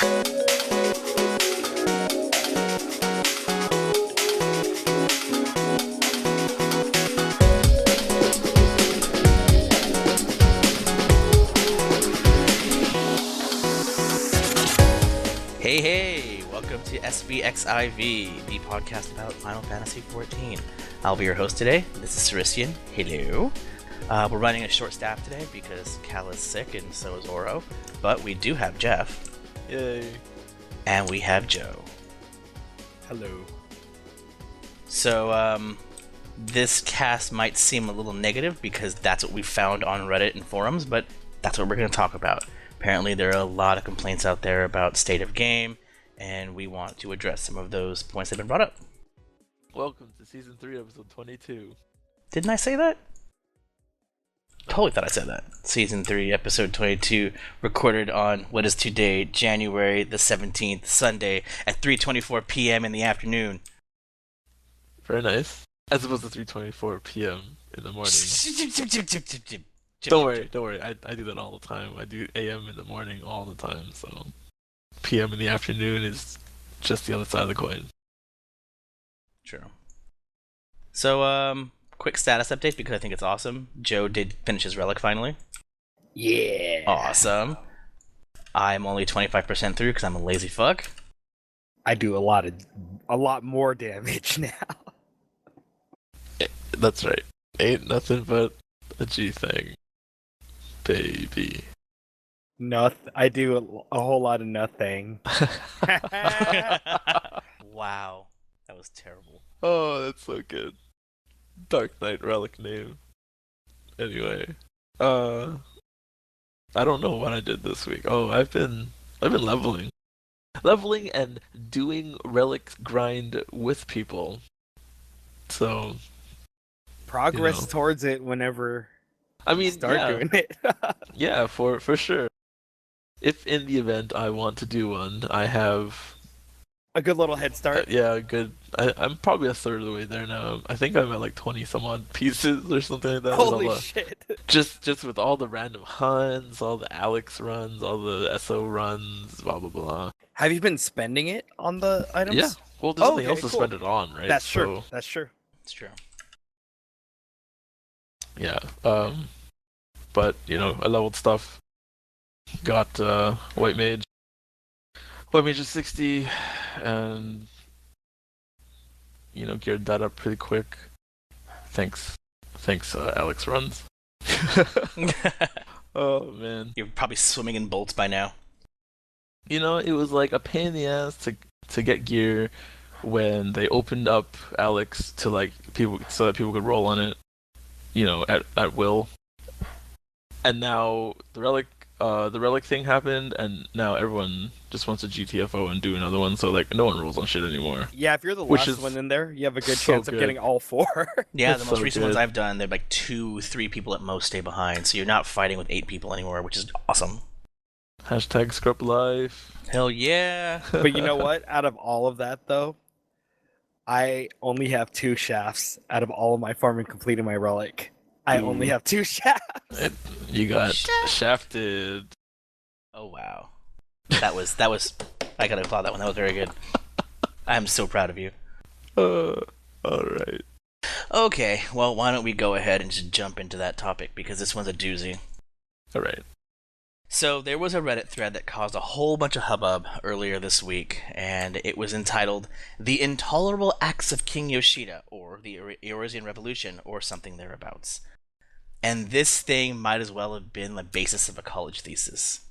Hey, welcome to SBXIV, the podcast about Final Fantasy XIV. I'll be your host today. This is Cirri. Hello. We're running a short staff today because Cal is sick and so is Oro, but we do have Jeff. Yay. And we have Joe. Hello. So, this cast might seem a little negative because that's what we found on Reddit and forums, but that's what we're going to talk about. Apparently there are a lot of complaints out there about state of game, and we want to address some of those points that have been brought up. Welcome to Season 3, Episode 22. Didn't I say that? Totally thought I said that. Season 3, Episode 22, recorded on what is today, January the 17th, Sunday, at 3:24 p.m. in the afternoon. Very nice. As opposed to 3:24 p.m. in the morning. Don't worry. I do that all the time. I do AM in the morning all the time, so PM in the afternoon is just the other side of the coin. True. So, quick status update because I think it's awesome. Joe did finish his relic finally. Yeah. Awesome. I'm only 25% through because I'm a lazy fuck. I do a lot more damage now. That's right. Ain't nothing but a G thing. Baby. I do a whole lot of nothing. Wow. That was terrible. Oh, that's so good. Dark Knight relic name. Anyway, I don't know what I did this week. Oh, I've been leveling and doing relic grind with people. So Progress towards it whenever start doing it. Yeah, for sure. If in the event I want to do one, I have a good little head start. Good. I'm probably a third of the way there now. I think I'm at like 20 some odd pieces or something like that. Holy shit! Just with all the random hunts, all the Alex runs, all the SO runs, blah blah blah. Have you been spending it on the items? Yeah. Well, there's something else to spend it on, right? That's true. It's true. Yeah. But I leveled stuff. Got White Mage. White Mage is 60, and geared that up pretty quick. Thanks, Alex runs. Oh man. You're probably swimming in bolts by now. It was like a pain in the ass to get gear when they opened up Alex to like people so that people could roll on it. At will. And now the relic thing happened, and now everyone just wants to GTFO and do another one, so like no one rolls on shit anymore. Yeah, if you're the last one in there, you have a good chance of getting all four. Yeah, the most recent ones I've done, they're like 2-3 people at most stay behind, so you're not fighting with 8 people anymore, which is awesome. Hashtag scrub life. Hell yeah. But you know what? Out of all of that, though, I only have 2 shafts out of all of my farming completing my relic. I only have 2 shafts. You got shafted. Oh wow. That was I gotta applaud that one. That was very good. I'm so proud of you. Alright. Okay, well why don't we go ahead and just jump into that topic because this one's a doozy. Alright. So there was a Reddit thread that caused a whole bunch of hubbub earlier this week, and it was entitled "The Intolerable Acts of King Yoshida" or "The Eorzean Revolution" or something thereabouts. And this thing might as well have been the basis of a college thesis.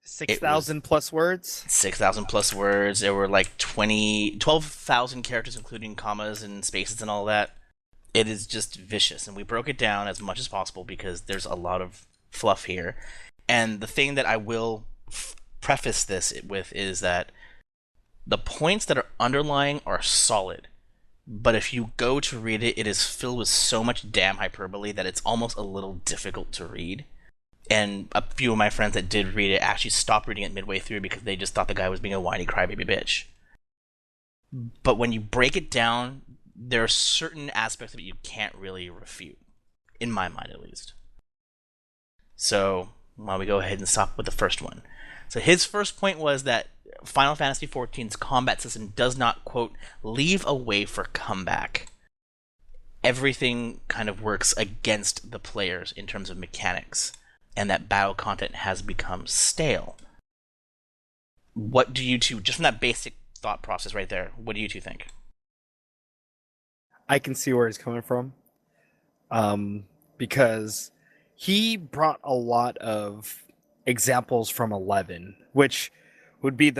6,000 plus words? 6,000 plus words. There were like 12,000 characters, including commas and spaces and all that. It is just vicious, and we broke it down as much as possible because there's a lot of fluff here. And the thing that I will preface this with is that the points that are underlying are solid. But if you go to read it, it is filled with so much damn hyperbole that it's almost a little difficult to read. And a few of my friends that did read it actually stopped reading it midway through because they just thought the guy was being a whiny crybaby bitch. But when you break it down, there are certain aspects of it you can't really refute. In my mind, at least. So, why don't we go ahead and stop with the first one. So his first point was that Final Fantasy XIV's combat system does not, quote, leave a way for comeback. Everything kind of works against the players in terms of mechanics, and that battle content has become stale. What do you two, just from that basic thought process right there, what do you two think? I can see where he's coming from, because he brought a lot of examples from 11, which would be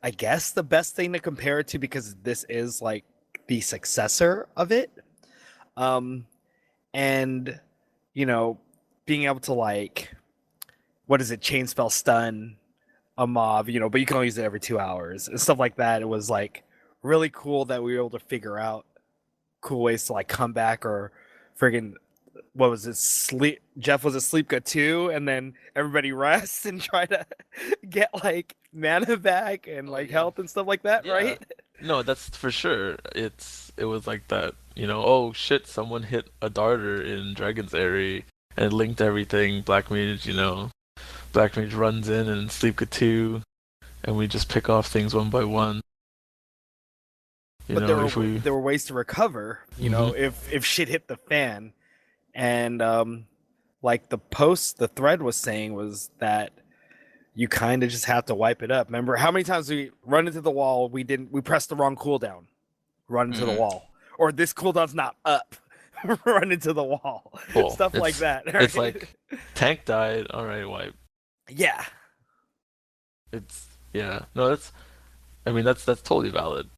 I guess, the best thing to compare it to, because this is like the successor of it. And being able to, like, what is it, chain spell stun a mob, but you can only use it every 2 hours and stuff like that. It was like really cool that we were able to figure out cool ways to like come back, or friggin' what was it, sleep, Jeff was asleep got 2, and then everybody rests and try to get like mana back and like health and stuff like that, Yeah. right? No, that's for sure. It was like that, oh shit, someone hit a darter in Dragon's Airy and it linked everything. Black Mage, Black Mage runs in and sleep got 2, and we just pick off things one by one. But there were ways to recover, if shit hit the fan. And like the thread was saying was that you kind of just have to wipe it up. Remember how many times we run into the wall, we pressed the wrong cooldown, run into the wall, or this cooldown's not up, run into the wall, stuff like that. Right? It's like tank died, all right, wipe. Yeah. That's totally valid.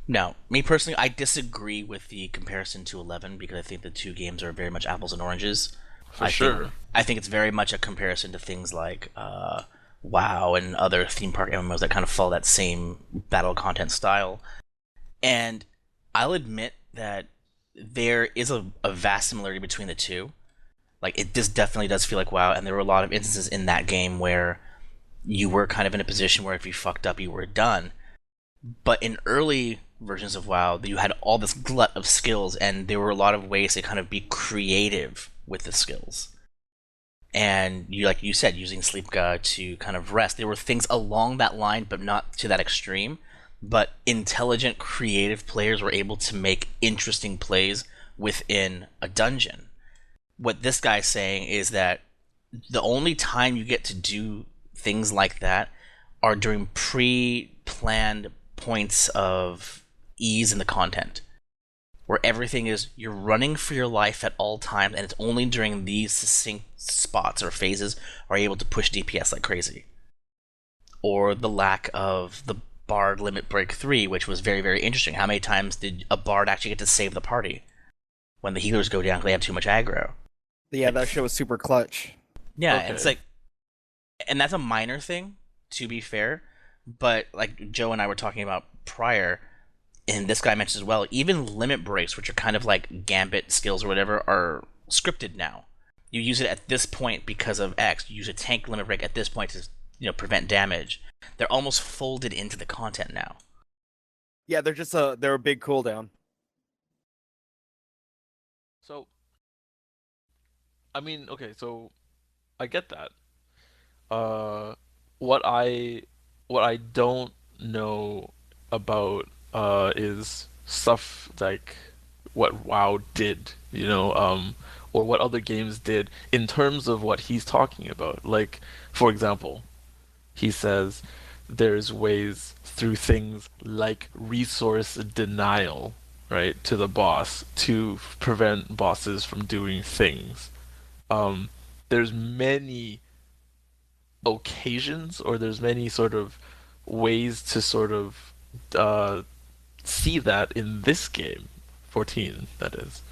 Now, me personally, I disagree with the comparison to 11 because I think the two games are very much apples and oranges. For sure. I think it's very much a comparison to things like WoW and other theme park MMOs that kind of follow that same battle content style. And I'll admit that there is a vast similarity between the two. Like, this definitely does feel like WoW, and there were a lot of instances in that game where you were kind of in a position where if you fucked up, you were done. But in early versions of WoW, you had all this glut of skills, and there were a lot of ways to kind of be creative with the skills. And like you said, using Sleepga to kind of rest. There were things along that line, but not to that extreme. But intelligent, creative players were able to make interesting plays within a dungeon. What this guy's saying is that the only time you get to do things like that are during pre-planned points of ease in the content, where everything is, you're running for your life at all times, and it's only during these succinct spots or phases are you able to push DPS like crazy. Or the lack of the Bard Limit Break 3, which was very, very interesting. How many times did a Bard actually get to save the party when the healers go down because they have too much aggro? Yeah, that shit was super clutch. Yeah, Okay. and it's like, and that's a minor thing, to be fair, but like Joe and I were talking about prior, and this guy mentions as well, even limit breaks, which are kind of like gambit skills or whatever, are scripted now. You use it at this point because of X. You use a tank limit break at this point to prevent damage. They're almost folded into the content now. Yeah, they're a big cooldown. So, I mean, okay, so I get that. What I don't know about is stuff like what WoW did, or what other games did in terms of what he's talking about. Like, for example, he says there's ways through things like resource denial, right, to the boss to prevent bosses from doing things. There's many occasions, or there's many sort of ways to sort of see that in this game, 14, that is.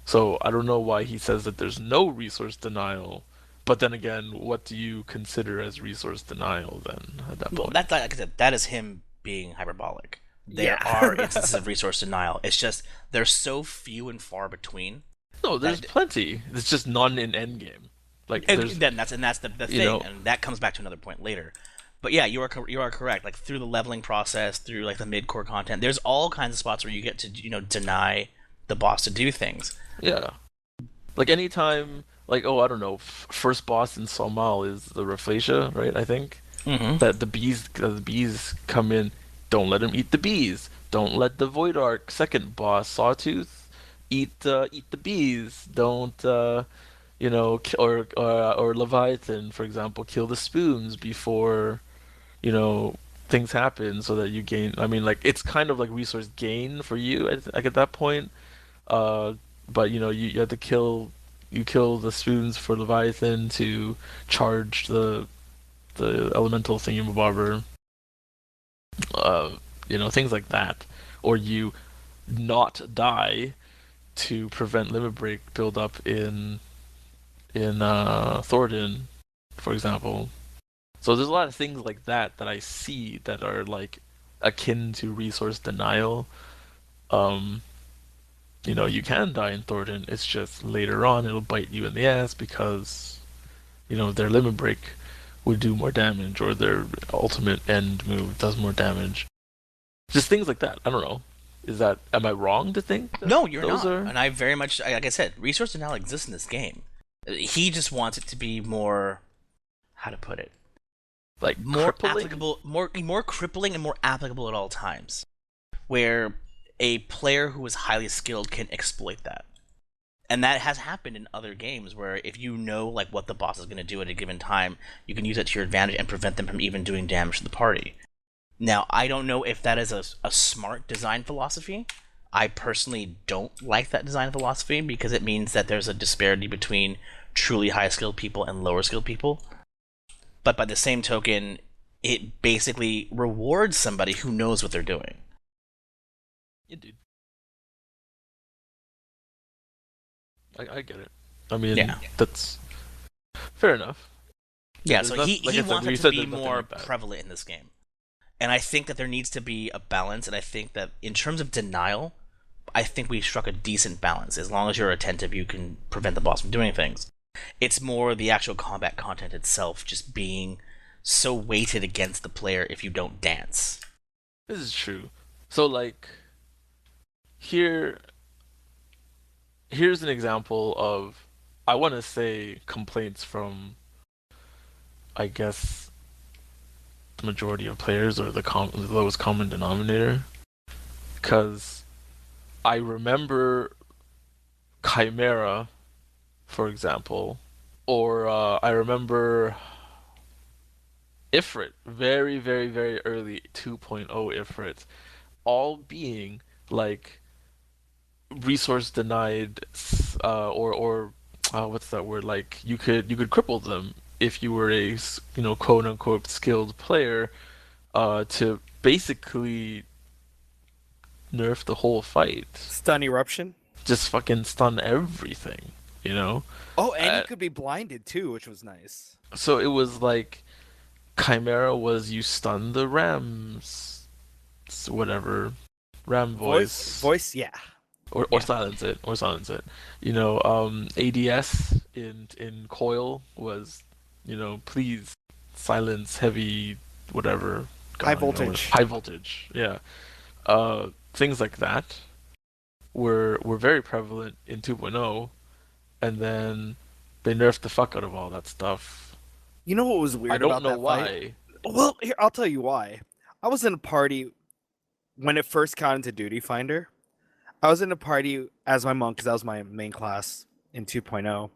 So I don't know why he says that there's no resource denial, but then again, what do you consider as resource denial then at that Well, point? that's like I said, that is him being hyperbolic. There Yeah. are instances of resource denial. It's just they're so few and far between. No, there's plenty. It's just none in endgame. Like, And there's, that's the thing, know- and that comes back to another point later. But yeah, you are correct. Like, through the leveling process, through like the mid-core content, there's all kinds of spots where you get to deny the boss to do things. yeah. Like, anytime, like, oh, I don't know, first boss in Somal is the Rafflesia, right, I think? Mm-hmm. That the bees come in. Don't let them eat the bees. Don't let the Void Ark second boss Sawtooth eat the bees. Don't or Leviathan, for example, kill the spoons before things happen, so that you gain. I mean, like it's kind of like resource gain for you like at that point. Uh, but you have to kill the spoons for Leviathan to charge the elemental thingamabobber. Uh, things like that, or you not die to prevent limit break build up in Thornton, for example. So there's a lot of things like that that I see that are like akin to resource denial. Um, you can die in Thornton. It's just later on it'll bite you in the ass because their limit break would do more damage, or their ultimate end move does more damage. Just things like that. I don't know. Am I wrong to think that No, you're those not. are And I very much, like I said, resource denial exists in this game. He just wants it to be more, how to put it, like more crippling? applicable, more crippling and more applicable at all times, where a player who is highly skilled can exploit that. And that has happened in other games where if you know like what the boss is going to do at a given time, you can use it to your advantage and prevent them from even doing damage to the party. Now, I don't know if that is a smart design philosophy. I personally don't like that design philosophy because it means that there's a disparity between truly high skilled people and lower skilled people. But by the same token, it basically rewards somebody who knows what they're doing. Yeah, dude. I get it. I mean, Yeah. that's fair enough. Yeah, There's so like he I said, wants you it to said be there's nothing more like that. prevalent in this game. And I think that there needs to be a balance, and I think that in terms of denial, I think we struck a decent balance. As long as you're attentive, you can prevent the boss from doing things. It's more the actual combat content itself just being so weighted against the player if you don't dance. This is true. So like here here's an example of, I want to say, complaints from, I guess, the majority of players, or the lowest common denominator, because I remember Chimera, for example, or I remember Ifrit, very, very, very early 2.0 Ifrit, all being like resource denied, or what's that word? Like you could cripple them if you were a quote unquote skilled player, to basically nerf the whole fight, Stun eruption. just fucking stun everything, you know. Oh, and you Uh, could be blinded too, which was nice. so it was like Chimera was you stun the Rams, whatever, Ram voice. Voice, yeah. Or Yeah. silence it. ADS in Coil was, please silence heavy whatever. High God, voltage. high voltage. Yeah. Things like that were very prevalent in 2.0, and then they nerfed the fuck out of all that stuff. You know what was I weird don't about know that fight? why. Well, here I'll tell you why. I was in a party when it first got into Duty Finder. I was in a party as my monk because that was my main class in 2.0.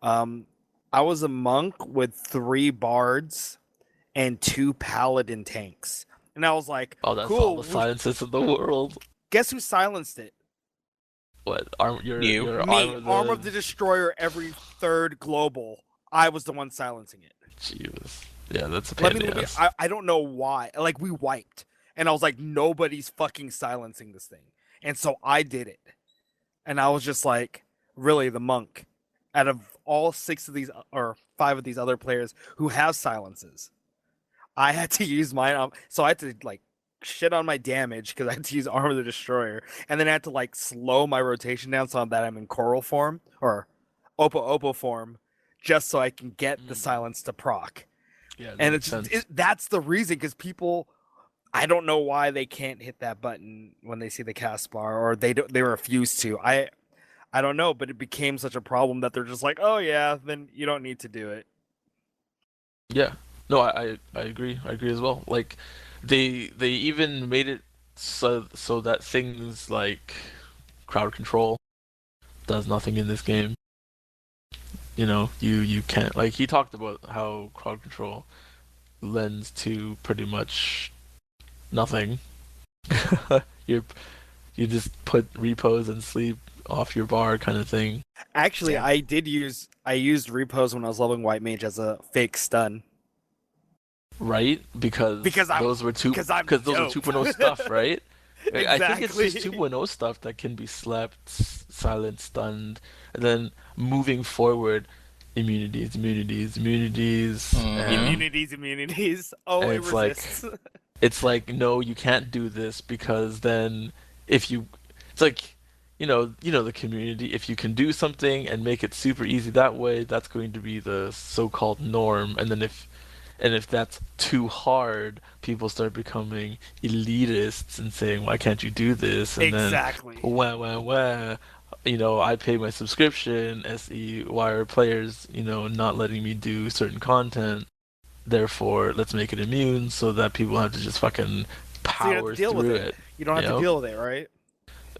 Um, I was a monk with 3 bards and 2 paladin tanks, and I was like, Oh, that's all "Cool." the silences in the world. Guess who silenced it? What? Arm You. your Me, Arm of the Destroyer. Every 3rd global, I was the one silencing it. Jesus. Yeah, that's a pain in the ass. I don't know why. Like, we wiped, and I was like, nobody's fucking silencing this thing, and so I did it, and I was just like, really, the monk, out of all 6 of these or 5 of these other players who have silences, I had to use mine. So I had to like shit on my damage because I had to use Armor of the Destroyer, and then I had to like slow my rotation down so that I'm in coral form or Oppo form, just so I can get the silence to proc. Yeah, that And makes sense. that's the reason, because people, I don't know why they can't hit that button when they see the cast bar, or they refuse to. I don't know, but it became such a problem that they're just like, oh yeah, then you don't need to do it. Yeah, No, I agree. I agree as well. Like they even made it so that things like crowd control does nothing in this game. You can't, like, he talked about how crowd control lends to pretty much nothing. you you just put repos and sleep off your bar kind of thing. Actually, Yeah. I used repos when I was leveling white mage as a fake stun. Right? Because those were because I'm those are dope. 2.0 stuff, right? I think it's Exactly. just 2.0 stuff that can be slept, silent, stunned, and then moving forward, immunities, Mhm. Immunities. Oh, and it it's like resists. no, you can't do this because then if you, it's like, the community. If you can do something and make it super easy that way, that's going to be the so-called norm. And if that's too hard, people start becoming elitists and saying, "Why can't you do this?" And then, Exactly. wah. I pay my subscription. SE, why are players, not letting me do certain content? Therefore, let's make it immune so that people have to just fucking So you don't have power to deal with through it. it. You don't You have to know? deal with it, right?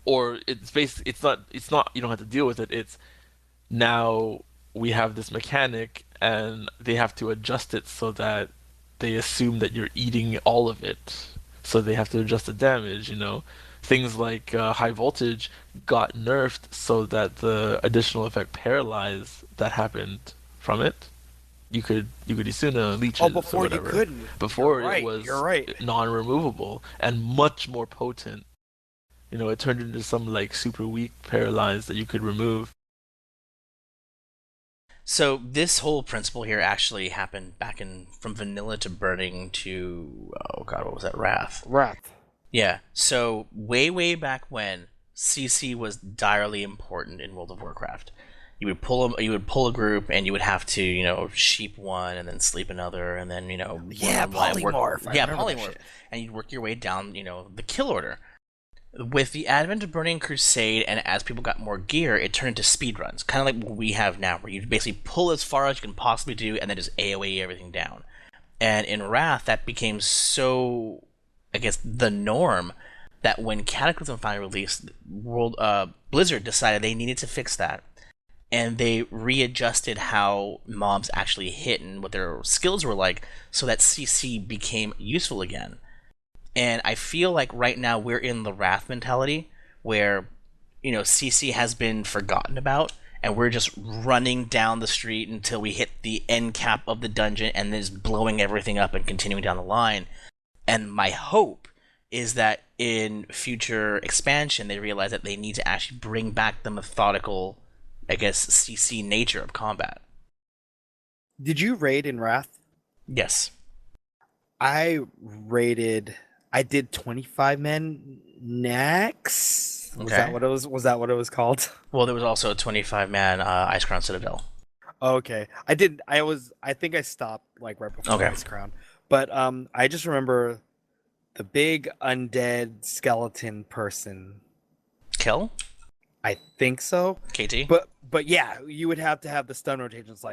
Or it's not you don't have to deal with it. It's now we have this mechanic and they have to adjust it so that they assume that you're eating all of it. So they have to adjust the damage. Things like high voltage got nerfed so that the additional effect paralyze that happened from it. You could Isuna leeches Oh, or before you whatever. couldn't. Before You're it right. was You're right. non-removable and much more potent. It turned into some like super weak paralyze that you could remove. So this whole principle here actually happened back in from vanilla to burning to, oh god, what was that? Wrath. Wrath. Yeah. So way back when CC was direly important in World of Warcraft. You would pull a group and you would have to, sheep one and then sleep another and then, Yeah, polymorph. I Yeah, remember that polymorph. shit. And you'd work your way down, the kill order. With the advent of Burning Crusade and as people got more gear, it turned into speedruns, kind of like what we have now, where you basically pull as far as you can possibly do and then just AoE everything down. And in Wrath, that became so, I guess, the norm that when Cataclysm finally released, Blizzard decided they needed to fix that. And they readjusted how mobs actually hit and what their skills were like so that CC became useful again. And I feel like right now we're in the Wrath mentality where, CC has been forgotten about and we're just running down the street until we hit the end cap of the dungeon and then just blowing everything up and continuing down the line. And my hope is that in future expansion they realize that they need to actually bring back the methodical, I guess, CC nature of combat. Did you raid in Wrath? Yes. I did 25 men next. Was Okay. that what it was? Was that what it was called? Well, there was also a 25-man Ice Crown Citadel. Okay. I think I stopped like right before Okay. Ice Crown. But I just remember the big undead skeleton person. Kill? I think so. KT? But yeah, you would have to have the stun rotations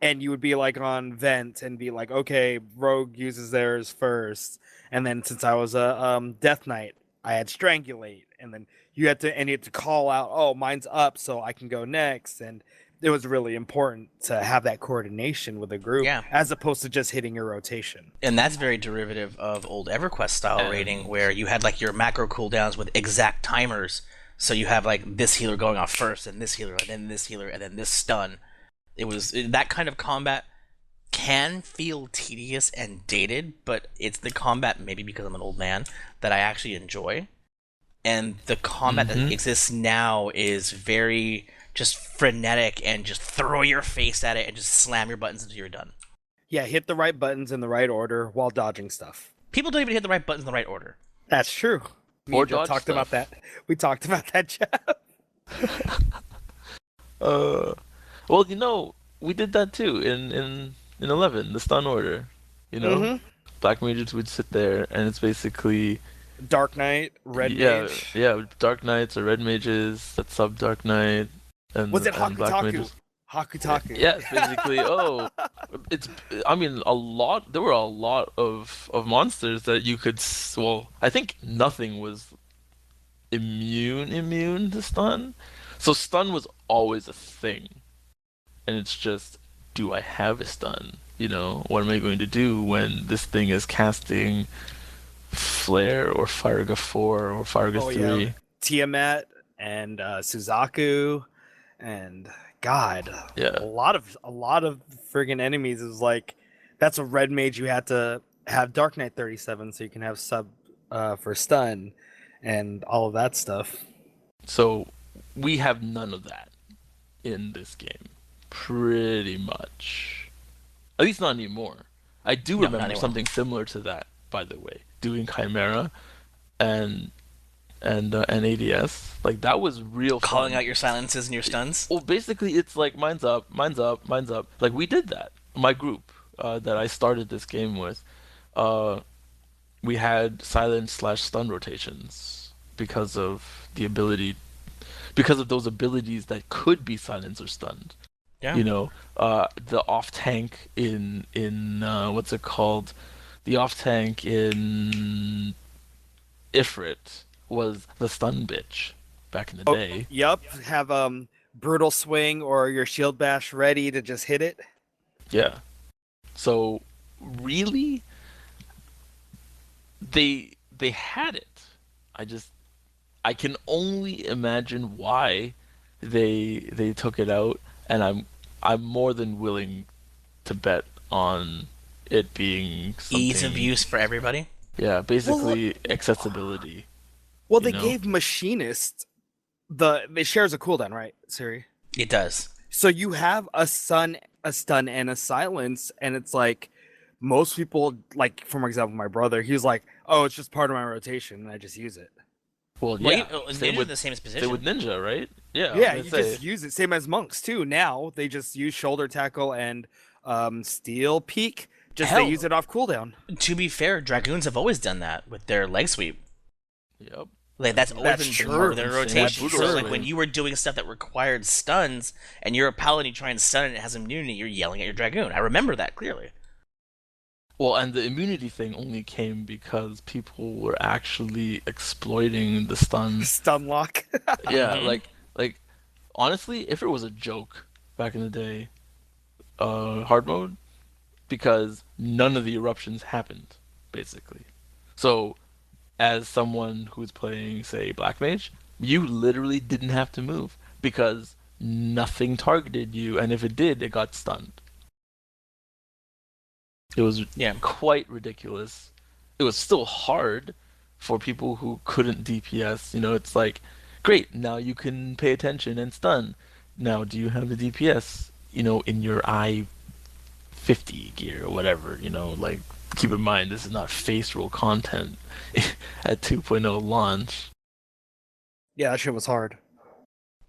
and you would be like on vent and be like, okay, rogue uses theirs first, and then since I was a death knight, I had strangulate, and then you had to call out, oh, mine's up, so I can go next, and it was really important to have that coordination with a group, Yeah. as opposed to just hitting your rotation. And that's very derivative of old EverQuest style rating, where you had like your macro cooldowns with exact timers. So you have like this healer going off first, and this healer, and then this healer, and then this stun. That kind of combat can feel tedious and dated, but it's the combat, maybe because I'm an old man, that I actually enjoy. And the combat that exists now is very just frenetic and just throw your face at it and just slam your buttons until you're done. Yeah, hit the right buttons in the right order while dodging stuff. People don't even hit the right buttons in the right order. That's true. Or We dodge talked stuff. about that. We talked about that, Jeff. Well, we did that too in 11, the stun order. Black mages would sit there, and it's basically Dark Knight, Red Mage. yeah, Dark Knights or Red Mages that sub Dark Knight, and Was it and Black Hakutaku? Mages. Hakutaku. Yeah, it's basically it's I mean there were a lot of monsters that you could well, I think nothing was immune to stun. So stun was always a thing. And it's just, do I have a stun? What am I going to do when this thing is casting Flare or Farga 4 or Farga 3? Yeah. Tiamat and Suzaku and God, Yeah. a lot of friggin' enemies is like that's a red mage you had to have Dark Knight 37 so you can have sub for stun and all of that stuff. So we have none of that in this game. Pretty much. At least not anymore. I do remember something similar to that, by the way. Doing Chimera and ADS. Like, that was real fun. Calling out your silences and your stuns? Well, basically, it's like, mine's up. Like, we did that. My group that I started this game with, we had silence/stun rotations because of those abilities that could be silenced or stunned. Yeah. The off tank in what's it called? The off tank in Ifrit was the stun bitch back in the day. Yep, have brutal swing or your shield bash ready to just hit it. Yeah. So really, they had it. I can only imagine why they took it out, and I'm more than willing to bet on it being something... Ease of use for everybody? Yeah, basically accessibility. Well, they gave Machinist it shares a cooldown, right, Cirri? It does. So you have a stun, and a silence, and it's like most people, like for example, my brother, he was like, "Oh, it's just part of my rotation, and I just use it." Well, yeah, Ninja's in the same position. Same with Ninja, right? Yeah. Yeah, you just use it. Same as monks too. Now they just use shoulder tackle and steel peak. They use it off cooldown. To be fair, Dragoons have always done that with their leg sweep. Yep. Like that's always been part of their rotation. So like when you were doing stuff that required stuns, and you're a paladin, you try and stun and it has immunity, you're yelling at your Dragoon. I remember that clearly. Well, and the immunity thing only came because people were actually exploiting the stun lock. Yeah, like honestly, if it was a joke back in the day, hard mode, because none of the eruptions happened, basically. So, as someone who's playing, say, Black Mage, you literally didn't have to move because nothing targeted you, and if it did, it got stunned. It was quite ridiculous. It was still hard for people who couldn't DPS. It's like, great, now you can pay attention and stun. Now, do you have the DPS, in your I-50 gear or whatever, like, keep in mind, this is not face roll content at 2.0 launch. Yeah, that shit was hard.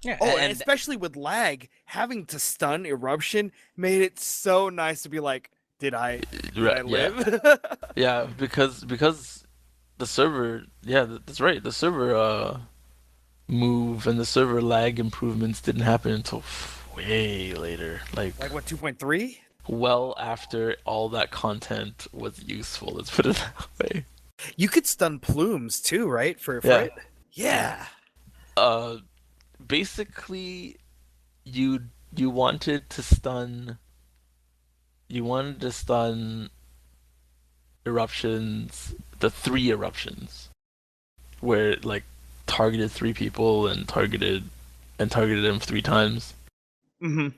Yeah, and especially with lag, having to stun eruption made it so nice to be like, did I live? Yeah, because the server, that's right. The server move and the server lag improvements didn't happen until way later. Like what, 2.3? Well after all that content was useful. Let's put it that way. You could stun plumes too, right? For it? Yeah. Basically, you wanted to stun. You wanted to stun eruptions, the 3 eruptions, where it like targeted 3 people and targeted them 3 times. Mm-hmm.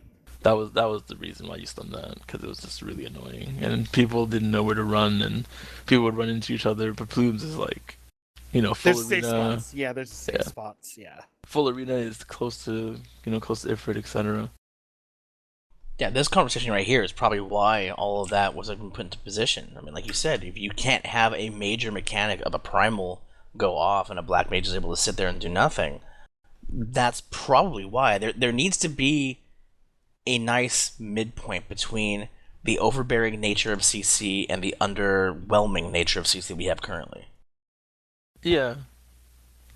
That was the reason why you stunned that, because it was just really annoying, and people didn't know where to run, and people would run into each other. But Plumes is like, full there's arena. Safe spots. Yeah, there's safe spots. Yeah. Full arena is close to Ifrit, etc. Yeah, this conversation right here is probably why all of that was even put into position. I mean, like you said, if you can't have a major mechanic of a primal go off and a black mage is able to sit there and do nothing, that's probably why. There needs to be a nice midpoint between the overbearing nature of CC and the underwhelming nature of CC we have currently. Yeah,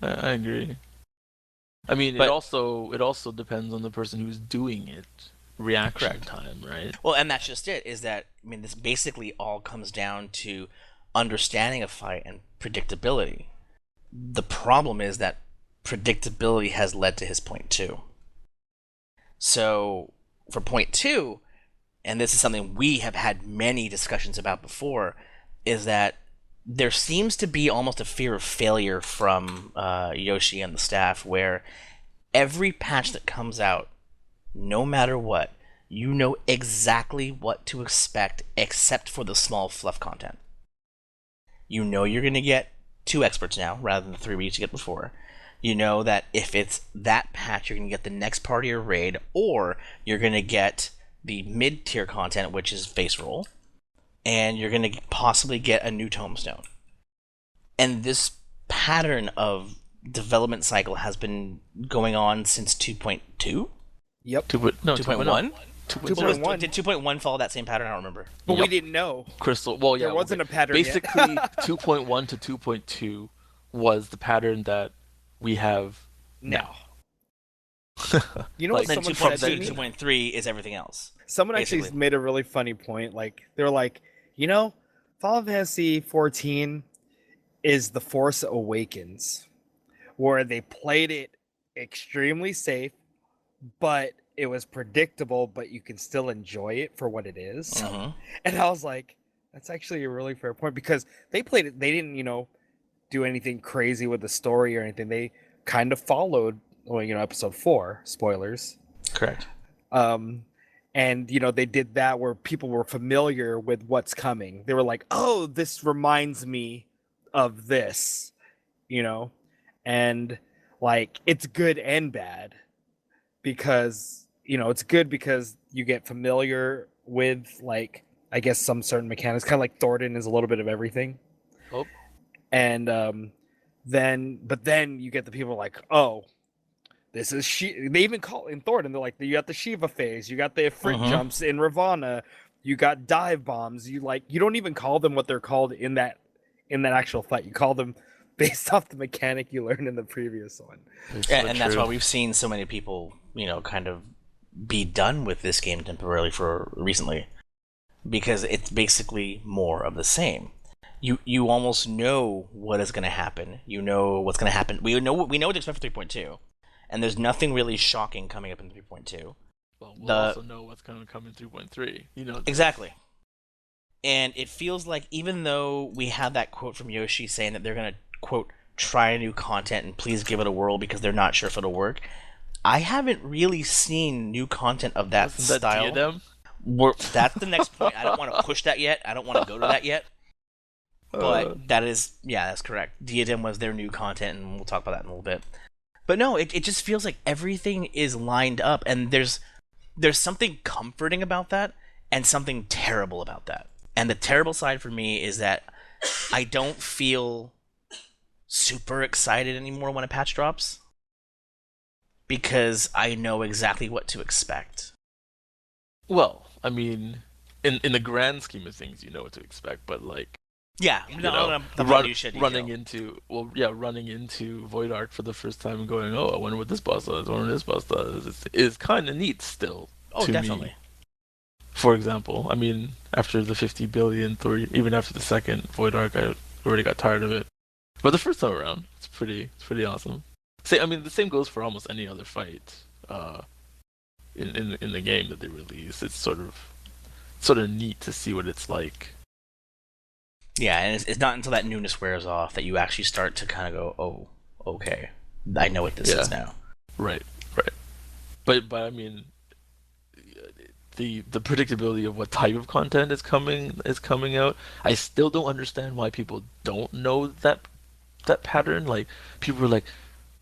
I agree. I mean, it also depends on the person who's doing it. reaction time, right? Well, and that's just it. Is that I mean, this basically all comes down to understanding a fight and predictability. The problem is that predictability has led to his point two. So for point two, and this is something we have had many discussions about before, is that there seems to be almost a fear of failure from Yoshi and the staff, where every patch that comes out, no matter what, you know exactly what to expect except for the small fluff content. You know you're going to get 2 experts now rather than the 3 we used to get before. You know that if it's that patch, you're going to get the next part of your raid, or you're going to get the mid-tier content, which is face roll, and you're going to possibly get a new tombstone. And this pattern of development cycle has been going on since 2.2? Yep. 2.1? 2.1. Did 2.1 follow that same pattern? I don't remember. But Yep. we didn't know. Crystal. Well, yeah. There wasn't a pattern Basically, yet. 2.1 to 2.2 was the pattern that we have now. You know Like, what Then someone said 2.2 to me? to 2.3 is everything else. Someone actually basically. made a really funny point. Like, they're like, you know, Final Fantasy 14 is the Force Awakens, where they played it extremely safe, but it was predictable, but you can still enjoy it for what it is. Mhm. And I was like, that's actually a really fair point, because they played it, they didn't, do anything crazy with the story or anything. They kind of followed, episode 4, spoilers. Correct. And they did that where people were familiar with what's coming. They were like, oh, this reminds me of this, and like it's good and bad, because it's good because you get familiar with, like, I guess some certain mechanics, kind of like Thornton is a little bit of everything. Oh. And then you get the people like, oh, this is they even call in Thornton, they're like, you got the Shiva phase, you got the Ifrit jumps in Ravana, you got dive bombs, you don't even call them what they're called in that actual fight. You call them based off the mechanic you learned in the previous one. Yeah, and that's why we've seen so many people, kind of be done with this game temporarily for recently, because it's basically more of the same. You almost know what is going to happen. You know what's going to happen. We know what to expect for 3.2, and there's nothing really shocking coming up in 3.2. Well, we'll also know what's going to come in 3.3. Exactly. And it feels like, even though we have that quote from Yoshi saying that they're going to, quote, try new content and please give it a whirl because they're not sure if it'll work, I haven't really seen new content of that Wasn't style. That Diadem? That's the next point. I don't want to push that yet. I don't want to go to that yet. But that's correct. Diadem was their new content, and we'll talk about that in a little bit. But no, it just feels like everything is lined up, and there's something comforting about that, and something terrible about that. And the terrible side for me is that I don't feel super excited anymore when a patch drops, because I know exactly what to expect. Well, I mean, in the grand scheme of things, you know what to expect, but like, Yeah, running into Void Ark for the first time and going, oh, I wonder what this boss does, I wonder what this boss does, is kind of neat still. Oh, to definitely. Me. For example, I mean, after the 50 billion, even after the second Void Ark, I already got tired of it. But the first time around, it's pretty awesome. The same goes for almost any other fight in the game that they release. It's sort of neat to see what it's like. Yeah, and it's not until that newness wears off that you actually start to kind of go, oh, okay, I know what this is now. Right. But I mean, the predictability of what type of content is coming out. I still don't understand why people don't know that pattern. Like, people are like,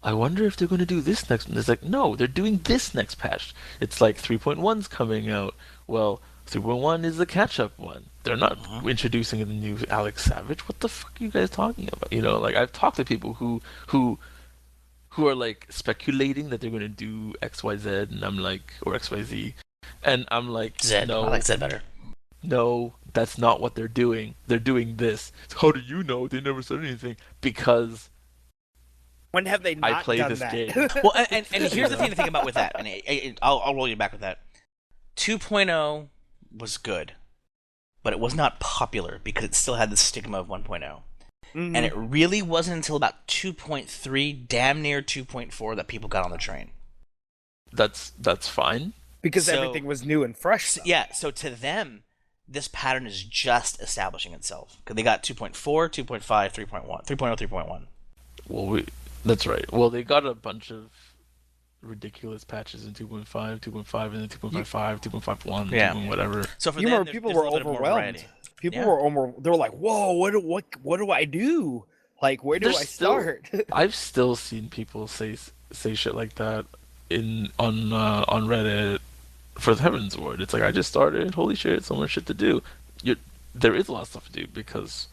I wonder if they're going to do this next. And it's like, no, they're doing this next patch. It's like 3.1's coming out. Well, 3.1 is the catch-up one. They're not introducing a new Alex Savage. What the fuck are you guys talking about? Like, I've talked to people who are like speculating that they're going to do XYZ, and I'm like, or XYZ, and I'm like, Zed. no, I like Zed better. No, that's not what they're doing. They're doing this. How do you know? They never said anything. Because when have they not I play done this that? game. Well, and here's the thing to think about with that, and I'll roll you back with that. 2.0 was good, but it was not popular because it still had the stigma of 1.0. Mhm. And it really wasn't until about 2.3, damn near 2.4, that people got on the train. That's fine. Because So- everything was new and fresh. So, yeah, so to them, this pattern is just establishing itself. Because they got 2.4, 2.5, 3.1, 3.0, 3.1. Well, that's right. Well, they got a bunch of ridiculous patches in 2.5, 2.5, and then 2.55, 2.51, Yeah. 2. Whatever. So for You them, remember people there's were a little bit more overwhelmed. variety. People Yeah. were they were like, "Whoa, what do I do? Like, where do There's I still- start?" I've still seen people say shit like that on Reddit for the Heavens Award. It's like, I just started. Holy shit, so much shit to do. There is a lot of stuff to do because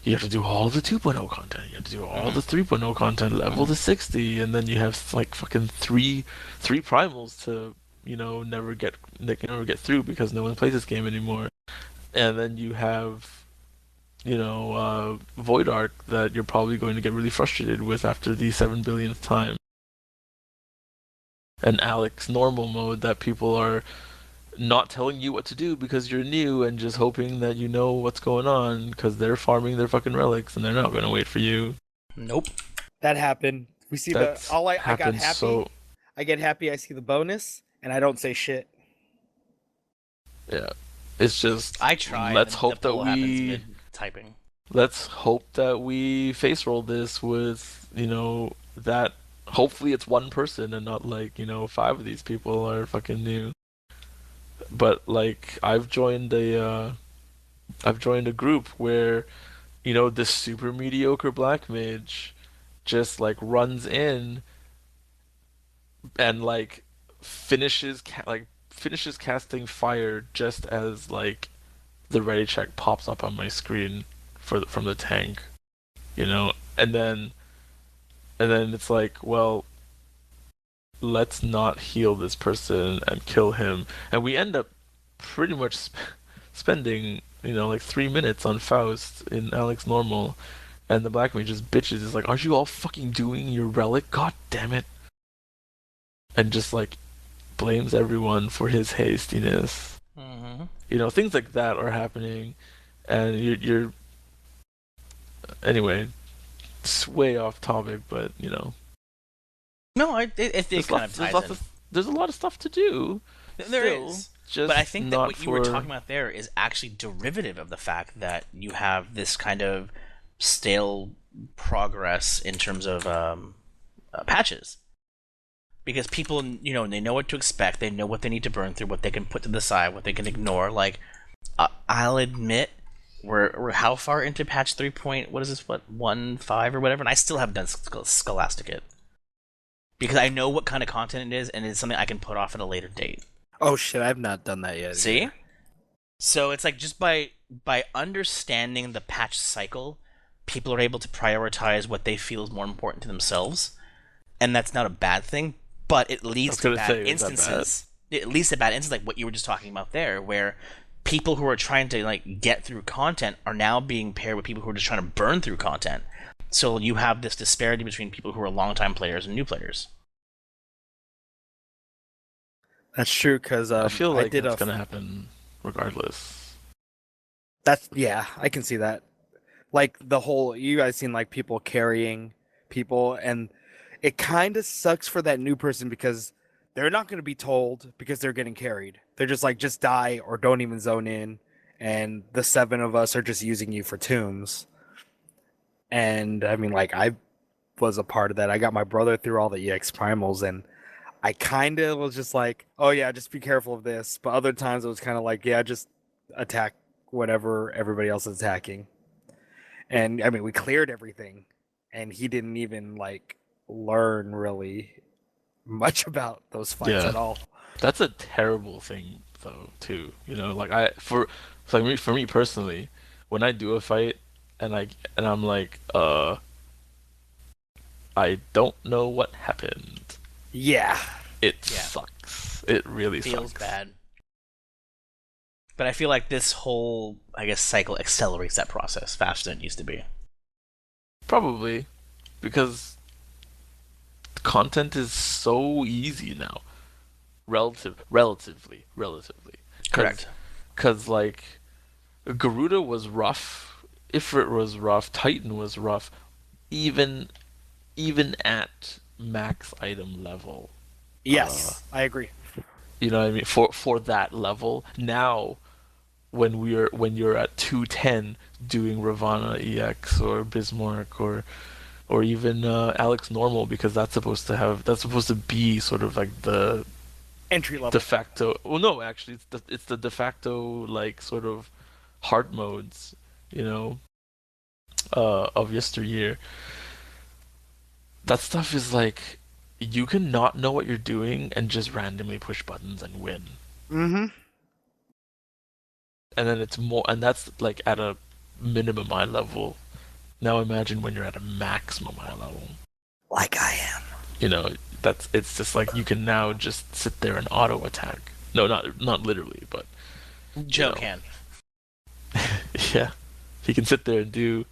you have to do all the 2.0 content. You have to do all the 3.0 content, level to 60, and then you have like fucking three primals to never get through because no one plays this game anymore. And then you have Void Arc that you're probably going to get really frustrated with after the 7 billionth time. And Alex normal mode that people are not telling you what to do because you're new and just hoping that you know what's going on because they're farming their fucking relics and they're not going to wait for you. Nope. That happened. We see That's I got happened happy. so I get happy. I see the bonus, and I don't say shit. yeah. It's just I tried. Let's and hope the that poll happens we mid-typing. let's hope that we face roll this with that. Hopefully it's one person and not like 5 of these people are fucking new. But like I've joined a group where this super mediocre black mage just like runs in and like finishes casting fire just as like the ready check pops up on my screen from the tank, and then it's like, well, let's not heal this person and kill him, and we end up pretty much spending like 3 minutes on Faust in Alex normal, and the black mage just bitches is like, aren't you all fucking doing your relic, god damn it, and just like blames everyone for his hastiness. Things like that are happening, and you're anyway, it's way off topic, but No, it kind of ties in. there's a lot of stuff to do. There still, is. just But I think that not what you were talking about there is actually derivative of the fact that you have this kind of stale progress in terms of patches. Because people, they know what to expect. They know what they need to burn through, what they can put to the side, what they can ignore. Like, I'll admit, we're how far into patch 3. What is this? 1.5 or whatever? And I still haven't done Scholastic. Because I know what kind of content it is, and it's something I can put off at a later date. Oh shit, I've not done that yet. See? Either. So it's like just by understanding the patch cycle, people are able to prioritize what they feel is more important to themselves, and that's not a bad thing. But it leads to bad instances. It leads to bad instances, like what you were just talking about there, where people who are trying to like get through content are now being paired with people who are just trying to burn through content. So you have this disparity between people who are longtime players and new players. That's true because I feel like it's that's gonna happen regardless. I can see that. Like the whole, you guys seen like people carrying people, and it kind of sucks for that new person because they're not going to be told because they're getting carried. They're just like, just die or don't even zone in, and the 7 of us are just using you for tombs. And I mean, like, I was a part of that. I got my brother through all the EX primals, and I kind of was just like, oh yeah, just be careful of this. But other times it was kind of like, yeah, just attack whatever everybody else is attacking. And I mean, we cleared everything, and he didn't even like learn really much about those fights at all. That's a terrible thing, though. Too, like for me personally, when I do a fight and I'm like, I don't know what happened. Yeah, it sucks. It really feels sucks. bad. But I feel like this whole, cycle accelerates that process faster than it used to be. Probably, because content is so easy now. relatively. Correct. Because like Garuda was rough, Ifrit was rough, Titan was rough, even at max item level. Yes, I agree. You know what I mean? For that level. Now when you're at 210 doing Ravana EX or Bismarck or even Alex normal, because that's supposed to be sort of like the Entry level. de facto. Well, no, actually, it's the de facto like sort of hard modes, you know, of yesteryear. That stuff is like you can not know what you're doing and just randomly push buttons and win. Mm-hmm. And then it's more, and that's like at a minimum eye level. Now imagine when you're at a maximum eye level. Like I am. You know, it's just like you can now just sit there and auto attack. No, not literally, but Joe can. Yeah, he can sit there and do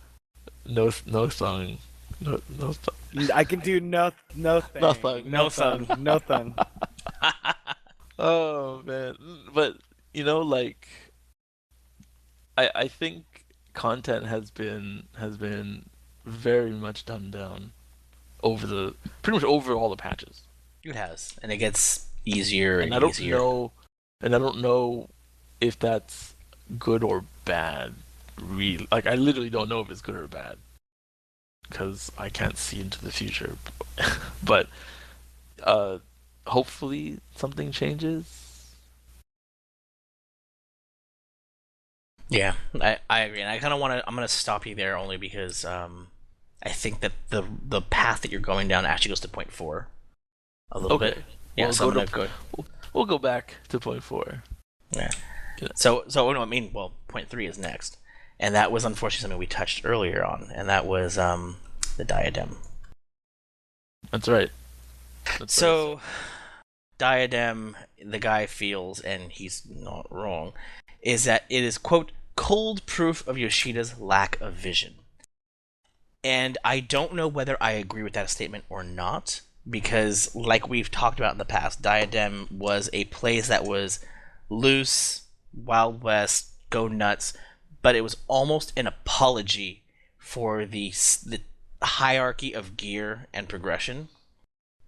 no song, no song. I can do no thing. No thing. No thing. Oh man, but you know, like I think content has been very much dumbed down pretty much over all the patches. It has, and it gets easier and I don't easier. know if that's good or bad. Like I literally don't know if it's good or bad because I can't see into the future. But hopefully something changes. Yeah, I agree, and I kind of want to. I'm gonna stop you there only because I think that the path that you're going down actually goes to point 4 a little bit. Yeah, We'll so go I'm gonna go. We'll go back to point 4. Yeah. So no, I mean, well, point 3 is next, and that was unfortunately something we touched earlier on, and that was the diadem. That's right. So, diadem, the guy feels, and he's not wrong, is that it is, quote, cold proof of Yoshida's lack of vision. And I don't know whether I agree with that statement or not, because like we've talked about in the past, Diadem was a place that was loose, Wild West, go nuts, but it was almost an apology for the hierarchy of gear and progression.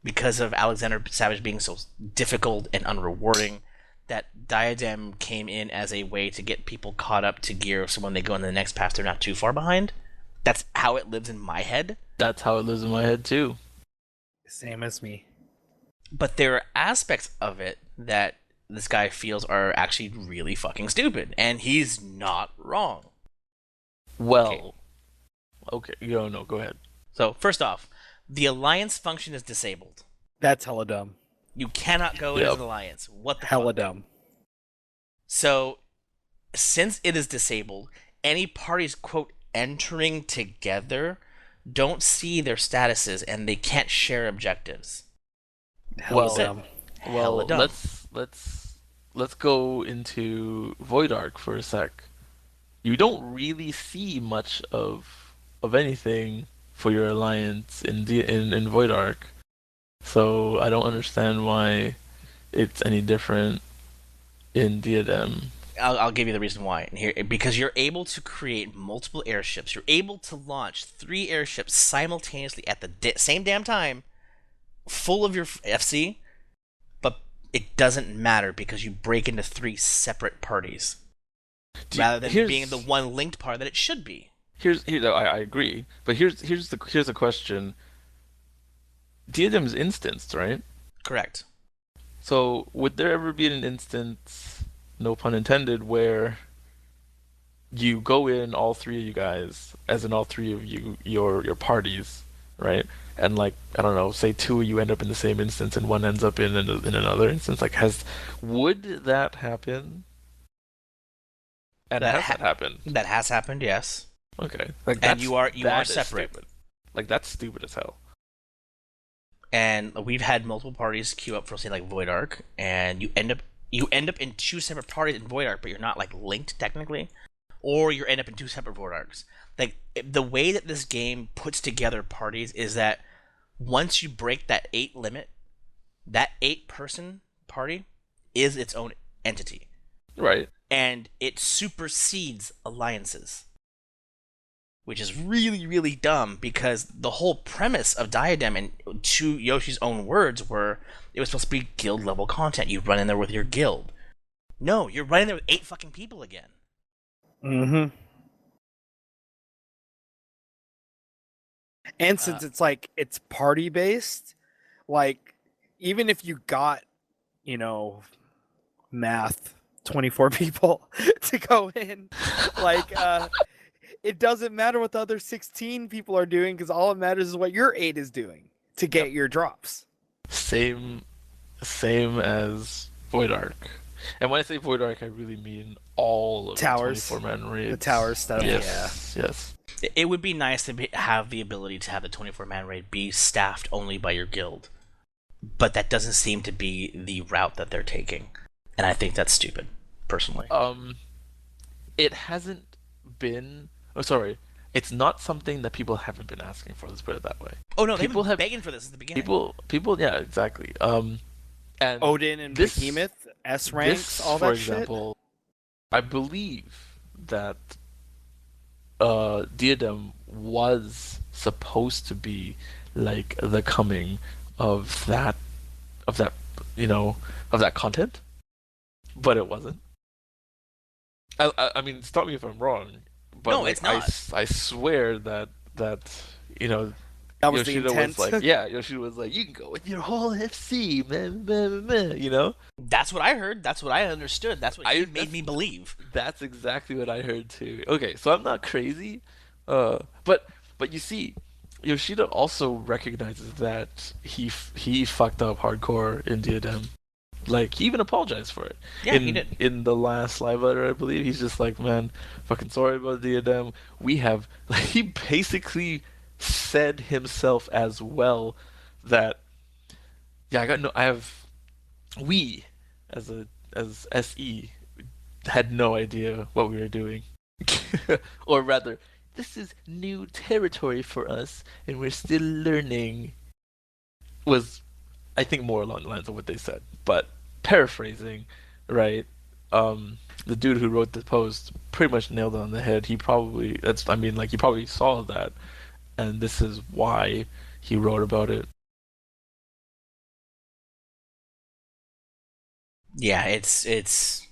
Because of Alexander Savage being so difficult and unrewarding, that Diadem came in as a way to get people caught up to gear so when they go in the next path they're not too far behind. That's how it lives in my head. That's how it lives in my head too. Same as me. But there are aspects of it that this guy feels are actually really fucking stupid, and he's not wrong. Well, okay. No, go ahead. So, first off, the alliance function is disabled. That's hella dumb. You cannot go as an alliance. What the Hella fuck? dumb. So, since it is disabled, any parties, quote, entering together don't see their statuses and they can't share objectives. Hella dumb. Well, dumb. let's go into Void Arc for a sec. You don't really see much of anything for your alliance in Void Arc, so I don't understand why it's any different in Diadem. I'll give you the reason why. And here, because you're able to create multiple airships. You're able to launch 3 airships simultaneously at the same damn time, full of your FC, but it doesn't matter because you break into 3 separate parties, rather than being the one linked part that it should be. I agree, but here's the question. Diadem's instanced, right? Correct. So would there ever be an instance, no pun intended, where you go in, all 3 of you guys, as in all 3 of you, your parties, right? And like, I don't know, say 2 of you end up in the same instance and one ends up in another instance. Like, would that happen? And has that happened? That has happened, yes. Okay. And you are separate. Stupid. Like, that's stupid as hell. And we've had multiple parties queue up for, say, like Void Arc, and you end up in 2 separate parties in Void Arc, but you're not like linked technically, or you end up in 2 separate Void Arcs. Like, the way that this game puts together parties is that once you break that 8 limit, that 8-person party is its own entity. Right. And it supersedes alliances. Which is really, really dumb because the whole premise of Diadem, and to Yoshi's own words, were it was supposed to be guild level content. You run in there with your guild. No, you're running there with 8 fucking people again. Mm-hmm. And since it's like it's party based, like even if you got, math 24 people to go in, like it doesn't matter what the other 16 people are doing because all it matters is what your 8 is doing to get your drops. Same as Void Arc. And when I say Void Arc, I really mean all of Towers, the 24-man raids. The tower stuff, yes, yeah. Yes. It would be nice to have the ability to have the 24-man raid be staffed only by your guild. But that doesn't seem to be the route that they're taking. And I think that's stupid, personally. It hasn't been... Oh, sorry. It's not something that people haven't been asking for, let's put it that way. Oh, no, they've been begging for this at the beginning. People, yeah, exactly. And Odin and Behemoth, S ranks, all that shit. For example, I believe that Diadem was supposed to be like the coming of that content, but it wasn't. I mean, stop me if I'm wrong, but no, it's not. I swear that that was Yoshida the intent. was like, Yoshida was like, you can go with your whole FC, man. That's what I heard. That's what I understood. That's what he made me believe. That's exactly what I heard too. Okay, so I'm not crazy, but you see, Yoshida also recognizes that he fucked up hardcore in Diadem. Like, he even apologized for it. Yeah, he did. In the last live letter, I believe, he's just like, man, fucking sorry about Diadem. We have... Like, he basically said himself as well that... Yeah, we, as SE, had no idea what we were doing. Or rather, this is new territory for us, and we're still learning. Was... I think more along the lines of what they said, but paraphrasing, right? The dude who wrote the post pretty much nailed it on the head. He probably saw that, and this is why he wrote about it. Yeah, it's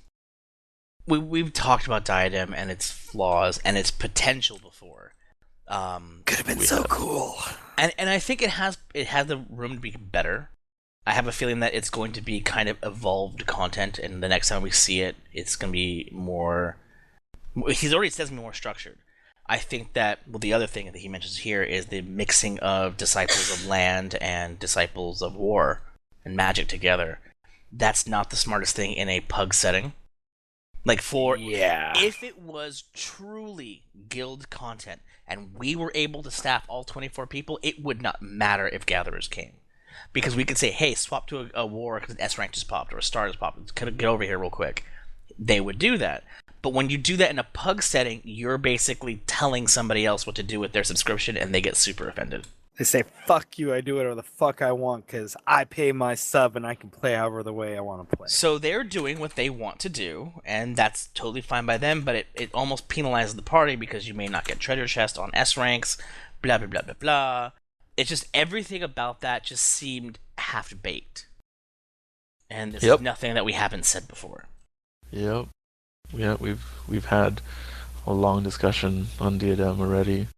we've talked about Diadem and its flaws and its potential before. Could have been so cool. And I think it has the room to be better. I have a feeling that it's going to be kind of evolved content, and the next time we see it, it's going to be more... He's already says more structured. I think that, the other thing that he mentions here is the mixing of Disciples of Land and Disciples of War and Magic together. That's not the smartest thing in a pug setting. If it was truly guild content, and we were able to staff all 24 people, it would not matter if Gatherers came. Because we could say, hey, swap to a war because an S rank just popped or a star just popped. Get over here real quick. They would do that. But when you do that in a pug setting, you're basically telling somebody else what to do with their subscription, and they get super offended. They say, fuck you, I do whatever the fuck I want because I pay my sub and I can play however the way I want to play. So they're doing what they want to do, and that's totally fine by them, but it almost penalizes the party because you may not get treasure chest on S ranks, blah, blah, blah, blah, blah. It's just everything about that just seemed half-baked. And this is nothing that we haven't said before. Yep. Yeah, we've had a long discussion on Diadem already.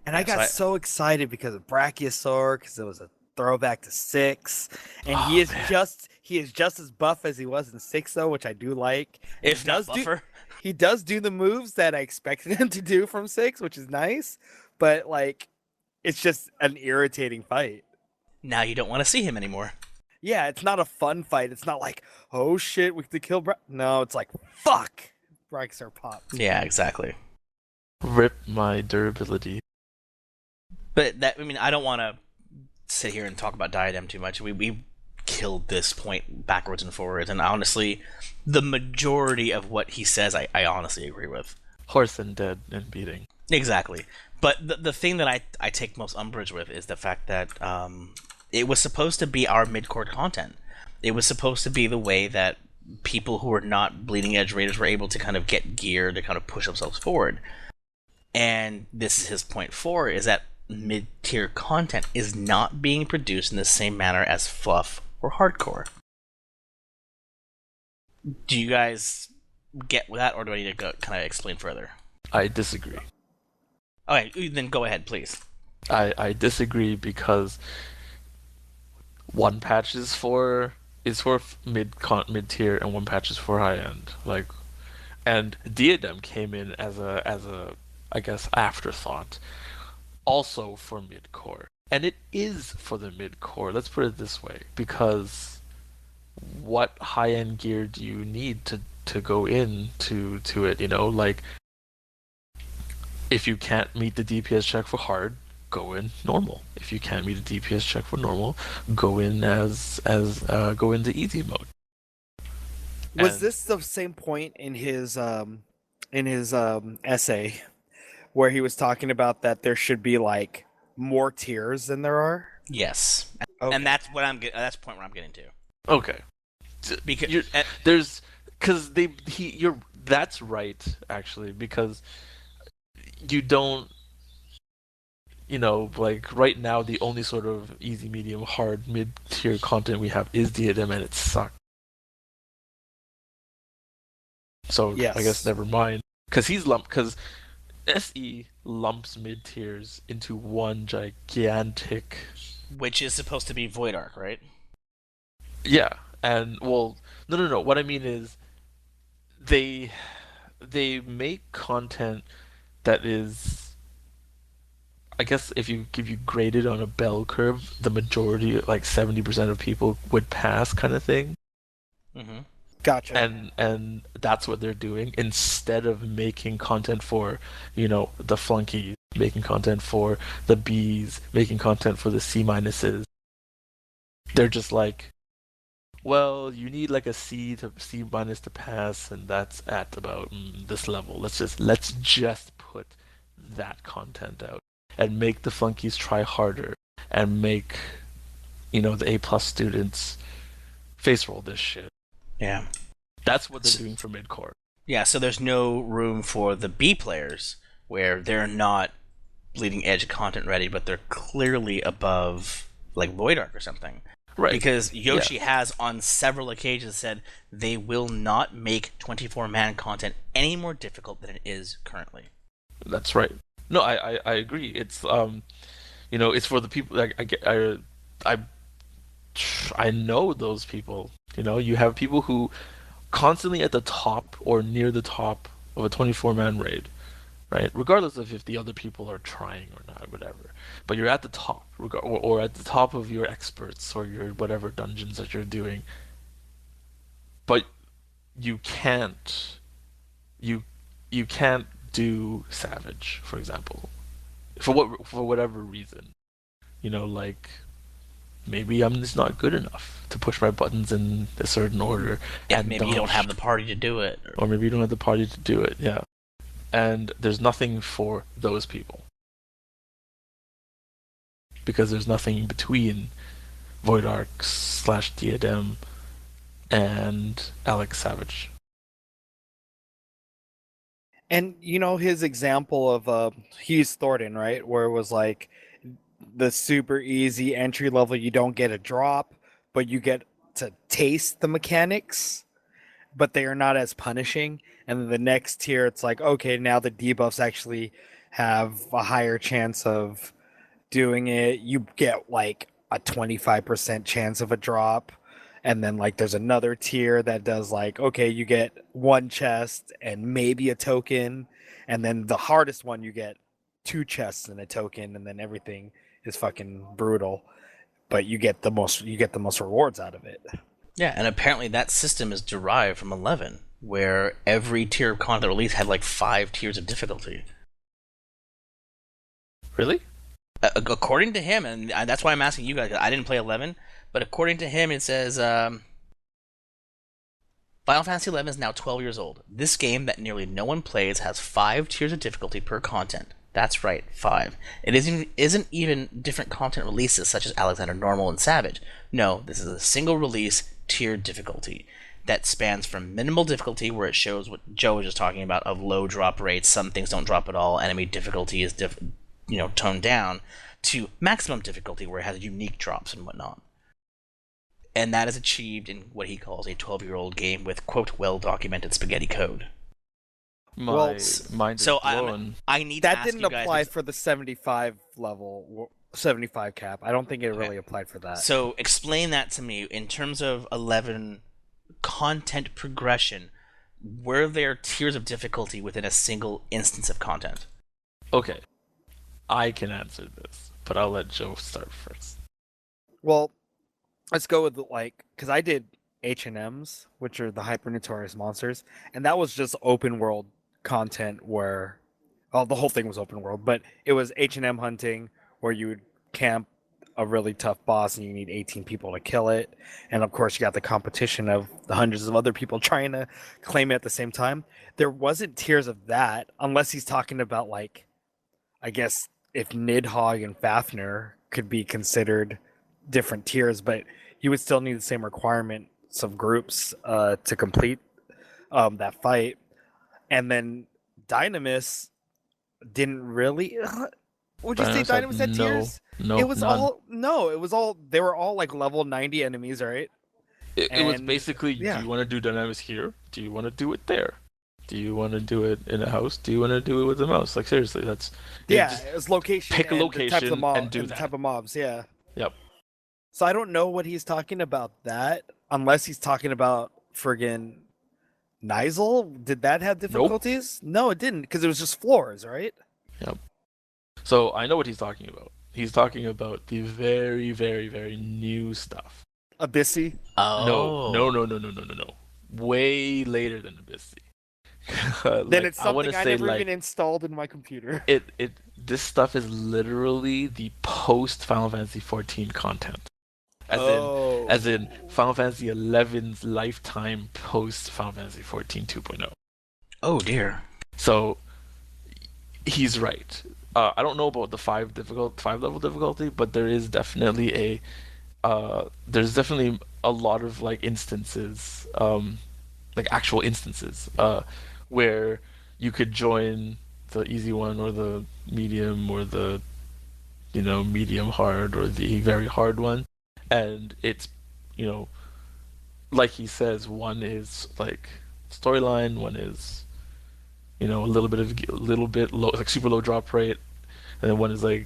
And I got so excited because of Brachiosaur, because it was a throwback to 6. And he is just as buff as he was in 6, though, which I do like. If not buffer. He does do the moves that I expected him to do from 6, which is nice. But, it's just an irritating fight. Now you don't want to see him anymore. Yeah, it's not a fun fight. It's not like, oh shit, we have to kill No, it's like, fuck! Brachiosaur popped. Yeah, exactly. Rip my durability. But I don't want to sit here and talk about Diadem too much. We killed this point backwards and forwards, and honestly, the majority of what he says, I honestly agree with. Horse and dead and beating. Exactly. But the thing that I take most umbrage with is the fact that it was supposed to be our mid-core content. It was supposed to be the way that people who were not bleeding edge raiders were able to kind of get gear to kind of push themselves forward. And this is his point 4, is that mid-tier content is not being produced in the same manner as fluff or hardcore. Do you guys get that, or do I need to go, kind of explain further? I disagree. Okay, then go ahead, please. I disagree because one patch is for mid tier and one patch is for high end. Like, and Diadem came in as a I guess afterthought, also for mid core, and it is for the mid core. Let's put it this way, because what high end gear do you need to go into it? You know, like, if you can't meet the DPS check for hard, go in normal. If you can't meet a DPS check for normal, go in go into easy mode. Was this the same point in his essay where he was talking about that there should be like more tiers than there are? Yes, Okay. and that's what that's the point where I'm getting to. Okay, Because that's right, actually, because you don't, like, right now the only sort of easy, medium, hard, mid-tier content we have is Diadem, and it sucks. So Yes. I guess never mind, because SE lumps mid-tiers into one gigantic, which is supposed to be Void Arc, right? yeah. And, well, no. What I mean is, they make content that is, I guess, if you grade it on a bell curve, the majority, like 70% of people would pass, kind of thing. Mm-hmm. Gotcha. And that's what they're doing, instead of making content for, the flunkies, making content for the Bs, making content for the C minuses. They're just like, well, you need like a C minus to pass, and that's at about this level. Let's just put that content out and make the flunkies try harder, and make, the A+ students face roll this shit. Yeah. That's what they're doing for mid-core. Yeah, so there's no room for the B players where they're not bleeding edge content ready, but they're clearly above, like, Void Arc or something. Right. Because Yoshi has on several occasions said they will not make 24-man content any more difficult than it is currently. That's right. No, I agree. It's it's for the people. Like, I know those people. You have people who constantly at the top or near the top of a 24-man raid, right? Regardless of if the other people are trying or not, whatever. But you're at the top, or at the top of your experts or your whatever dungeons that you're doing. But you can't do Savage, for example, for whatever reason. Like, maybe I'm just not good enough to push my buttons in a certain order. Yeah, and maybe you don't have the party to do it. Or maybe you don't have the party to do it, yeah. And there's nothing for those people. Because there's nothing between Void Arc / Diadem and Alex Savage. And his example of Hughes Thornton, right, where it was like the super easy entry level, you don't get a drop, but you get to taste the mechanics, but they are not as punishing. And then the next tier, it's like, okay, now the debuffs actually have a higher chance of doing it. You get like a 25% chance of a drop. And then, like, there's another tier that does, like, okay, you get one chest and maybe a token. And then the hardest one, you get 2 chests and a token, and then everything is fucking brutal. But you get the most rewards out of it. Yeah, and apparently that system is derived from 11, where every tier of content release had like 5 tiers of difficulty. Really? According to him, and that's why I'm asking you guys. I didn't play 11, but according to him, it says Final Fantasy XI is now 12 years old. This game that nearly no one plays has 5 tiers of difficulty per content. That's right, 5. It isn't even different content releases such as Alexander Normal and Savage. No, this is a single release, tiered difficulty that spans from minimal difficulty, where it shows what Joe was just talking about, of low drop rates, some things don't drop at all, enemy difficulty is toned down, to maximum difficulty, where it has unique drops and whatnot. And that is achieved in what he calls a 12-year-old game with, quote, well-documented spaghetti code. My mind is blown. I need that to ask didn't you guys apply for the 75 level, 75 cap. I don't think it really applied for that. So explain that to me in terms of 11 content progression. Were there tiers of difficulty within a single instance of content? Okay, I can answer this, but I'll let Joe start first. Well, let's go with because I did H&Ms, which are the hyper notorious monsters, and that was just open world content where, the whole thing was open world, but it was H&M hunting where you would camp a really tough boss and you need 18 people to kill it, and of course you got the competition of the hundreds of other people trying to claim it at the same time. There wasn't tiers of that, unless he's talking about I guess if Nidhogg and Fafnir could be considered different tiers, but you would still need the same requirements of groups to complete that fight. And then Dynamis didn't really. Would you say Dynamis had tiers? No, it was none. it was all. They were all level 90 enemies, right? It was basically, do you want to do Dynamis here? Do you want to do it there? Do you want to do it in a house? Do you want to do it with a mouse? Seriously, that's it was location. Pick a location and do and that. Type of mobs, yeah. Yep. So I don't know what he's talking about that, unless he's talking about friggin' Nizal. Did that have difficulties? Nope. No, it didn't, because it was just floors, right? Yep. So I know what he's talking about. He's talking about the very, very, very new stuff. Abyssy? Oh. No. Way later than Abyssy. Then it's something I never even installed in my computer. This stuff is literally the post Final Fantasy XIV content. As in Final Fantasy XI's lifetime post Final Fantasy XIV 2.0. Oh dear. So he's right. I don't know about the 5 level difficulty, but there is definitely there's definitely a lot of instances, actual instances, where you could join the easy one or the medium or the medium hard or the very hard one, and it's like he says, one is storyline, one is a little bit low, super low drop rate, and then one is a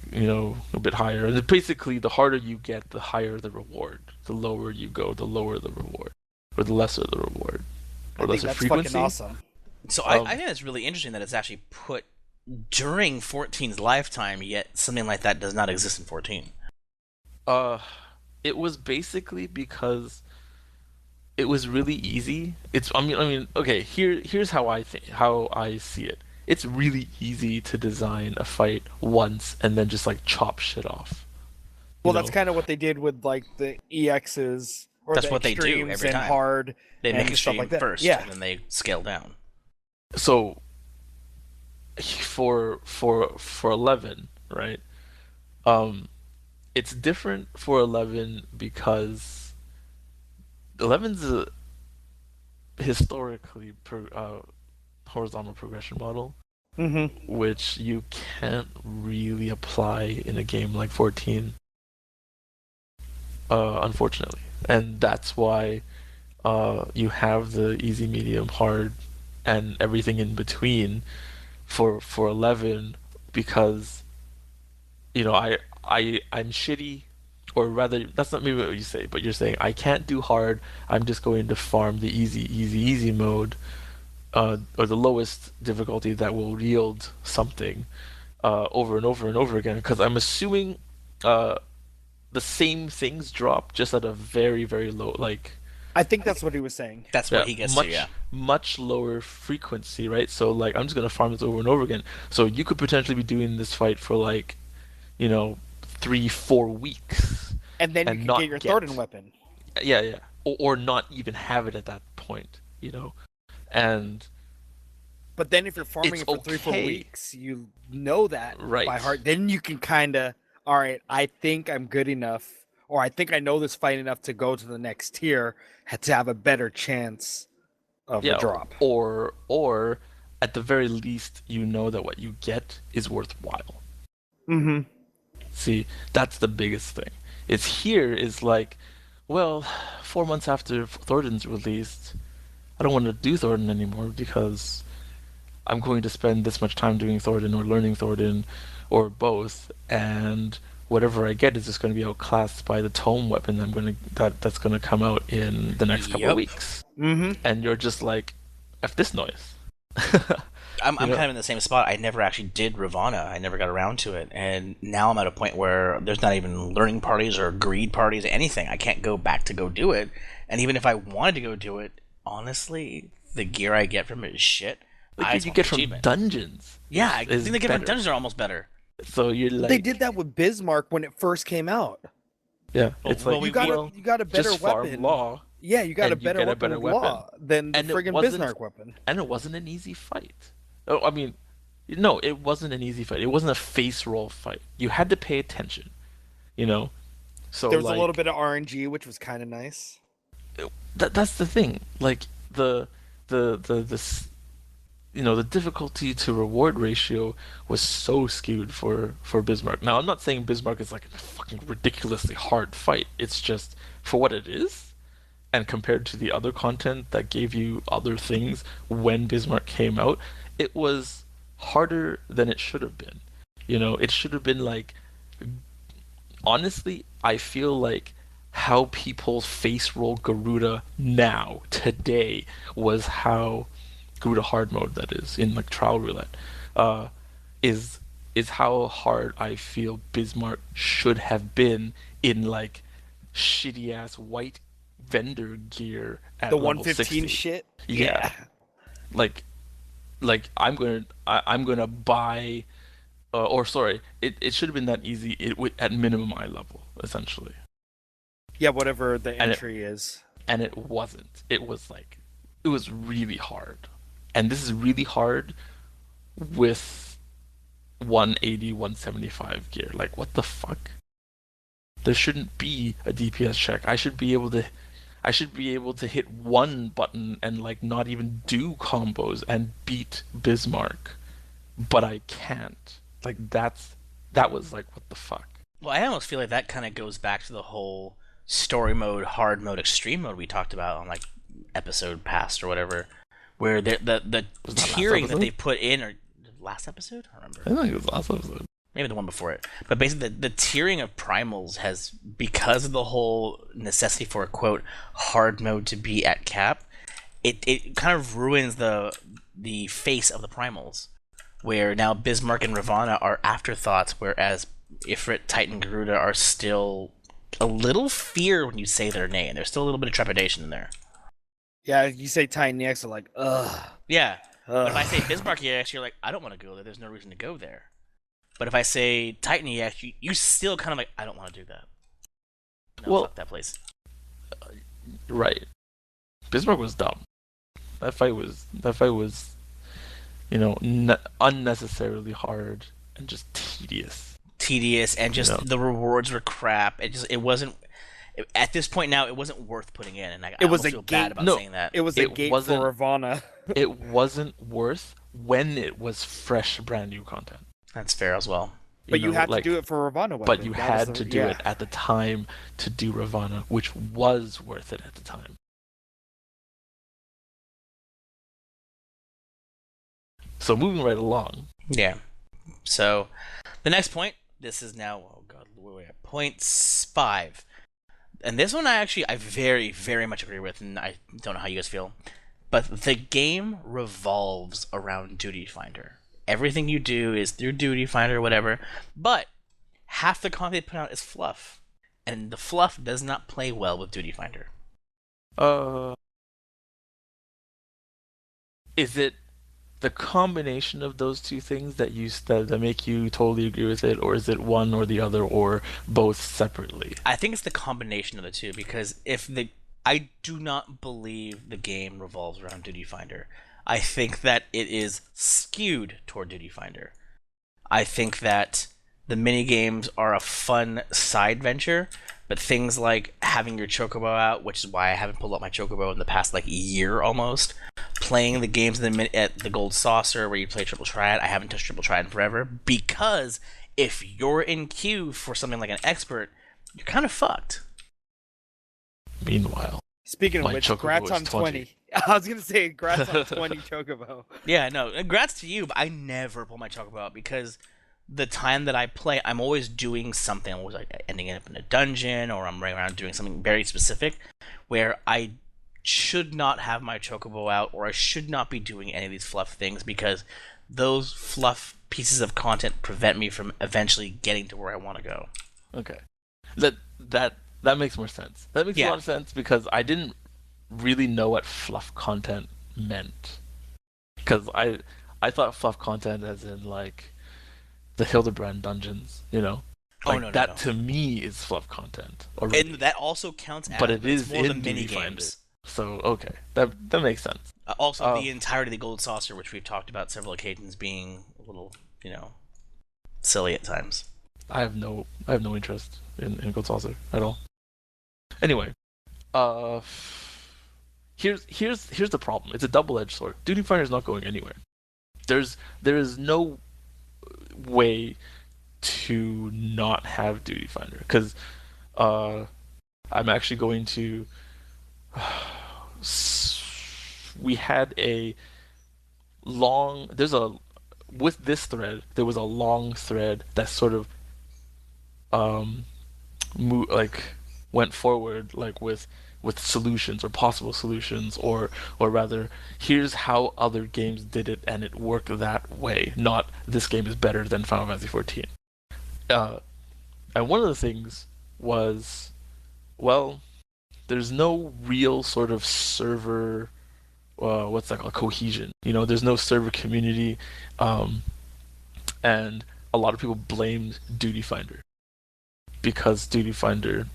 bit higher. And basically, the harder you get, the higher the reward. The lower you go, the lower the reward, or the lesser the reward, or lesser frequency. Fucking awesome. So I think it's really interesting that it's actually put during 14's lifetime, yet something like that does not exist in 14. It was basically because it was really easy. Okay, here's how I see it. It's really easy to design a fight once and then just chop shit off. Well, that's kind of what they did with the EXs or that's the what they do extremes every and time. hard. They make and stuff extreme like that. first, Yeah. and then they scale down. So for 11, right? It's different for 11 because 11's a historically horizontal progression model, which you can't really apply in a game like 14, unfortunately. And that's why you have the easy, medium, hard, and everything in between for 11, because I'm shitty, or rather, that's not maybe what you say, but you're saying I can't do hard. I'm just going to farm the easy mode, or the lowest difficulty that will yield something over and over and over again. Because I'm assuming the same things drop, just at a very, very low, I think that's what he was saying. That's what he gets to, yeah. Much lower frequency, right? So I'm just gonna farm this over and over again. So you could potentially be doing this fight for 3-4 weeks, and then you can get your Thornton weapon. Yeah. Or not even have it at that point, and. But then if you're farming it for 3-4 weeks, you know that by heart. Then you can kind of, all right, I think I'm good enough, or I think I know this fight enough to go to the next tier to have a better chance of a drop. Or at the very least, you know that what you get is worthwhile. Mm-hmm. See, that's the biggest thing. It's here is like, well, 4 months after Thornton's released, I don't want to do Thornton anymore because I'm going to spend this much time doing Thornton or learning Thornton or both, and whatever I get is just going to be outclassed by the tome weapon that's going to come out in the next couple of weeks. Mm-hmm. And you're just like, F this noise. I'm kind of in the same spot. I never actually did Ravana. I never got around to it. And now I'm at a point where there's not even learning parties or greed parties, anything. I can't go back to go do it. And even if I wanted to go do it, honestly, the gear I get from it is shit. Like you get from dungeons. Yeah, I think the gear from dungeons are almost better. So you're like... They did that with Bismarck when it first came out. Yeah, it's like you got a better just weapon. farm law. Yeah, you got a better weapon than the friggin' Bismarck weapon. And it wasn't an easy fight. Oh, I mean, no, it wasn't an easy fight. It wasn't a face roll fight. You had to pay attention, you know? So there was a little bit of RNG, which was kind of nice. That's the thing. Like, the difficulty to reward ratio was so skewed for Bismarck. Now, I'm not saying Bismarck is like a fucking ridiculously hard fight. It's just, for what it is, and compared to the other content that gave you other things when Bismarck came out, it was harder than it should have been. You know, it should have been like... Honestly, I feel like how people face roll Garuda now, today, was how Garuda hard mode, that is, in like trial roulette, is how hard I feel Bismarck should have been in like shitty ass white vendor gear at the level 115 60. shit. Yeah. Like I'm gonna buy, or sorry, it should have been that easy. At minimum eye level, essentially. Yeah, whatever the entry is. And it wasn't. It was really hard. And this is really hard with 180, 175 gear. Like, what the fuck? There shouldn't be a DPS check. I should be able to hit one button and like not even do combos and beat Bismarck. But I can't. Like, that was like, what the fuck? Well, I almost feel like that kind of goes back to the whole story mode, hard mode, extreme mode we talked about on like episode past or whatever, where the tiering that they put in, or last episode? I don't remember. I think it was last episode. Maybe the one before it. But basically, the tiering of primals has, because of the whole necessity for a quote hard mode to be at cap, it kind of ruins the face of the primals. Where now Bismarck and Ravana are afterthoughts, whereas Ifrit, Titan, Garuda are still a little fear when you say their name. There's still a little bit of trepidation in there. Yeah, you say Titan EX, they're like, ugh. Yeah. But if I say Bismarck EX, you're like, I don't want to go there. There's no reason to go there. But if I say Titan EX, you still kind of like, I don't want to do that. No, well, fuck that place. Right. Bismarck was dumb. That fight was, you know, unnecessarily hard and just tedious. And just the rewards were crap. It wasn't. At this point now, it wasn't worth putting in, and I almost feel bad about saying that. It was a gate for Ravana. It wasn't worth when it was fresh, brand new content. That's fair as well. But you had to do it for Ravana. But you had to do it at the time to do Ravana, which was worth it at the time. So moving right along. Yeah. So the next point. This is now, oh god, we're at point 5. And this one I very, very much agree with, and I don't know how you guys feel. But the game revolves around Duty Finder. Everything you do is through Duty Finder, whatever. But half the content they put out is fluff. And the fluff does not play well with Duty Finder. Is it the combination of those two things that make you totally agree with it, or is it one or the other, or both separately? I think it's the combination of the two, because I do not believe the game revolves around Duty Finder. I think that it is skewed toward Duty Finder. I think that the mini games are a fun side venture, But things like having your chocobo out, which is why I haven't pulled out my chocobo in the past like year almost. Playing the games at the Gold Saucer where you play Triple Triad. I haven't touched Triple Triad in forever because if you're in queue for something like an expert, you're kind of fucked. Meanwhile, Speaking of my which, chocobo congrats is on 20. I was gonna say congrats on 20 chocobo. Yeah, no, congrats to you, but I never pull my chocobo out because the time that I play, I'm always doing something. I'm always like ending up in a dungeon, or I'm running around doing something very specific, where I should not have my chocobo out, or I should not be doing any of these fluff things because those fluff pieces of content prevent me from eventually getting to where I want to go. Okay, that makes more sense. That makes a lot of sense because I didn't really know what fluff content meant. Because I thought fluff content as in like the Hildebrand dungeons, you know. Like no, that to me is fluff content. Already. And that also counts as, but it is more in the mini Duty Finder. games. So okay, that makes sense. Also, the entirety of the Gold Saucer, which we've talked about several occasions, being a little, silly at times. I have no interest in Gold Saucer at all. Anyway, here's the problem. It's a double-edged sword. Duty Finder is not going anywhere. There is no way to not have Duty Finder because I'm actually going to. We had a long. With this thread, there was a long thread that sort of went forward with solutions or possible solutions or rather here's how other games did it and it worked that way, not this game is better than Final Fantasy XIV. And one of the things was, well, there's no real sort of server what's that called, cohesion, there's no server community, and a lot of people blamed Duty Finder because Duty Finder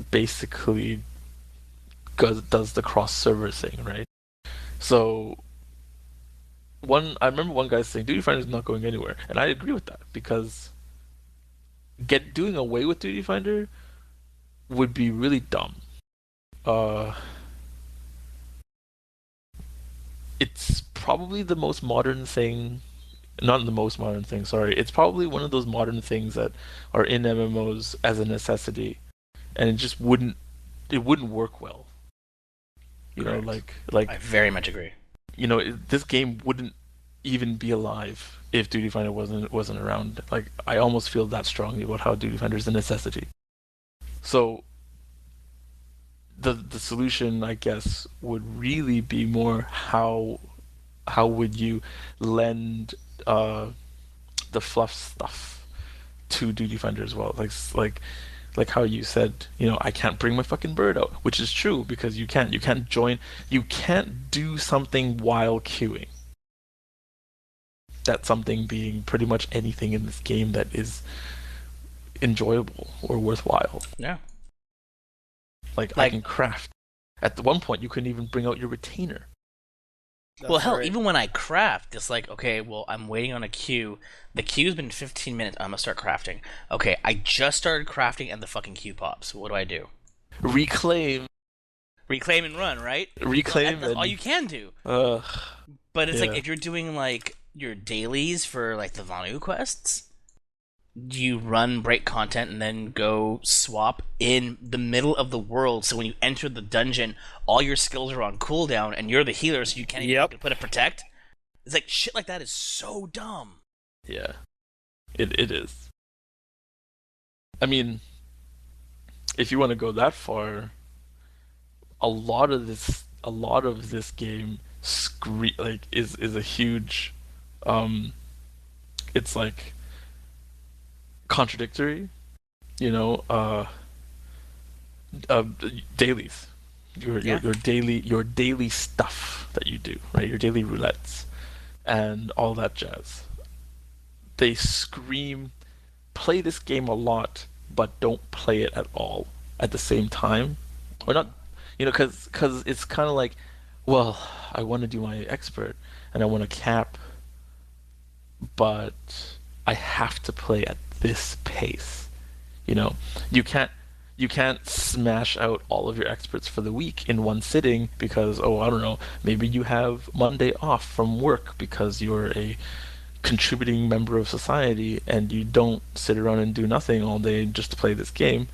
basically does the cross-server thing, right? So I remember one guy saying Duty Finder is not going anywhere, and I agree with that because doing away with Duty Finder would be really dumb. It's probably the most modern thing. Not the most modern thing, sorry. It's probably one of those modern things that are in MMOs as a necessity, and it just wouldn't work well. Like I very much agree. This game wouldn't even be alive if Duty Finder wasn't around. Like I almost feel that strongly about how Duty Finder is a necessity. So the solution, I guess, would really be more how would you lend the fluff stuff to Duty Finder as well, like how you said, I can't bring my fucking bird out, which is true because you can't do something while queuing. That something being pretty much anything in this game that is enjoyable or worthwhile. Yeah. Like I can craft. At the one point, you couldn't even bring out your retainer. Well, hell, even when I craft, it's like, okay, well, I'm waiting on a queue. The queue's been 15 minutes. I'm gonna start crafting. Okay, I just started crafting and the fucking queue pops. What do? Reclaim and run, right? Reclaim. That's all you can do. But it's like if you're doing like your dailies for like the Vanu quests, you run break content and then go swap in the middle of the world. So when you enter the dungeon, all your skills are on cooldown and you're the healer, so you can't even put a protect. It's like shit like that is so dumb. Yeah, it is. I mean, if you want to go that far, a lot of this game is a huge. It's like contradictory, dailies, your daily stuff that you do, right? Your daily roulettes and all that jazz. They scream, play this game a lot, but don't play it at all at the same time, or not, because it's kind of like, well, I want to do my expert and I want to cap, but I have to play at this pace. You can't You can't smash out all of your experts for the week in one sitting because, oh, I don't know, maybe you have Monday off from work because you're a contributing member of society and you don't sit around and do nothing all day just to play this game,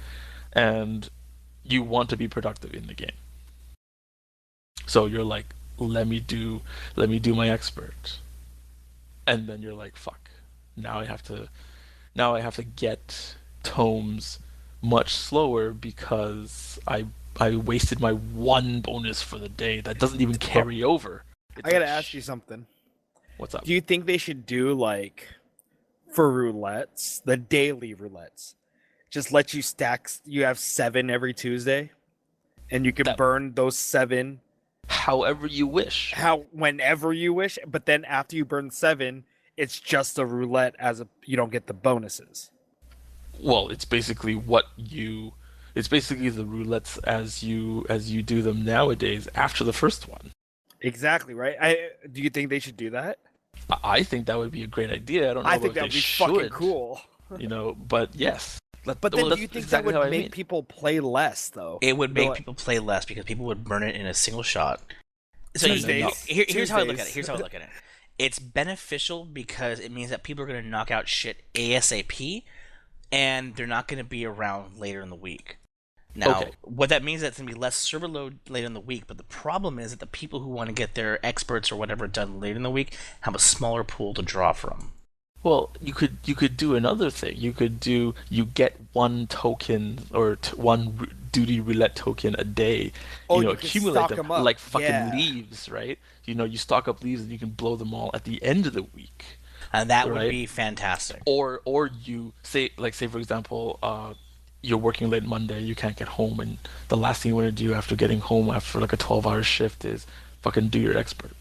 and you want to be productive in the game. So you're like, let me do my expert. And then you're like, fuck. Now I have to get tomes much slower because I wasted my one bonus for the day that doesn't even carry over. It's I gotta like, ask you something. What's up? Do you think they should do like for roulettes, the daily roulettes? Just let you stack. You have 7 every Tuesday, and you can burn those 7 However you wish. whenever you wish. But then after you burn 7, it's just a roulette you don't get the bonuses. Well, it's basically it's basically the roulettes as you do them nowadays after the first one. Exactly right. Do you think they should do that? I think that would be a great idea. I don't know I if think that they would be should, fucking cool. But yes. But then do you think that would make people play less, though? It would make people play less because people would burn it in a single shot. So Tuesdays. here's how I look at it. It's beneficial because it means that people are going to knock out shit ASAP, and they're not going to be around later in the week. Now, what that means is that it's going to be less server load later in the week, but the problem is that the people who want to get their experts or whatever done later in the week have a smaller pool to draw from. Well, you could do another thing. You get one token or one duty roulette token a day. You accumulate them up. like fucking leaves, right? You stock up leaves and you can blow them all at the end of the week. And that would be fantastic. Or you say for example, you're working late Monday, you can't get home, and the last thing you want to do after getting home after like a 12-hour shift is fucking do your expert.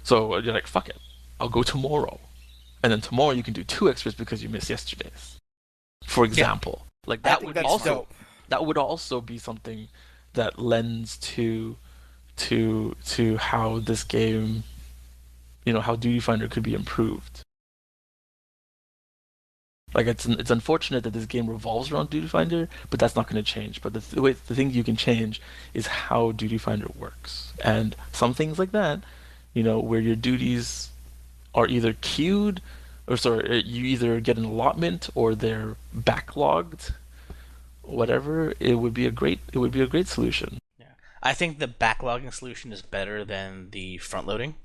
So you're like, fuck it, I'll go tomorrow. And then tomorrow you can do 2 experts because you missed yesterday's. For example. Like that would also be something that lends to how this game, how Duty Finder could be improved. Like it's unfortunate that this game revolves around Duty Finder, but that's not going to change. But the thing you can change is how Duty Finder works, and some things like that, where your duties are either queued, you either get an allotment or they're backlogged, whatever. It would be a great solution. Yeah, I think the backlogging solution is better than the front loading.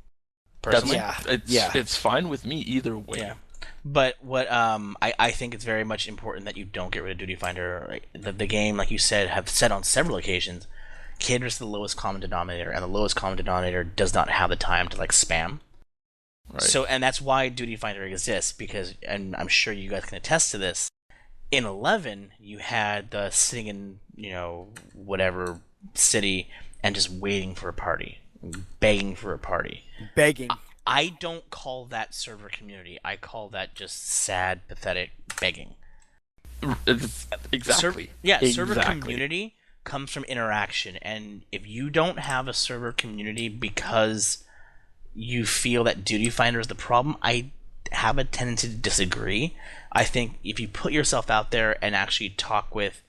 Personally, it's fine with me either way. Yeah. But what I think it's very much important that you don't get rid of Duty Finder. The game, like you said, have said on several occasions, caters to the lowest common denominator, and the lowest common denominator does not have the time to spam. Right. So, and that's why Duty Finder exists, because, and I'm sure you guys can attest to this, in 11, you had the sitting in, whatever city and just waiting for a party, begging for a party. Begging. I don't call that server community. I call that just sad, pathetic begging. Exactly. Server community comes from interaction, and if you don't have a server community because you feel that Duty Finder is the problem, I have a tendency to disagree. I think if you put yourself out there and actually talk with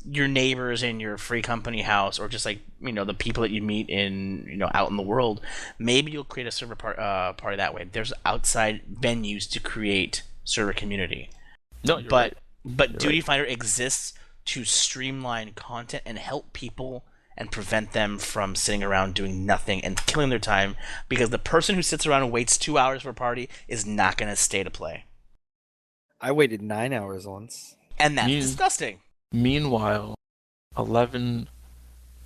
your neighbors in your free company house, or just the people that you meet in out in the world, maybe you'll create a server party that way. There's outside venues to create server community. No, you're right. But Duty Finder exists to streamline content and help people and prevent them from sitting around doing nothing and killing their time, because the person who sits around and waits 2 hours for a party is not going to stay to play. I waited 9 hours once. And that's disgusting. Meanwhile, 11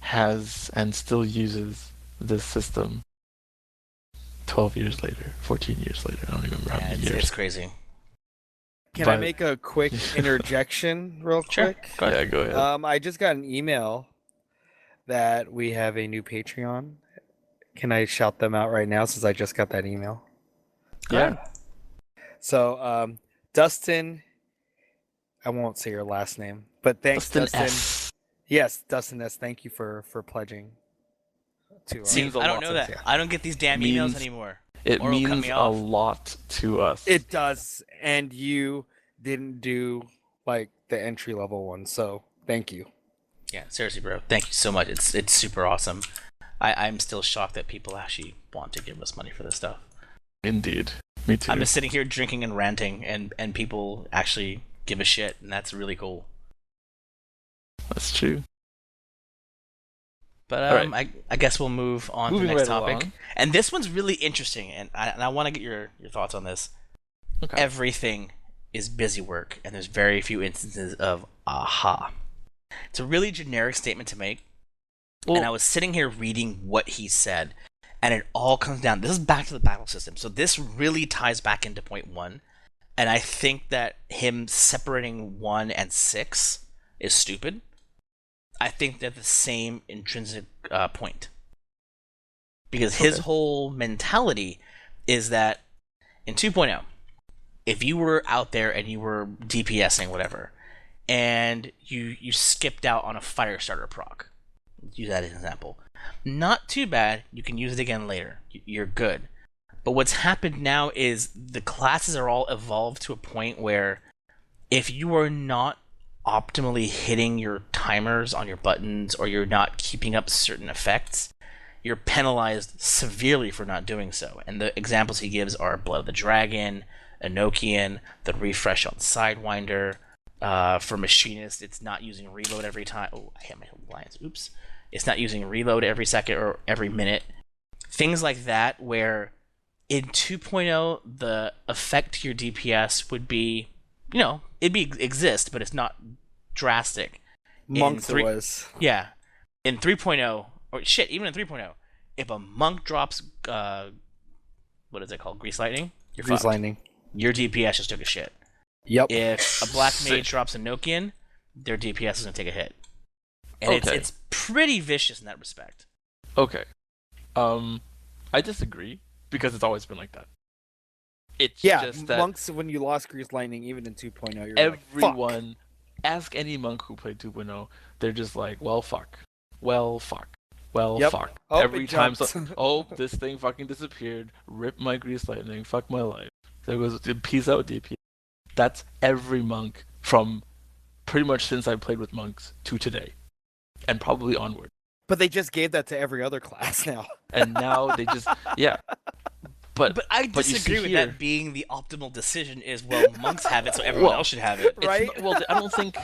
has and still uses this system 12 years later, 14 years later. I don't even remember how many years. It's crazy. Can I make a quick interjection real quick? Go ahead. Yeah, go ahead. I just got an email that we have a new Patreon. Can I shout them out right now since I just got that email? Yeah. So, Dustin, I won't say your last name, but thanks, Dustin. S. Yes, Dustin S. Thank you for pledging. See, I don't know that. I don't get these damn emails anymore. It means a lot to us. It does, and you didn't do the entry level one, so Thank you. Yeah, seriously, bro. Thank you so much. It's super awesome. I'm still shocked that people actually want to give us money for this stuff. Indeed. Me too. I'm just sitting here drinking and ranting, and people actually give a shit, and that's really cool. That's true. But right. I guess we'll move on Moving to the next right topic. along. And this one's really interesting, and I want to get your thoughts on this. Okay. Everything is busy work, and there's very few instances of aha. It's a really generic statement to make, and I was sitting here reading what he said, and it all comes down. This is back to the battle system, so this really ties back into point 1, and I think that him separating 1 and 6 is stupid. I think they're the same intrinsic point. Because his whole mentality is that in 2.0, if you were out there and you were DPSing, whatever, and you skipped out on a fire starter proc, use that as an example, not too bad, you can use it again later. You're good. But what's happened now is the classes are all evolved to a point where if you are not optimally hitting your timers on your buttons, or you're not keeping up certain effects, you're penalized severely for not doing so. And the examples he gives are Blood of the Dragon, Enochian, the refresh on Sidewinder. For Machinist, it's not using reload every time. Oh, I hit my lines. Oops. It's not using reload every second or every minute. Things like that, where in 2.0, the effect to your DPS would be, exist, but it's not drastic. Monks it was. Yeah. In 3.0, or shit, even in 3.0, if a monk drops, what is it called? Grease Lightning? You're Grease fucked. Lightning. Your DPS just took a shit. Yep. If a black mage drops a Nokian, their DPS is going to take a hit. And it's pretty vicious in that respect. Okay. I disagree, because it's always been like that. It's just that monks, when you lost Grease Lightning, even in 2.0, you're everyone, like, ask any monk who played 2.0, they're just like, well, fuck. Well, fuck. Well, Yep. fuck. Oh, Every it time, jumped. this thing fucking disappeared. Rip my Grease Lightning. Fuck my life. There goes, peace out, DP. That's every monk from pretty much since I played with monks to today. And probably onward. But they just gave that to every other class now. And now they just, yeah. But I you see disagree with here- that being the optimal decision. Is, well, monks have it, so everyone else should have it. it's Right? well, I don't think.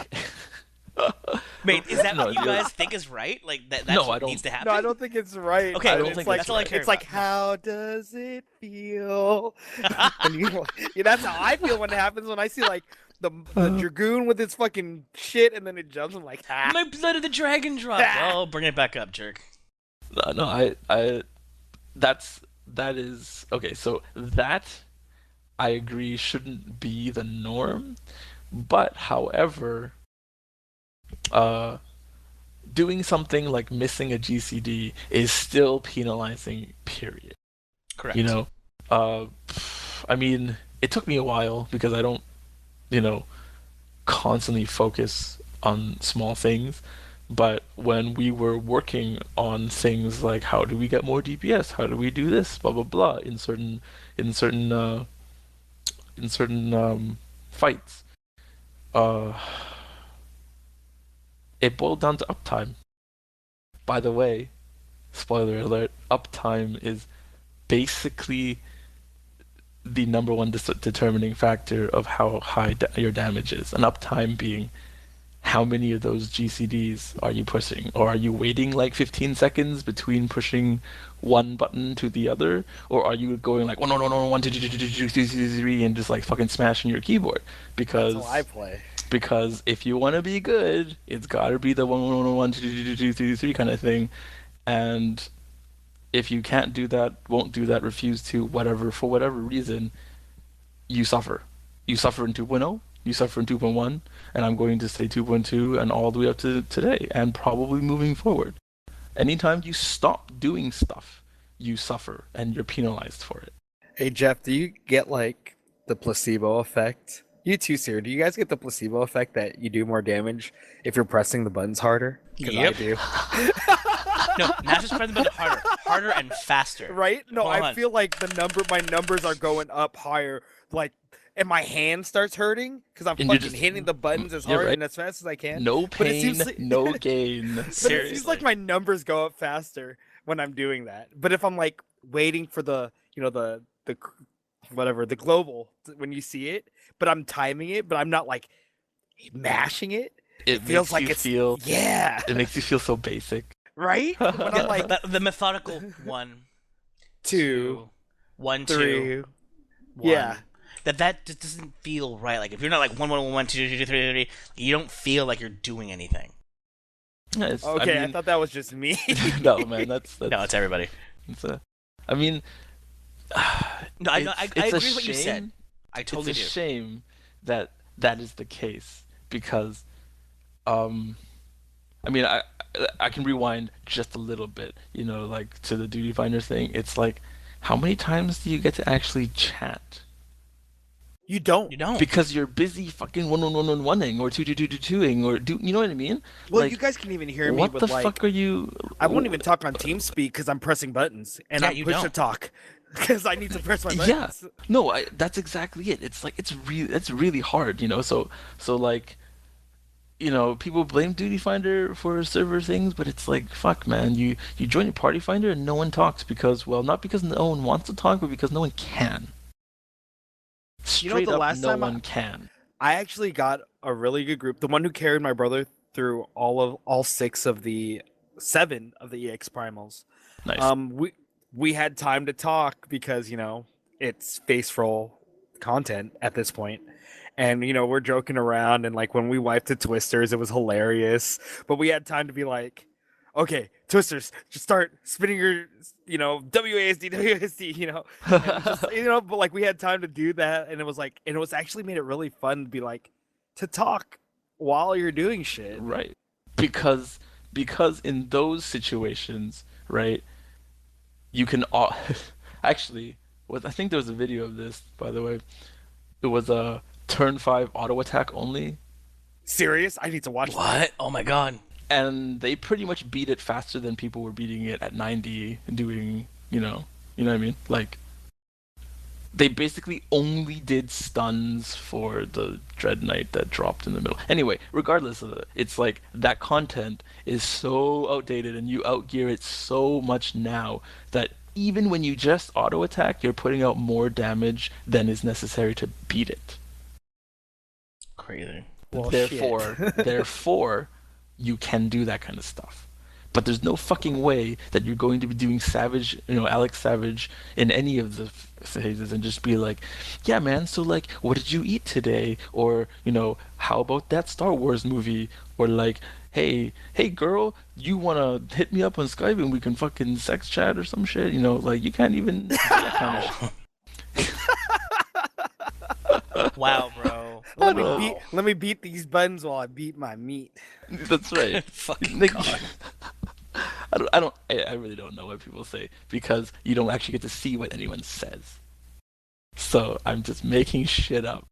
Wait, is that No, what you you're- guys think is right? Like that's No, I what don't- needs to happen? No, I don't think it's right. Okay, I don't it's think like, that's all I care It's like, about. how does it feel? That's how I feel when it happens, when I see like the Dragoon with its fucking shit, and then it jumps. I'm like, ah. My Blood of the Dragon dropped. Oh, bring it back up, jerk. No, that is okay. So that I agree shouldn't be the norm, but however, doing something like missing a GCD is still penalizing. Period. Correct. I mean, it took me a while because I don't, constantly focus on small things. But when we were working on things like how do we get more DPS, how do we do this, blah blah blah, in certain fights, it boiled down to uptime. By the way, spoiler alert: uptime is basically the number one determining factor of how high your damage is. And uptime being how many of those GCDs are you pushing? Or are you waiting like 15 seconds between pushing one button to the other? Or are you going like, 1, 2, 3, and just like fucking smashing your keyboard? Because That's how I play. Because if you want to be good, it's got to be the 1, 2, 3 kind of thing. And if you can't do that, won't do that, refuse to, whatever, for whatever reason, you suffer. You suffer in 2.0. You suffer in 2.1, and I'm going to say 2.2 and all the way up to today, and probably moving forward. Anytime you stop doing stuff, you suffer, and you're penalized for it. Hey Jeff, do you get like the placebo effect? You too, Sir. Do you guys get the placebo effect that you do more damage if you're pressing the buttons harder? 'Cause Yep. I do. No, not just press the button harder and faster. Right? No, Hold I on. feel like my numbers are going up higher. Like and my hand starts hurting because I'm And you're fucking just- hitting the buttons as you're hard right. and as fast as I can. No But it pain, seems no gain. But it Seriously. seems like my numbers go up faster when I'm doing that. But if I'm like waiting for the whatever the global when you see it, but I'm timing it, but I'm not like mashing it. It feels makes like you it's feel. yeah, It makes you feel so basic. right. When I'm like The methodical 1, two, 1, 2, three, 1. yeah. That just doesn't feel right. Like if you're not like 1, 1, 1, 1, 2, 2, 2, 3, 3, you don't feel like you're doing anything. Yeah, Okay, I mean, thought that was just me. no, man, that's No, it's everybody. I mean, No, I it's agree a with what you said. shame. I totally It's a do. shame that that is the case because, I mean, I can rewind just a little bit, like to the Duty Finder thing. It's like, how many times do you get to actually chat? You don't. You don't. Because you're busy fucking 1-1-1-1-1ing or 2-2-2-2-2ing or you know what I mean? Well, like, you guys can even hear me what with the like fuck are you? I won't even talk on TeamSpeak because I'm pressing buttons and Yeah, I'm you push to don't. talk because I need to press my Yeah, buttons. no, that's exactly it. It's like it's really hard, So like, people blame Duty Finder for server things, but it's like, fuck, man, you join your Party Finder and no one talks because, well, not because no one wants to talk, but because no one can. Straight the up, last no time one can. I actually got a really good group. The one who carried my brother through all 6 of the 7 of the EX primals. Nice. We had time to talk because it's face roll content at this point. And we're joking around and like when we wiped the twisters, it was hilarious. But we had time to be like, okay, twisters, just start spinning your WASD, and just, but like we had time to do that, and it was actually made it really fun to be like to talk while you're doing shit. Right. Because in those situations, right, you can actually, I think there was a video of this, by the way. It was a turn 5 auto attack only, Serious? I need to watch that. What? Oh my god. and they pretty much beat it faster than people were beating it at 90 and doing, you know what I mean? Like, they basically only did stuns for the Dread Knight that dropped in the middle. Anyway, regardless of it, it's like that content is so outdated and you outgear it so much now that even when you just auto attack, you're putting out more damage than is necessary to beat it. Crazy. Well, Therefore, you can do that kind of stuff. But there's no fucking way that you're going to be doing Savage, Alex Savage in any of the phases and just be like, yeah, man, so like, what did you eat today? Or, how about that Star Wars movie? Or like, hey girl, you want to hit me up on Skype and we can fucking sex chat or some shit? Like, you can't even do that kind of shit. Wow, bro. Let me beat these buttons while I beat my meat. That's right. Fucking Like, God. I really don't know what people say because you don't actually get to see what anyone says. So I'm just making shit up.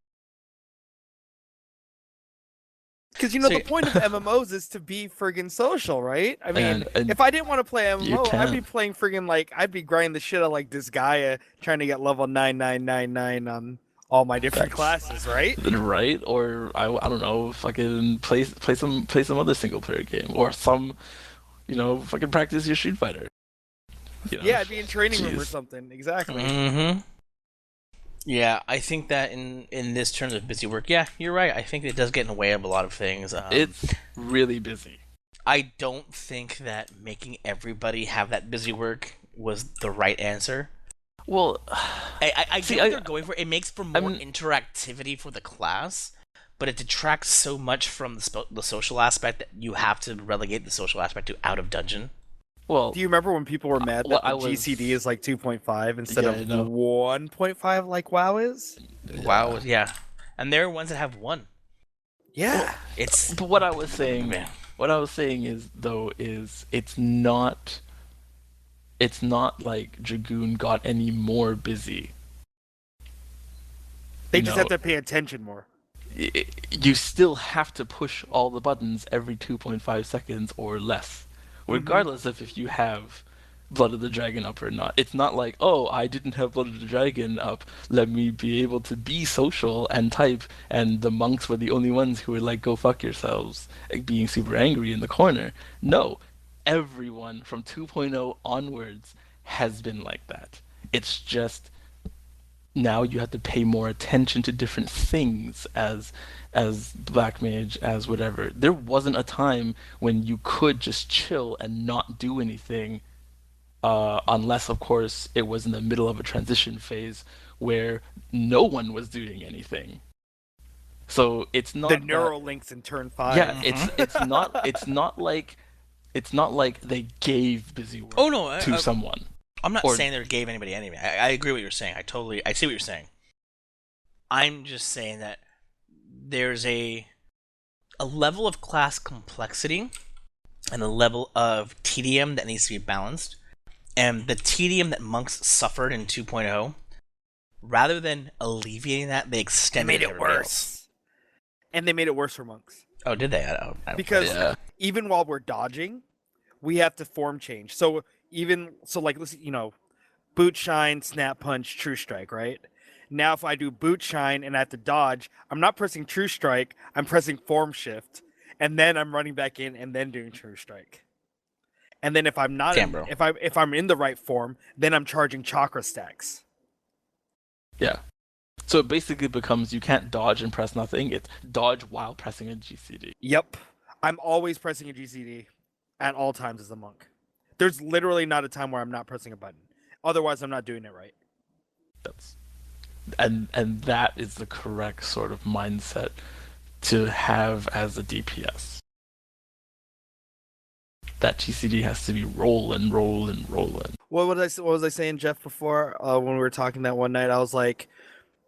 Because So the point of MMOs is to be friggin' social, right? I mean, And if I didn't want to play you MMO, I'd can. be playing friggin' I'd be grinding the shit out like this Gaia, trying to get level 9999 on all my different That's- classes, right? Right? Or I don't know, fucking play some other single player game or some, fucking practice your Street Fighter. Yeah, I'd be in training room or Jeez. something. Exactly. Mm-hmm. Yeah, I think that in this terms of busy work, yeah, you're right. I think it does get in the way of a lot of things. It's really busy. I don't think that making everybody have that busy work was the right answer. Well, I See, get what I- they're going for. It makes for more I'm- interactivity for the class, but it detracts so much from the social aspect that you have to relegate the social aspect to out of dungeon. well, Do you remember when people were mad well, that I the was- GCD is like 2.5 instead Yeah, of I know. 1.5 like WoW is? Wow, yeah. And there are ones that have one. Yeah. It's but what I was saying, man. is it's not like Dragoon got any more busy. They You just know, have to pay attention more. You still have to push all the buttons every 2.5 seconds or less, regardless of if you have Blood of the Dragon up or not. It's not like, oh, I didn't have Blood of the Dragon up. Let me be able to be social and type. And the monks were the only ones who were like, go fuck yourselves, like, being super angry in the corner. No, everyone from 2.0 onwards has been like that. It's just now you have to pay more attention to different things as black mage, as whatever. There wasn't a time when you could just chill and not do anything, unless of course it was in the middle of a transition phase where no one was doing anything. So it's not the neural links in turn 5. Yeah, it's not like they gave busy work to someone. I'm not saying they gave anybody anything. I agree what you're saying. I see what you're saying. I'm just saying that there's a level of class complexity and a level of tedium that needs to be balanced. And the tedium that monks suffered in 2.0, rather than alleviating that, they extended it worse. And they made it worse for monks. Oh, did they? Because even while we're dodging, we have to form change. So like, let's, boot shine, snap punch, true strike, right? Now if I do boot shine and I have to dodge, I'm not pressing true strike, I'm pressing form shift, and then I'm running back in and then doing true strike. And then if I'm not if I'm in the right form, then I'm charging chakra stacks. Yeah. So it basically becomes you can't dodge and press nothing. It's dodge while pressing a GCD. Yep. I'm always pressing a GCD at all times as a monk. There's literally not a time where I'm not pressing a button. Otherwise, I'm not doing it right. And that is the correct sort of mindset to have as a DPS. That GCD has to be rolling. What was I saying, Jeff, before when we were talking that one night? I was like,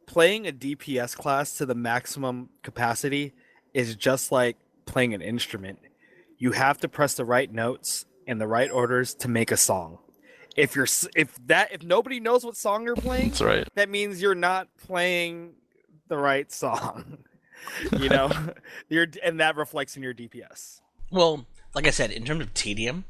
playing a DPS class to the maximum capacity is just like playing an instrument. You have to press the right notes in the right orders to make a song. If nobody knows what song you're playing, that's right. That means you're not playing the right song. And that reflects in your DPS. Well, like I said, in terms of tedium,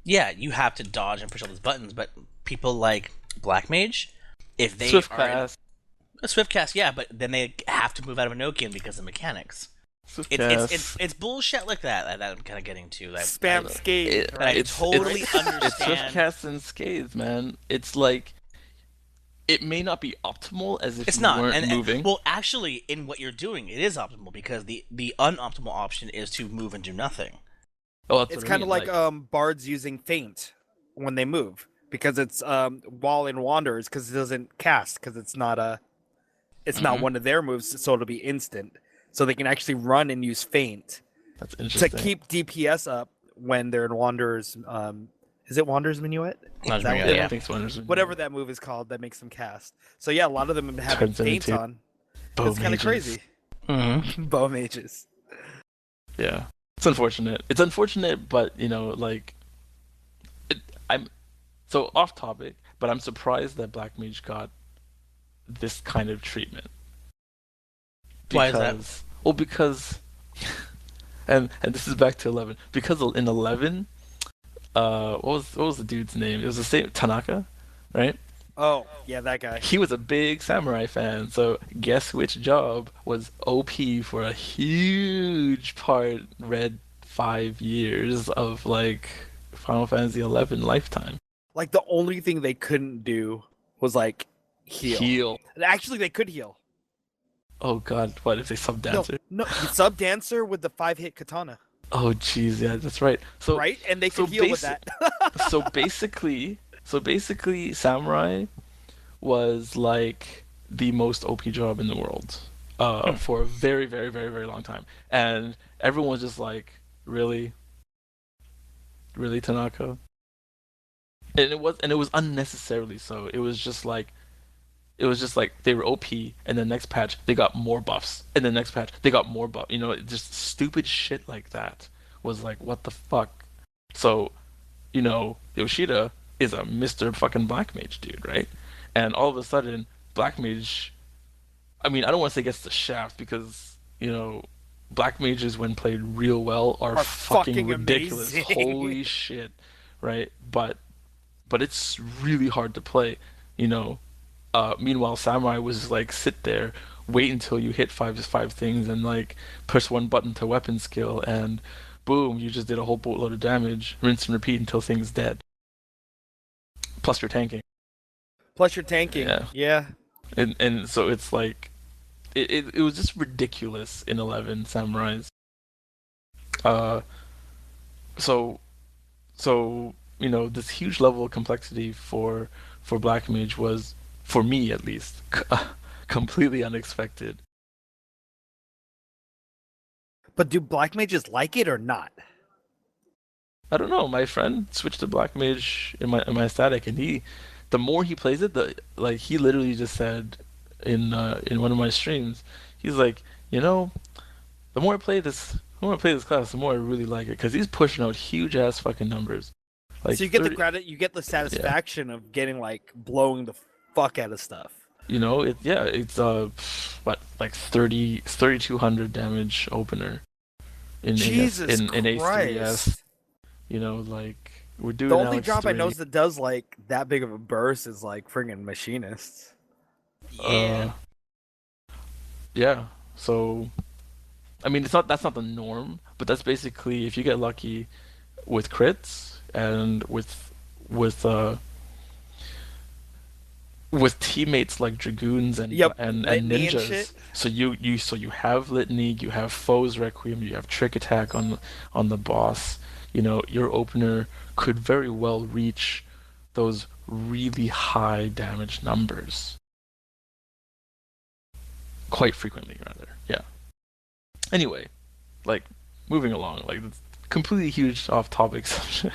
yeah, you have to dodge and push all those buttons, but people like Black Mage, if they a Swift Cast, yeah, but then they have to move out of Enochian because of mechanics. It's bullshit like that I'm kind of getting to. Spam Scathe. I totally understand. It's Swift Cast and Scathe, man. It's like, it may not be optimal as if you weren't moving. Well, actually, in what you're doing, it is optimal because the unoptimal option is to move and do nothing. Oh, it's kind of like bards using feint when they move, because it's while in Wanderers, because it doesn't cast, because it's not not one of their moves, so it'll be instant. So they can actually run and use feint. That's interesting. To keep DPS up when they're in Wanderers. Is it Wanderers Minuet? I think it's Wanderers Minuet. Whatever that move is called that makes them cast. So yeah, a lot of them have feint on. It's kind of crazy. Mm-hmm. Bow mages. Yeah. It's unfortunate. But I'm so off topic, but I'm surprised that Black Mage got this kind of treatment. Why is that? Well, because and this is back to 11. Because in 11, what was the dude's name? It was the same Tanaka, right? Oh, yeah, that guy. He was a big samurai fan, so guess which job was OP for a huge part, read 5 years of like Final Fantasy 11 lifetime. Like the only thing they couldn't do was like heal. Actually, they could heal. Oh god, what if they sub dancer? No, you sub dancer with the 5-hit katana. Oh jeez, yeah, that's right. So right, and they could heal with that. so basically, samurai was like the most OP job in the world for a very, very, very, very long time, and everyone was just like, really, Tanaka, and it was unnecessarily so. It was just like they were OP, and the next patch they got more buffs, and the next patch they got more buff. Just stupid shit like that was like, what the fuck? So, Yoshida is a Mr. fucking Black Mage dude, right? And all of a sudden, Black Mage, I mean, I don't want to say gets the shaft, because, Black Mages when played real well are fucking ridiculous. Amazing. Holy shit, right? But but it's really hard to play, you know. Meanwhile, Samurai was like sit there, wait until you hit five things, and like push one button to weapon skill, and boom, you just did a whole boatload of damage. Rinse and repeat until things dead. Plus you're tanking. Plus, you're tanking. Yeah, Yeah. and so it's like it was just ridiculous in 11 Samurais. Uh, so you know, this huge level of complexity for Black Mage was, for me at least, completely unexpected. But do black mages like it or not? I don't know. My friend switched to Black Mage in my static, and the more he plays it, the like he literally just said in one of my streams, he's like, you know, the more I play this class, the more I really like it because he's pushing out huge ass fucking numbers. Like So you get 30, the credit, you get the satisfaction of getting like blowing the fuck out of stuff. you know, it's what like 3200 damage opener in Jesus in S3S. Christ! You know, like we're doing The only Alex job I 3. know that does like that big of a burst is like friggin' machinists. Yeah. Yeah. So, I mean, that's not the norm, but that's basically if you get lucky with crits and with uh with teammates like dragoons and Yep, and litany and ninjas. shit. So you have litany, you have foes requiem, you have trick attack on the boss. You know, your opener could very well reach those really high damage numbers. Quite frequently, rather. Yeah. Anyway, like moving along, like it's completely huge off topic subject.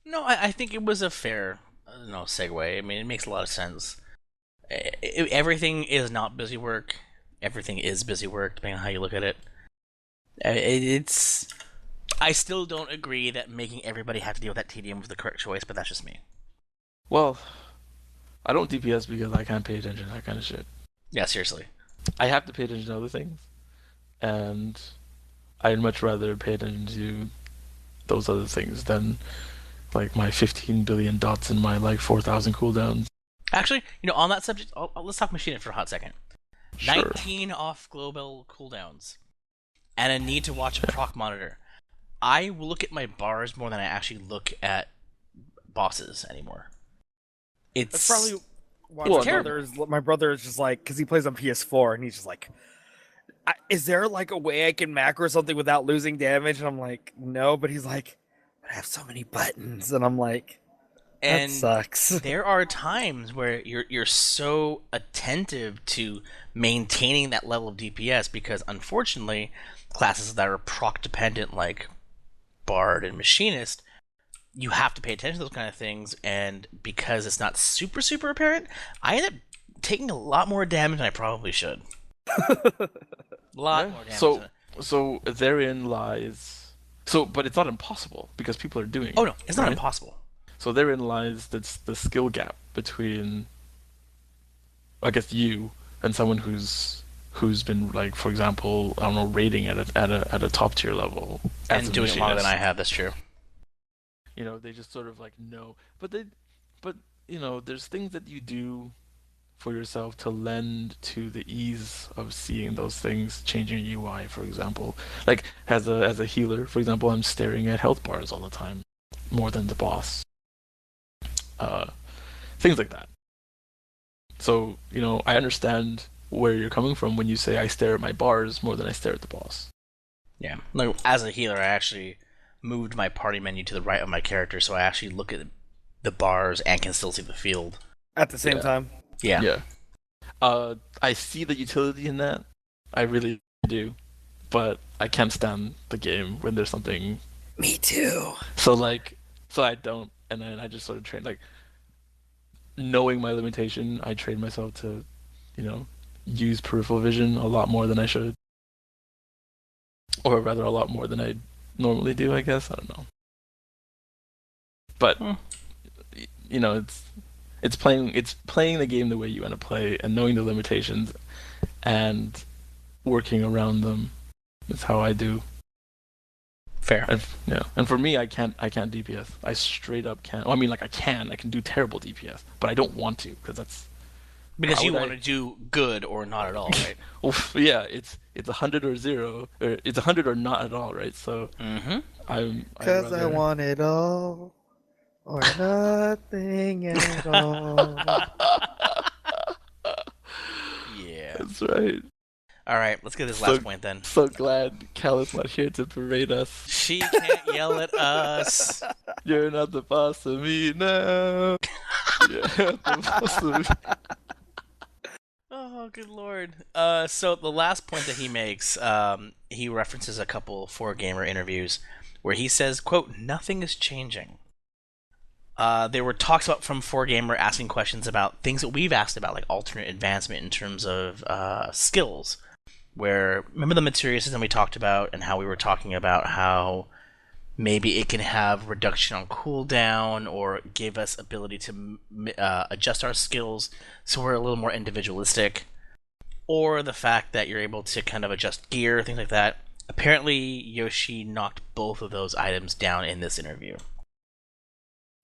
No, I think it was a fair no segue. I mean, it makes a lot of sense. Everything is not busy work. Everything is busy work, depending on how you look at it. It's. I still don't agree that making everybody have to deal with that tedium was the correct choice, but that's just me. Well, I don't DPS because I can't pay attention to that kind of shit. Yeah, seriously. I have to pay attention to other things, and I'd much rather pay attention to those other things than like my 15 billion dots and my like 4,000 cooldowns. Actually, on that subject, let's talk Machinist for a hot second. Sure. 19 off global cooldowns, and a need to watch a proc monitor. I will look at my bars more than I actually look at bosses anymore. That's probably why terrible. my brother is just like, because he plays on PS4 and he's just like, is there like a way I can macro something without losing damage? And I'm like, no, but he's like, I have so many buttons, and I'm like, that sucks. There are times where you're so attentive to maintaining that level of DPS because unfortunately, classes that are proc dependent like Bard and Machinist, you have to pay attention to those kind of things, and because it's not super apparent, I end up taking a lot more damage than I probably should. A lot more damage. So therein lies. So, but it's not impossible because people are doing it. Oh no, it's not right? impossible. So therein lies the skill gap between, I guess, you and someone who's been like, for example, I don't know, raiding at a top tier level And doing it longer than I have. That's true. You know, they just sort of like know, but there's things that you do for yourself to lend to the ease of seeing those things changing UI, for example. Like as a healer, for example, I'm staring at health bars all the time, more than the boss. Things like that. So, I understand where you're coming from when you say I stare at my bars more than I stare at the boss. Yeah. Like, as a healer, I actually moved my party menu to the right of my character, so I actually look at the bars and can still see the field. At the same time? Yeah. Yeah. I see the utility in that. I really do. But I can't stand the game when there's something... Me too. So I don't, and then I just sort of train, like, knowing my limitation, I train myself to, use peripheral vision a lot more than I should. Or rather, a lot more than I normally do, I guess. I don't know. But, it's playing the game the way you want to play, and knowing the limitations, and working around them is how I do. Fair. And for me, I can't DPS. I straight up can't. Well, I mean, like I can do terrible DPS, but I don't want to because that's Because why you would want to do good or not at all, right? yeah, it's 100 or 0, or it's 100 or not at all, right? So Mm-hmm. I'd Because I rather... want it all or nothing at all. Yeah. That's right. All right, let's get this So- last point then. So glad Cal is not here to berate us. She can't yell at us. You're not the boss of me now. You're not the boss of me. Oh, good lord. So the last point that he makes, he references a couple 4Gamer interviews where he says, quote, nothing is changing. There were talks about from 4Gamer asking questions about things that we've asked about, like alternate advancement in terms of skills. Where, remember the materia system we talked about and how we were talking about how maybe it can have reduction on cooldown or give us ability to adjust our skills so we're a little more individualistic, or the fact that you're able to kind of adjust gear, things like that. Apparently Yoshi knocked both of those items down in this interview.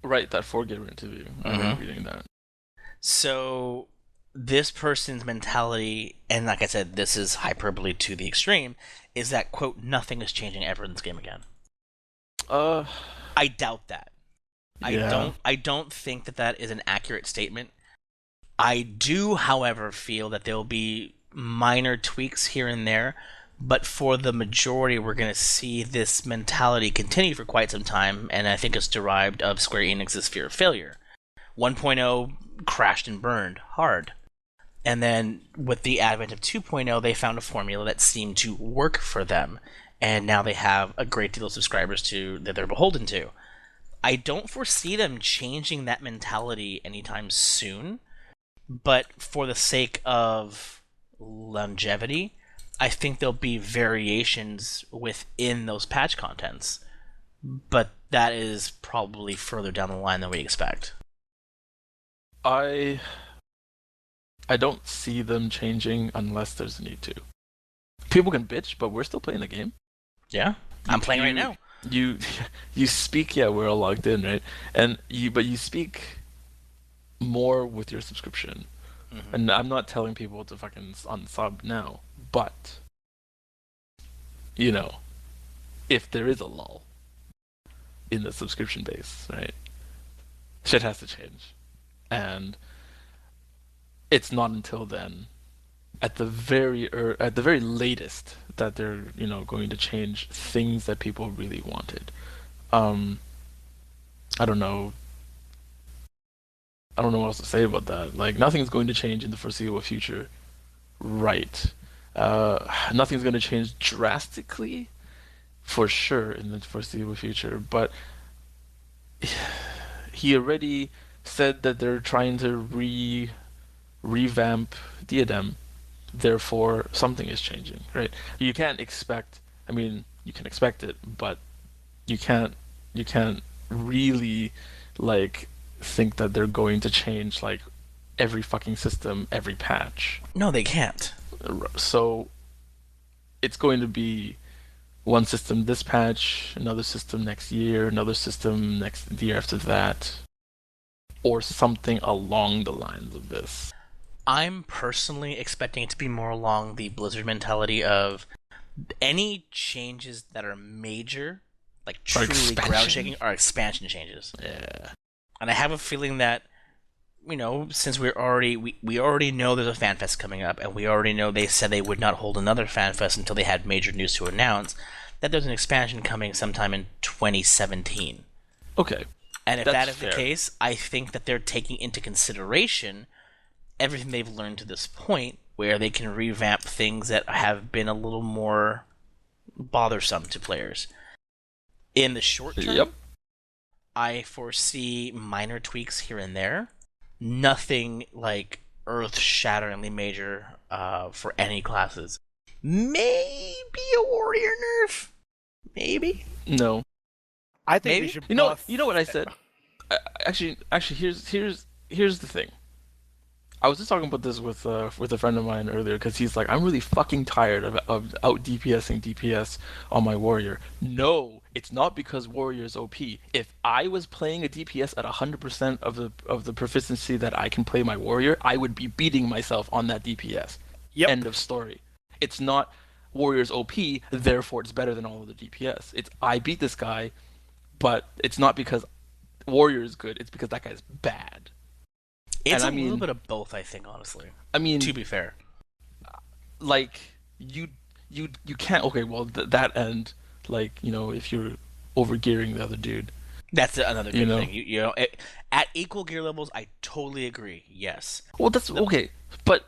Right, that 4Gamer interview. I remember reading that. So this person's mentality, and like I said, this is hyperbole to the extreme, is that, quote, nothing is changing ever in this game again. I doubt that. Yeah. I don't think that that is an accurate statement. I do, however, feel that there will be minor tweaks here and there, but for the majority, we're going to see this mentality continue for quite some time, and I think it's derived of Square Enix's fear of failure. 1.0 crashed and burned hard. And then with the advent of 2.0, they found a formula that seemed to work for them. And now they have a great deal of subscribers that they're beholden to. I don't foresee them changing that mentality anytime soon. But for the sake of longevity, I think there'll be variations within those patch contents. But that is probably further down the line than we expect. I don't see them changing unless there's a need to. People can bitch, but we're still playing the game. Yeah, I'm playing right now. You speak, yeah, we're all logged in, right? But you speak more with your subscription. Mm-hmm. And I'm not telling people to fucking unsub now, but if there is a lull in the subscription base, right? Shit has to change. And it's not until then, at the very latest, that they're going to change things that people really wanted. I don't know. I don't know what else to say about that. Like, nothing's going to change in the foreseeable future, right? Nothing's going to change drastically, for sure, in the foreseeable future. But he already said that they're trying to revamp Diadem, therefore something is changing, right? You can't expect, I mean, you can expect it, but you can't really think that they're going to change every fucking system, every patch. No, they can't. So it's going to be one system this patch, another system next year, another system next year after that, or something along the lines of this. I'm personally expecting it to be more along the Blizzard mentality of any changes that are major, like truly ground-shaking, are expansion changes. Yeah. And I have a feeling that, since we already know there's a FanFest coming up, and we already know they said they would not hold another FanFest until they had major news to announce, that there's an expansion coming sometime in 2017. Okay. And if That's that is fair. the case, I think that they're taking into consideration everything they've learned to this point, where they can revamp things that have been a little more bothersome to players. In the short term, Yep. I foresee minor tweaks here and there. Nothing earth-shatteringly major for any classes. Maybe a warrior nerf? Maybe? No. I think Maybe? they should. You know what I said? Actually, here's the thing. I was just talking about this with a friend of mine earlier, because he's like, I'm really fucking tired of out DPSing DPS on my warrior. No, it's not because warrior is OP. If I was playing a DPS at 100% of the proficiency that I can play my warrior, I would be beating myself on that DPS. Yep. End of story. It's not warrior's OP, therefore it's better than all of the DPS. It's I beat this guy, but it's not because warrior is good. It's because that guy's bad. It's a little bit of both, I think, honestly. I mean, to be fair, like you can't. Okay, well that end, like if you're overgearing the other dude, that's another good thing. At equal gear levels, I totally agree. Yes. Well, that's okay, but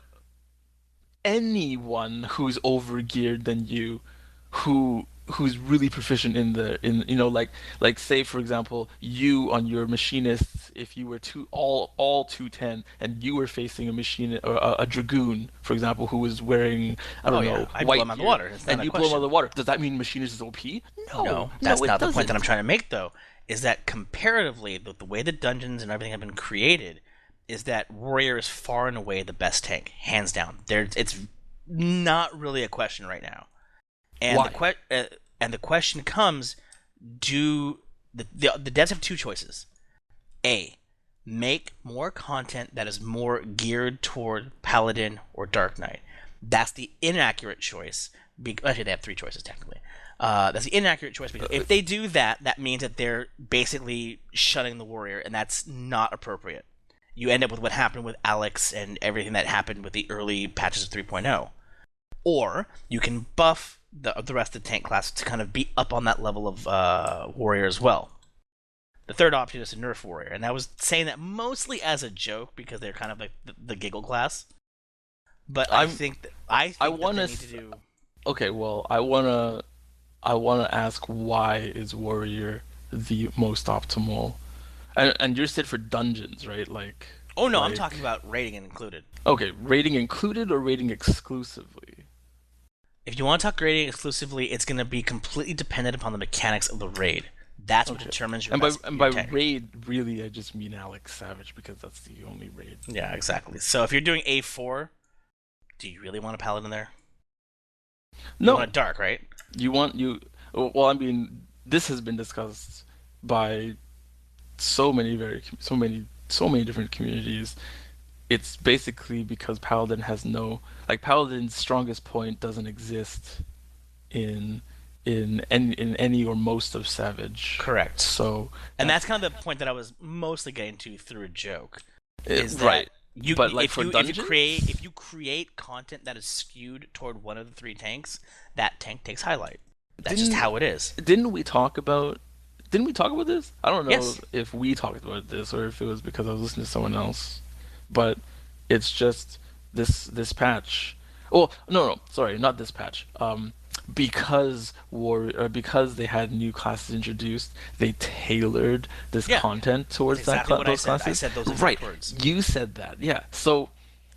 anyone who's overgeared than you, who's really proficient in like say for example you on your machinist, if you were all 210 and you were facing a machine or a dragoon for example who was wearing I don't know I white blow him out of the water. and you blow him out of the water, does that mean machinist is OP? No, that's not the point that I'm trying to make though. Is that comparatively the way the dungeons and everything have been created is that warrior is far and away the best tank, hands down. It's not really a question right now. And why? The question comes: do the devs have two choices? A, make more content that is more geared toward Paladin or Dark Knight. That's the inaccurate choice. Actually, they have three choices technically. That's the inaccurate choice because if they do that, that means that they're basically shunning the warrior, and that's not appropriate. You end up with what happened with Alex and everything that happened with the early patches of 3.0. Or you can buff the rest of the tank class to kind of be up on that level of warrior as well. The third option is to nerf warrior, and I was saying that mostly as a joke because they're kind of like the giggle class. But I think that they need to do. Okay, well, I wanna ask why is warrior the most optimal? And you're said for dungeons, right? Like. Oh no, I'm talking about rating included. Okay, rating included or rating exclusively? If you want to talk rating exclusively, it's going to be completely dependent upon the mechanics of the raid. That's what determines your best. And by raid, really, I just mean Alex Savage because that's the only raid. Yeah, exactly. So if you're doing A4, do you really want a paladin there? No. You want a dark, right? Well, I mean, this has been discussed by so many different communities. It's basically because Paladin has Paladin's strongest point doesn't exist in any or most of Savage. Correct. So, and that's kind of the point that I was mostly getting to through a joke. Right. But if you create content that is skewed toward one of the three tanks, that tank takes highlight. That's just how it is. Didn't we talk about this? I don't know Yes. if we talked about this or if it was because I was listening to someone else. But it's just this patch. Oh no, sorry, not this patch. Because they had new classes introduced, they tailored this content towards those classes. I said those right. words. You said that, yeah. So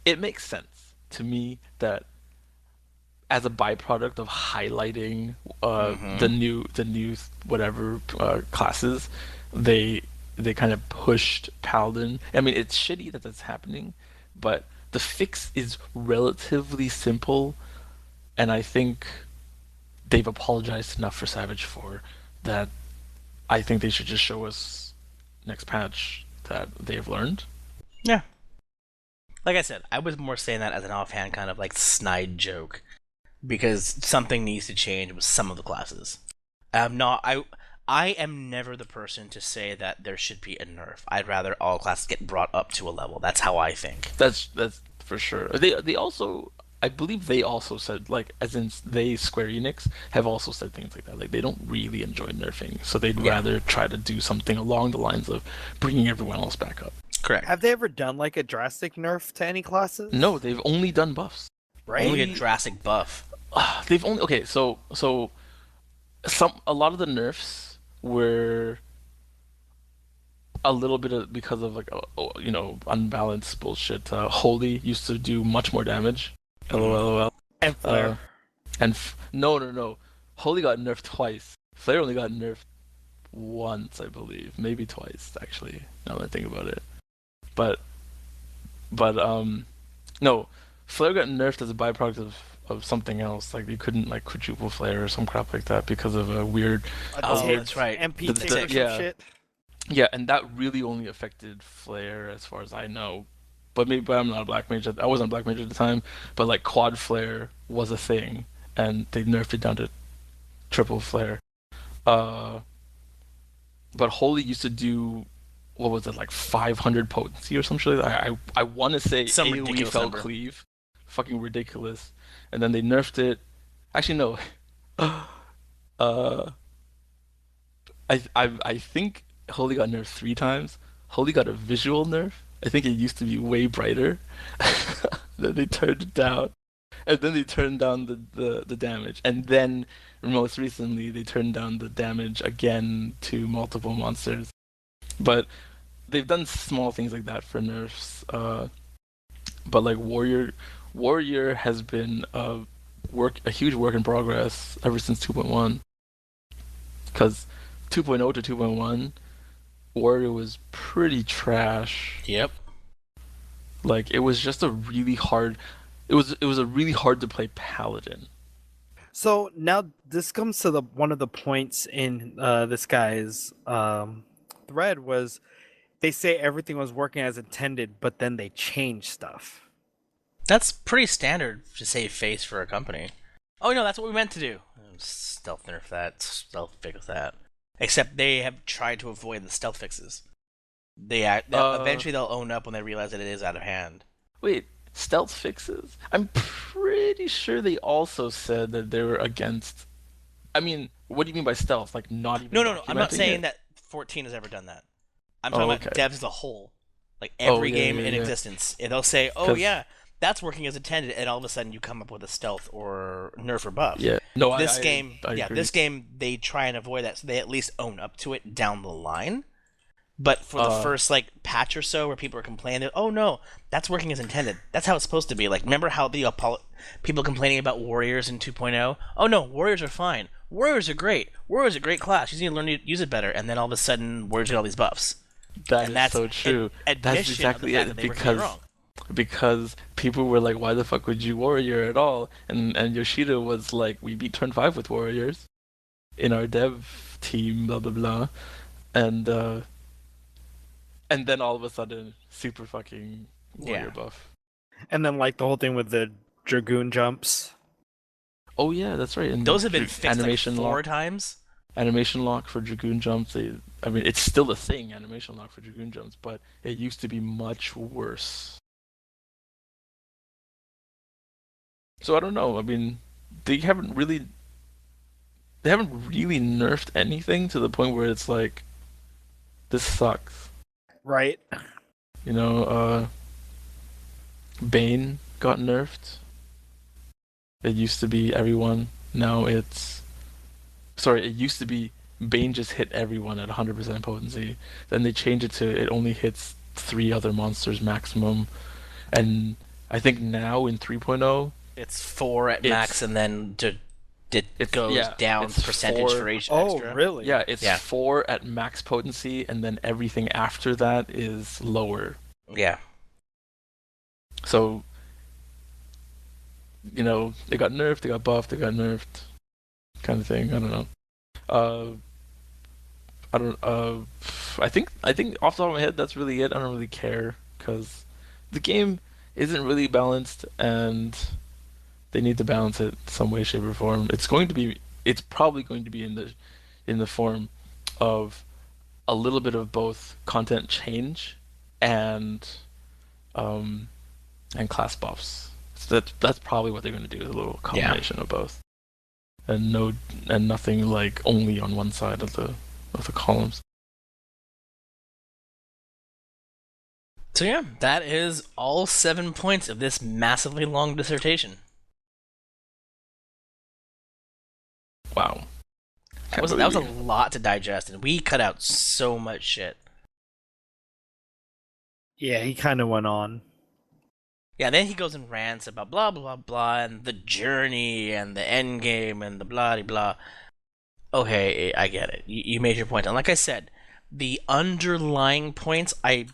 it makes sense to me that as a byproduct of highlighting the new whatever classes, they kind of pushed Paladin. I mean, it's shitty that that's happening, but the fix is relatively simple, and I think they've apologized enough for Savage for that. I think they should just show us next patch that they've learned. Yeah. Like I said, I was more saying that as an offhand kind of like snide joke, because something needs to change with some of the classes. I am never the person to say that there should be a nerf. I'd rather all classes get brought up to a level. That's how I think. That's for sure. They also, I believe they also said, like, as in Square Enix have also said things like that. Like, they don't really enjoy nerfing, so they'd rather try to do something along the lines of bringing everyone else back up. Correct. Have they ever done like a drastic nerf to any classes? No, they've only done buffs. Right. Only a drastic buff. They've only so a lot of the nerfs were a little bit of because of like unbalanced bullshit. Holy used to do much more damage. LOL. And Flare. No. Holy got nerfed twice. Flare only got nerfed once, I believe, maybe twice actually. Now that I think about it, but no, Flare got nerfed as a byproduct of something else. Like you couldn't like quadruple flare or some crap like that because of a weird. Oh, tick, that's right. MP The- tick the- or some yeah. shit. Yeah, and that really only affected flare as far as I know. But I'm not a black mage. I wasn't a black mage at the time. But like quad flare was a thing, and they nerfed it down to triple flare. Uh, but Holy used to do what was it, like 500 potency or some shit like that? I want to say Some AoE ridiculous fell number. cleave, fucking ridiculous. And then they nerfed it. Actually no, uh, I think Holy got nerfed 3 times. Holy got a visual nerf. I think it used to be way brighter. Then they turned it down, and then they turned down the damage, and then most recently they turned down the damage again to multiple monsters. But they've done small things like that for nerfs. But like Warrior has been a huge work in progress ever since 2.1. Because 2.0 to 2.1, Warrior was pretty trash. Yep. Like it was just a really hard. It was a really hard to play paladin. So now this comes to the one of the points in this guy's thread was they say everything was working as intended, but then they changed stuff. That's pretty standard to save face for a company. Oh no, that's what we meant to do. Stealth nerf that, stealth fix that. Except they have tried to avoid the stealth fixes. Eventually they'll own up when they realize that it is out of hand. Wait, stealth fixes? I'm pretty sure they also said that they were against. I mean, what do you mean by stealth? Like not even. No. I'm not documenting saying it? that 14 has ever done that. I'm talking about okay. devs as a whole. Like every yeah, game yeah, in yeah. existence. And they'll say, oh 'Cause- yeah, that's working as intended, and all of a sudden you come up with a stealth or nerf or buff. Yeah. No, This I game, agree. this game, they try and avoid that, so they at least own up to it down the line. But for the first like patch or so, where people are complaining, oh no, that's working as intended. That's how it's supposed to be. Like, remember how the people complaining about Warriors in 2.0? Oh no, Warriors are fine. Warriors are great. Warriors are a great class. You just need to learn to use it better. And then all of a sudden, Warriors get all these buffs. That And is that's so true. admission That's of the exactly fact it. that they were doing it wrong. Because people were like, why the fuck would you Warrior at all? And Yoshida was like, we beat turn 5 with Warriors in our dev team, blah blah blah. And then all of a sudden, super fucking Warrior buff. And then like the whole thing with the Dragoon jumps. Oh yeah, that's right. And Those have been fixed animation like 4 lock. times. Animation lock for Dragoon jumps. I mean, it's still a thing, animation lock for Dragoon jumps, but it used to be much worse. So I don't know. I mean, they haven't really nerfed anything to the point where it's like, this sucks. Right. You know, Bane got nerfed. It used to be everyone. Now it's... Sorry, it used to be Bane just hit everyone at 100% potency. Then they changed it to it only hits 3 other monsters maximum. And I think now in 3.0... It's 4 at max, and then it goes down it's percentage 4. for each Oh, extra. really? Yeah, it's 4 at max potency, and then everything after that is lower. Yeah. So, you know, they got nerfed, they got buffed, they got nerfed, kind of thing. I don't know. I think off the top of my head, that's really it. I don't really care because the game isn't really balanced, and they need to balance it some way, shape, or form. It's probably going to be in the form of a little bit of both content change and class buffs. So that's probably what they're going to do. A little combination of both, and nothing like only on one side of the columns. So yeah, that is all 7 points of this massively long dissertation. Wow. That was a lot to digest, and we cut out so much shit. Yeah, he kind of went on. Yeah, then he goes and rants about blah blah blah and the journey and the end game and the blah blah. Okay, I get it. You made your point, and like I said, the underlying points I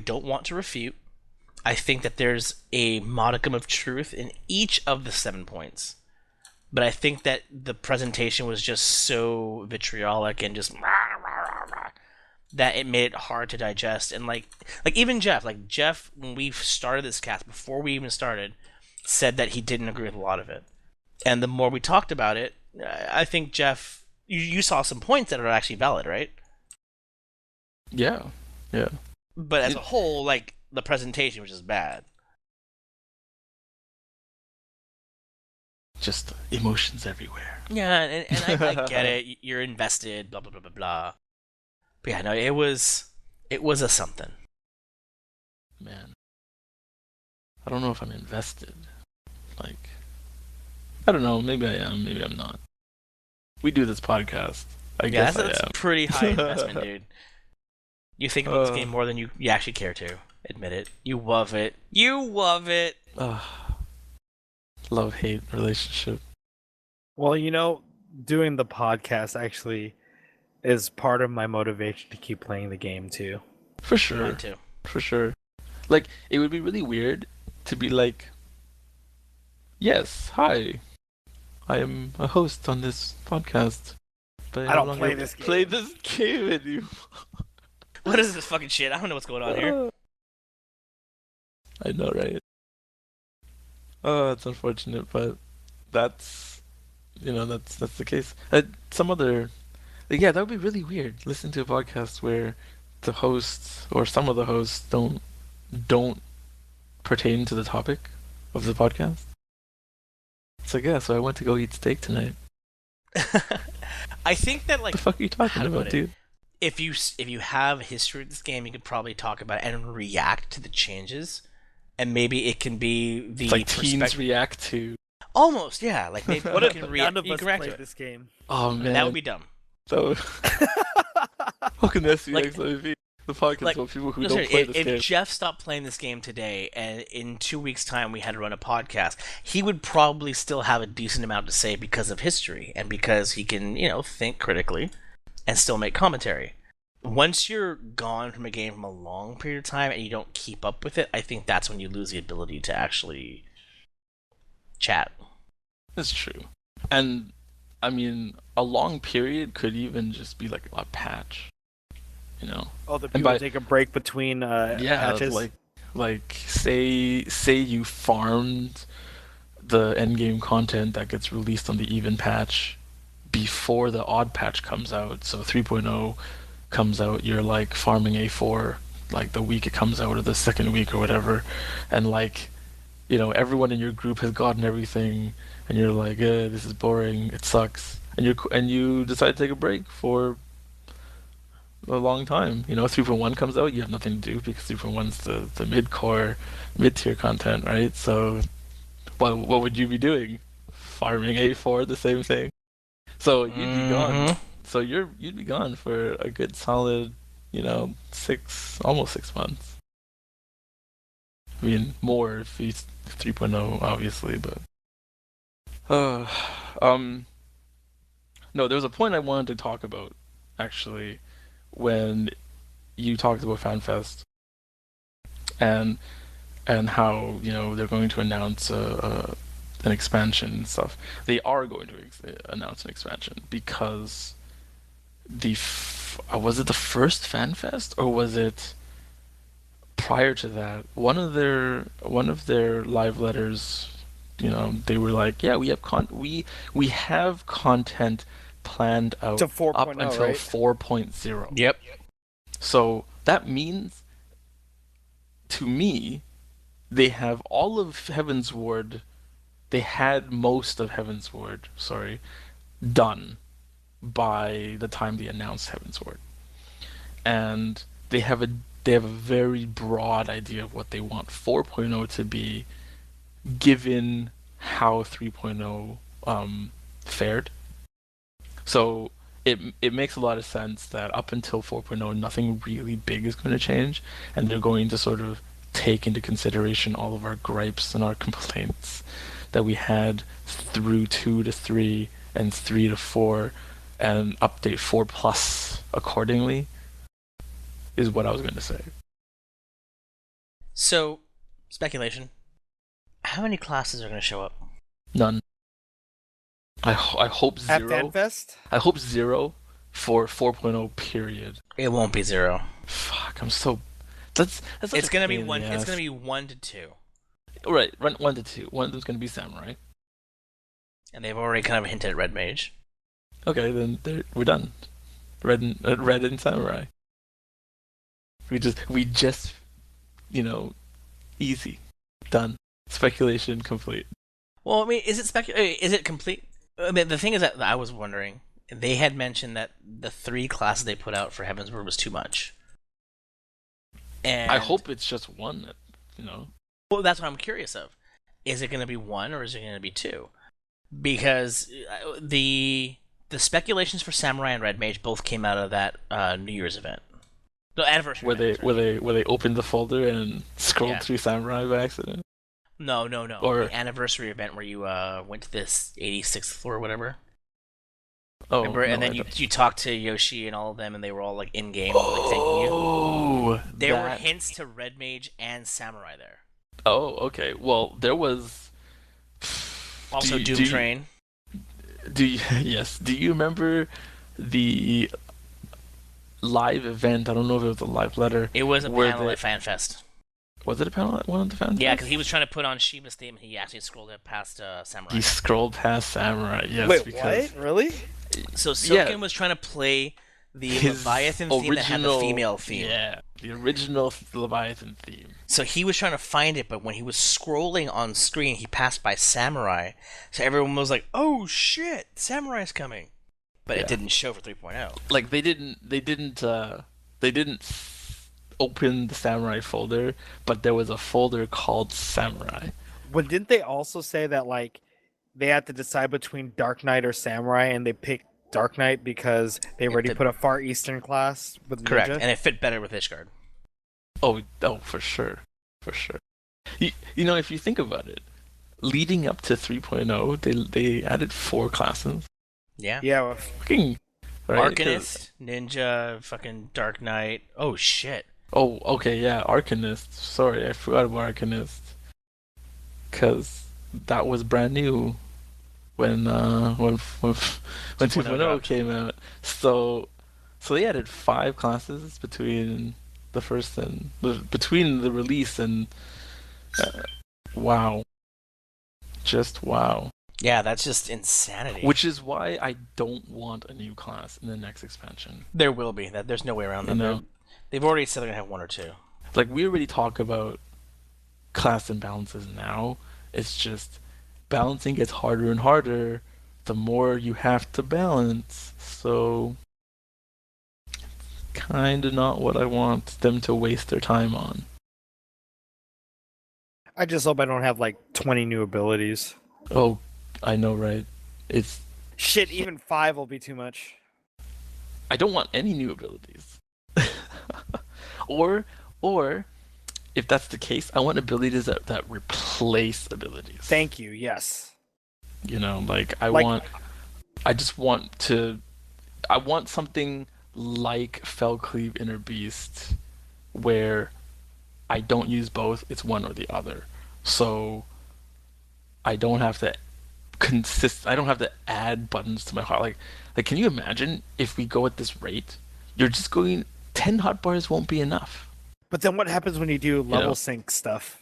don't want to refute. I think that there's a modicum of truth in each of the 7 points. But I think that the presentation was just so vitriolic and just that it made it hard to digest. And like even Jeff, when we started this cast, before we even started, said that he didn't agree with a lot of it. And the more we talked about it, I think Jeff, you saw some points that are actually valid, right? Yeah. But as a whole, like the presentation was just bad. Just emotions everywhere. Yeah, and I get it. You're invested, blah blah blah blah blah. But yeah, no, it was a something. Man, I don't know if I'm invested. Like, I don't know. Maybe I am. Maybe I'm not. We do this podcast. I guess that's I am. Pretty high investment, dude. You think about this game more than you actually care to. Admit it. You love it. You love it. Love-hate relationship. Well, doing the podcast actually is part of my motivation to keep playing the game too. For sure. Mine too. For sure. Like, it would be really weird to be like, yes, hi, I am a host on this podcast, but I don't play this game. Play this game anymore. What is this fucking shit? I don't know what's going on here. I know, right? Oh, it's unfortunate, but that's the case. Some other, yeah, that would be really weird. Listening to a podcast where the hosts or some of the hosts don't pertain to the topic of the podcast. It's like, yeah, so I went to go eat steak tonight. I think that What the fuck are you talking about, dude? If you have a history of this game, you could probably talk about it and react to the changes, and maybe it can be the It's like teens react to. Almost, yeah. Like maybe What you if can none of you us can react played to it. this game? Oh man, That would be dumb. So, welcome to SBXIV, the podcast about people who don't play this game. If Jeff stopped playing this game today, and in 2 weeks' time we had to run a podcast, he would probably still have a decent amount to say because of history and because he can, think critically and still make commentary. Once you're gone from a game from a long period of time and you don't keep up with it, I think that's when you lose the ability to actually chat. That's true. And, I mean, a long period could even just be like a patch, Oh, the people take a break between patches? like say you farmed the endgame content that gets released on the even patch before the odd patch comes out. So 3.0 comes out, you're like farming A4 like the week it comes out or the second week or whatever, and like everyone in your group has gotten everything, and you're like, this is boring, it sucks, and you decide to take a break for a long time. 3.1 comes out, you have nothing to do because 3.1's the mid-tier content, right? So what would you be doing? Farming A4, the same thing. So you'd be gone. So you'd be gone for a good solid, almost 6 months. I mean, more if he's 3.0, obviously, but no, there was a point I wanted to talk about actually when you talked about FanFest and how they're going to announce an expansion and stuff. They are going to announce an expansion because was it the first FanFest or was it prior to that? One of their live letters, they were like, yeah, we have content planned out to 4.0, up until right? 4.0. Yep. So that means, to me, they have all of Heaven's Ward. They had most of Heaven's Ward, done by the time they announced Heaven's Ward, and they have a very broad idea of what they want 4.0 to be, given how 3.0 fared. So it makes a lot of sense that up until 4.0 nothing really big is going to change, and they're going to sort of take into consideration all of our gripes and our complaints that we had through 2 to 3 and 3 to 4, and update 4 plus accordingly, is what I was going to say. So Speculation. How many classes are going to show up? None. I hope At zero. FanFest? I hope zero for 4.0 period. It won't be 0. Fuck, I'm so. That's such It's a going to be pain in 1. the It's ass. going to be 1 to 2. Right, run 1 to 2. One of them's gonna be Samurai. And they've already kind of hinted at Red Mage. Okay, then we're done. Red and Samurai. We just, easy, done. Speculation complete. Well, I mean, is it complete? I mean, the thing is that I was wondering, they had mentioned that the 3 classes they put out for Heavensward was too much. And I hope it's just one. Well, that's what I'm curious of. Is it going to be 1 or is it going to be 2? Because the speculations for Samurai and Red Mage both came out of that New Year's event. The anniversary Where event, where they opened the folder and scrolled Yeah. through Samurai by accident. No. Or- The anniversary event where you went to this 86th floor or whatever. Oh, Remember? no, And then I you don't- you talked to Yoshi and all of them, and they were all like in game, like thanking you. Oh, There were that- hints to Red Mage and Samurai there. Oh, okay. Well, there was. Also, you- Doom do you- Train. Do you, yes? Do you remember the live event? I don't know if it was a live letter. It was a where panel they- at FanFest. Was it a panel at one of the fans? Yeah, because he was trying to put on Shima's theme, and he actually scrolled it past Samurai. He scrolled past Samurai. Yes, Wait, because what? Really? So Yeah. Silken was trying to play the his Leviathan theme that had the original- female theme. Yeah, the original Leviathan theme. So he was trying to find it, but when he was scrolling on screen, he passed by Samurai. So everyone was like, "Oh shit, Samurai's coming!" But Yeah. it didn't show for 3.0. Like they didn't open the Samurai folder, but there was a folder called Samurai. But didn't they also say that like they had to decide between Dark Knight or Samurai, and they picked Dark Knight because they already fit- put a Far Eastern class with Correct, Ninja? and it fit better with Ishgard. Oh, for sure, for sure. If you think about it, leading up to 3.0, they added 4 classes. Yeah. Yeah, well, Fucking right? 'Cause- Arcanist, Ninja, fucking Dark Knight. Oh shit. Oh, okay, yeah, Arcanist. Sorry, I forgot about Arcanist. Because that was brand new when 2.0 dropped. came out. So they added 5 classes between the first and between the release and wow, just wow. Yeah, that's just insanity. Which is why I don't want a new class in the next expansion. There will be. There's no way around that. You know? They've already said they're gonna have 1 or 2. Like, we already talk about class imbalances now. It's just balancing gets harder and harder the more you have to balance. So, kind of not what I want them to waste their time on. I just hope I don't have like 20 new abilities. Oh, I know, right? It's Shit, even 5 will be too much. I don't want any new abilities. or if that's the case, I want abilities that replace abilities. Thank you. Yes. I want something like Fellcleave Inner Beast where I don't use both, it's one or the other. So I don't have to I don't have to add buttons to my heart. Like can you imagine if we go at this rate? You're just going 10 hotbars won't be enough. But then what happens when you do level know. sync stuff?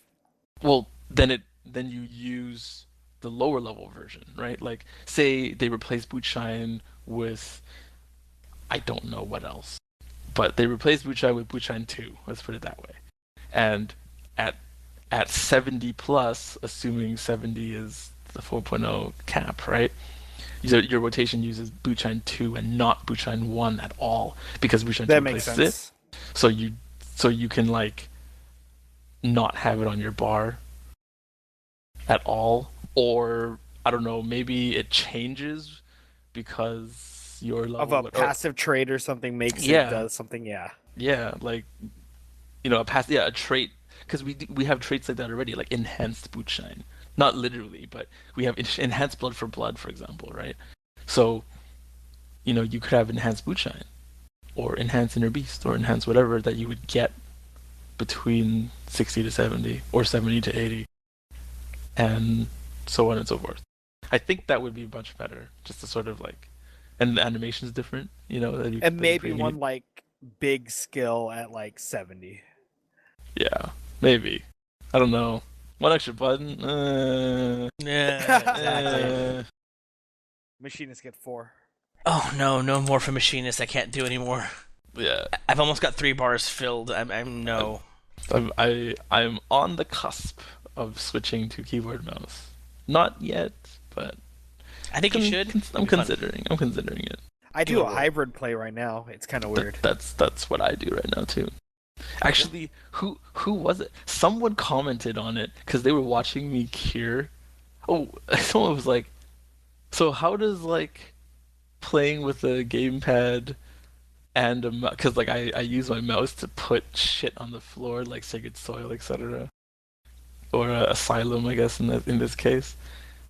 Well, then you use the lower level version, right? Like, say they replace Bootshine with, I don't know what else, but they replace Bootshine with Bootshine 2. Let's put it that way. And at 70 plus, assuming 70 is the 4.0 cap, right? Your rotation uses Bootshine 2 and not Bootshine 1 at all because Bootshine 2 That makes replaces sense. it. So you can not have it on your bar at all, or I don't know, maybe it changes because your level Of a passive trait or something makes Yeah. it does something. Yeah. a trait, because we have traits like that already, like enhanced boot shine, not literally, but we have enhanced blood for blood, for example, right? So you could have enhanced boot shine or enhanced inner beast or enhanced whatever that you would get between 60 to 70 or 70 to 80, and so on and so forth. I think that would be much better, just to sort of like, and the animation's different, And maybe one like big skill at like 70. Yeah, maybe. I don't know. One extra button. Yeah, exactly. Machinists get 4. Oh no, no more for Machinist. I can't do anymore. Yeah. I've almost got 3 bars filled. I'm no. I'm on the cusp of switching to keyboard mouse. Not yet, but I think you should. I'm considering. I'm considering it. I do a hybrid play right now. It's kind of weird. That's what I do right now too. Actually, who was it? Someone commented on it because they were watching me cure. Oh, someone was like, "So how does like playing with a gamepad and a because like I use my mouse to put shit on the floor like Sacred Soil, etc. Or Asylum, I guess in this case,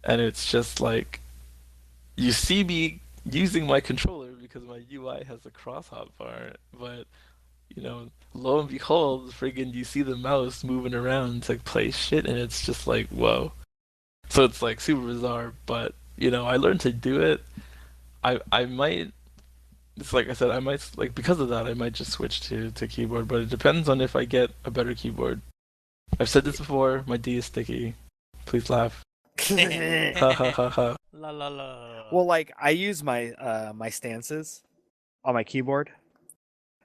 and it's just like you see me using my controller because my UI has a cross-hop bar, but lo and behold, friggin' you see the mouse moving around to play shit, and it's just like, whoa. So it's like super bizarre, but I learned to do it. I might. It's like I said, I might like because of that, I might just switch to keyboard, but it depends on if I get a better keyboard. I've said this before. My D is sticky. Please laugh. Ha ha ha ha. La la la. Well, like I use my my stances on my keyboard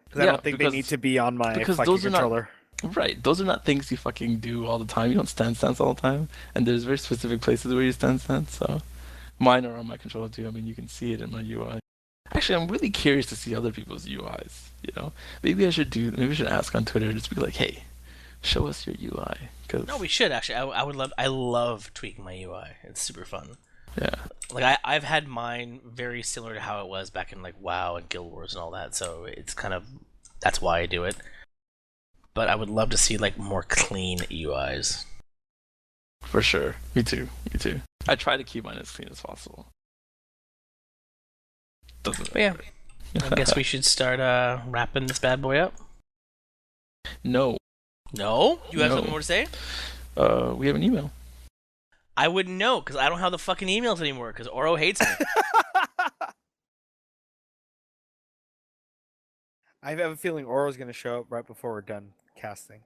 because I don't think they need to be on my fucking controller. Right, those are not things you fucking do all the time. You don't stand stance all the time, and there's very specific places where you stand stance. So mine are on my controller too. I mean, you can see it in my UI. Actually, I'm really curious to see other people's UIs. Maybe I should ask on Twitter, just be like, hey, show us your UI. No, we should actually. I love tweaking my UI. It's super fun. Yeah. Like I've had mine very similar to how it was back in like WoW and Guild Wars and all that. So it's kind of that's why I do it. But I would love to see like more clean UIs. For sure. Me too. I try to keep mine as clean as possible. But yeah. I guess we should start wrapping this bad boy up. No. No? You have something more to say? We have an email. I wouldn't know because I don't have the fucking emails anymore because Oro hates me. I have a feeling Oro's going to show up right before we're done casting.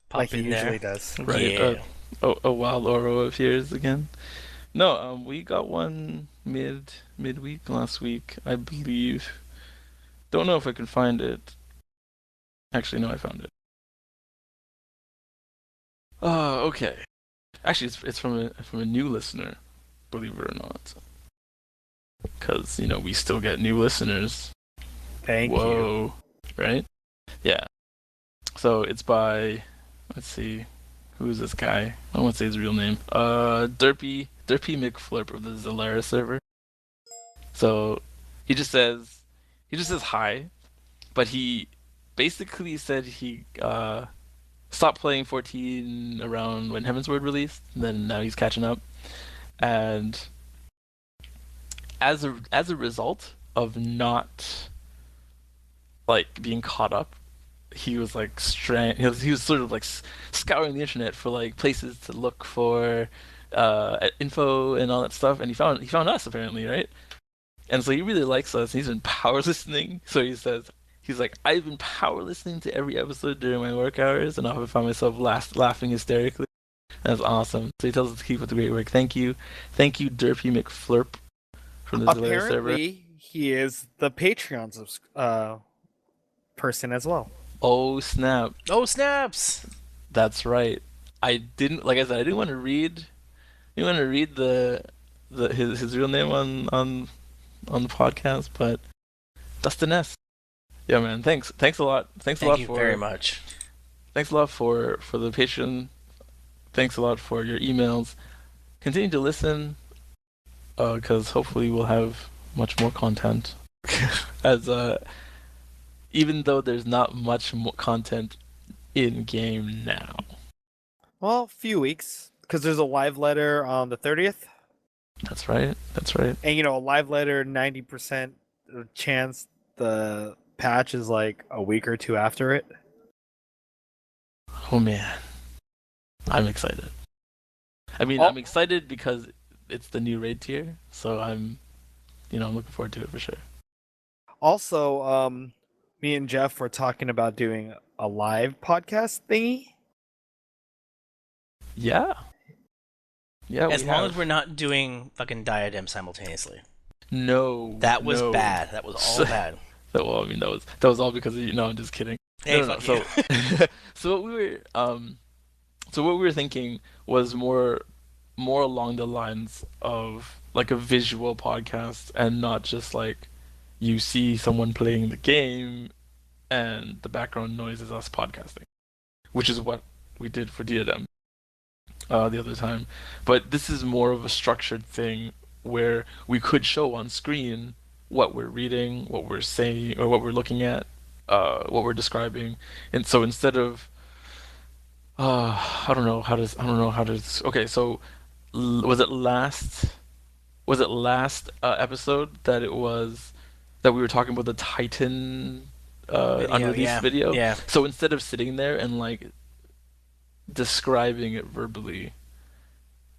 Pop like he in there. usually does. Right. Yeah. A wild Oro appears again. No, we got one midweek last week, I believe. Don't know if I can find it. Actually, no, I found it. Oh, okay. Actually, it's from a new listener, believe it or not. Because we still get new listeners. Thank you. Whoa, right? Yeah. So it's by, let's see, who is this guy? I don't want to say his real name. Derpy McFlip of the Zolaris server. So he just says hi, but he basically said he stopped playing 14 around when Heavensward released, and then now he's catching up. And as a result of not like being caught up, he was like he was sort of like scouring the internet for like places to look for info and all that stuff, and he found us apparently, right? And so he really likes us. He's been power listening. So he says he's like, I've been power listening to every episode during my work hours, and I find myself laughing hysterically. That's awesome. So he tells us to keep up the great work. Thank you, Derpy McFlurp from the Zolaris server. Apparently, he is the Patreon person as well. Oh snap! Oh snaps! That's right. I didn't want to read. His real name on the podcast, but Dustin S. Yeah, man. Thanks a lot. Thank you very much. Thanks a lot for the Patreon. Thanks a lot for your emails. Continue to listen, because hopefully we'll have much more content. As even though there's not much more content in game now. Well, a few weeks, because there's a live letter on the 30th. That's right. And a live letter, 90% chance the patch is like a week or two after it. Oh man, I'm excited. I mean, Oh. I'm excited because it's the new raid tier, so I'm looking forward to it for sure. Also, me and Jeff were talking about doing a live podcast thingy. Yeah. Yeah, As we long have. as we're not doing fucking Diadem simultaneously. No. That was no. bad. That was all bad. Well, I mean, that was all because of you. No, I'm just kidding. Hey, No. fuck you. So what we were thinking was more along the lines of like a visual podcast and not just like you see someone playing the game and the background noise is us podcasting, which is what we did for Diadem the other time. But this is more of a structured thing where we could show on screen what we're reading, what we're saying, or what we're looking at, what we're describing. And so instead of I don't know how to. Okay, so was it last episode that we were talking about the Titan unreleased video? Yeah. So instead of sitting there and like describing it verbally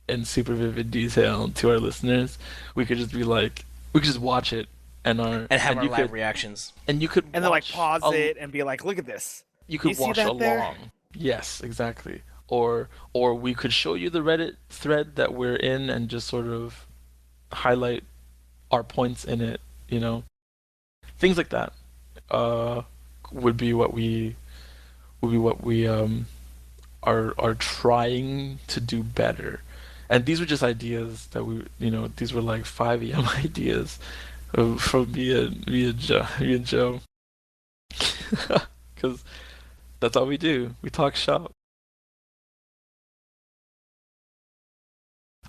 in super vivid detail to our listeners, we could just be like, we could just watch it and have our you live could, reactions. and you could And then like watch pause a- it and be like, look at this. You could You see watch that along. there? Yes, exactly. Or we could show you the Reddit thread that we're in and just sort of highlight our points in it, things like that. Would be what we are trying to do better. And these were just ideas that these were like 5 AM ideas from me and Joe. Because that's all we do. We talk shop.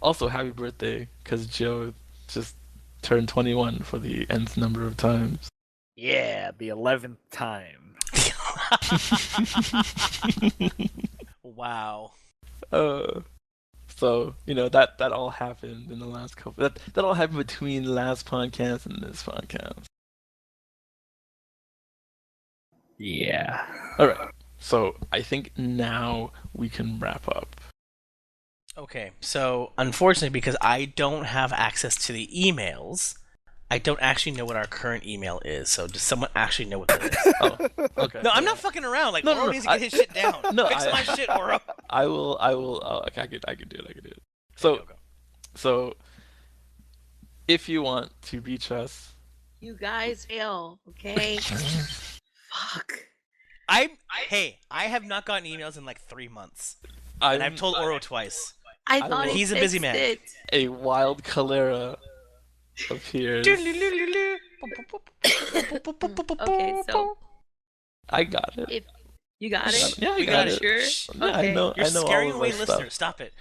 Also, happy birthday, because Joe just turned 21 for the nth number of times. Yeah, the 11th time. Wow. So that all happened in the last couple. That all happened between the last podcast and this podcast. Yeah. All right. So I think now we can wrap up. Okay, so unfortunately, because I don't have access to the emails, I don't actually know what our current email is. So does someone actually know what that is? Oh, okay. No, I'm not fucking around. Like, No, Oro no, needs to get his shit down. No, Fix my shit, Oro. I will. Okay, I could do it. So, Go. so if you want to reach us, You guys fail, okay? Fuck. Hey, I have not gotten emails in like 3 months, I'm and I've told Oro twice. I I thought will- He's a busy fixed man. it. a wild Calera appears. Okay, so I got it. if you got it, Yeah, I We got got it. sure. Yeah, I Okay. know. You're I know scaring all of away that listeners. stuff. Stop it.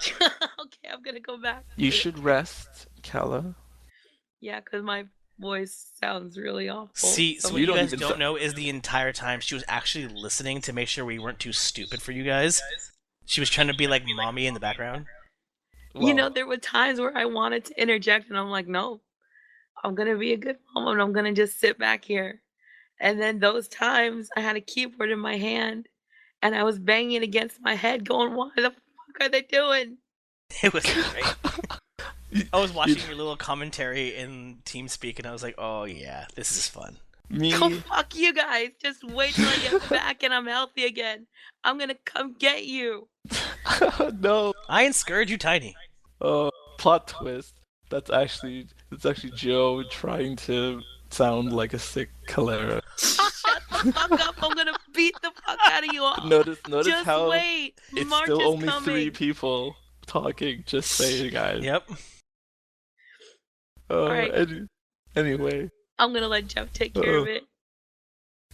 Okay, I'm gonna go back. You should rest, Kala. Yeah, because my voice sounds really awful. See, so So what you you don't guys even don't sa- know is the entire time she was actually listening to make sure we weren't too stupid for you guys. She was trying to be like mommy in the background. there were times where I wanted to interject, and I'm like, no, I'm gonna be a good mom, and I'm gonna just sit back here. And then those times, I had a keyboard in my hand, and I was banging it against my head, going, "What the fuck are they doing?" It was great. I was watching your little commentary in TeamSpeak, and I was like, "Oh yeah, this is fun." Me. Oh, fuck you guys. Just wait till I get back and I'm healthy again. I'm gonna come get you. No. I encourage you, Tiny. Plot twist. That's actually Joe trying to sound like a sick Calera. Shut the fuck up. I'm gonna beat the fuck out of you all. Notice Just how wait. it's March still is only coming. 3 people talking. Just saying, guys. Yep. Alright. Anyway. I'm gonna let Jeff take care of it.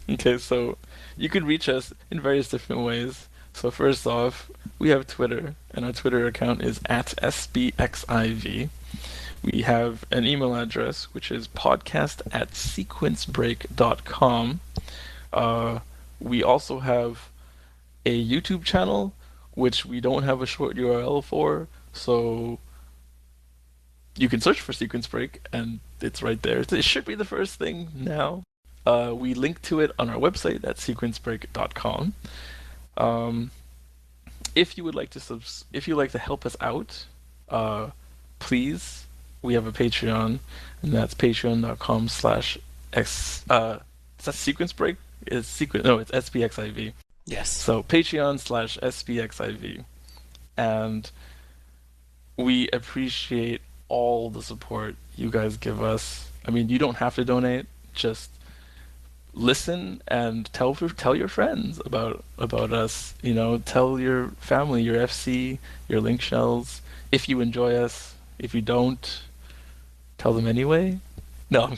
Okay, so you can reach us in various different ways. So first off, we have Twitter, and our Twitter account is at SBXIV. We have an email address, which is podcast@sequencebreak.com. We also have a YouTube channel, which we don't have a short URL for, so you can search for Sequence Break, and it's right there. It should be the first thing now. We link to it on our website at sequencebreak.com. if you would like to if you would like to help us out, please, we have a Patreon, and that's patreon.com/x. Is that sequence break? It's sequence. No, it's SBXIV. Yes. So Patreon/SBXIV, and we appreciate all the support you guys give us. I mean, you don't have to donate. Just listen and tell your friends about us. You know, tell your family, your FC, your link shells. If you enjoy us, if you don't, tell them anyway. No,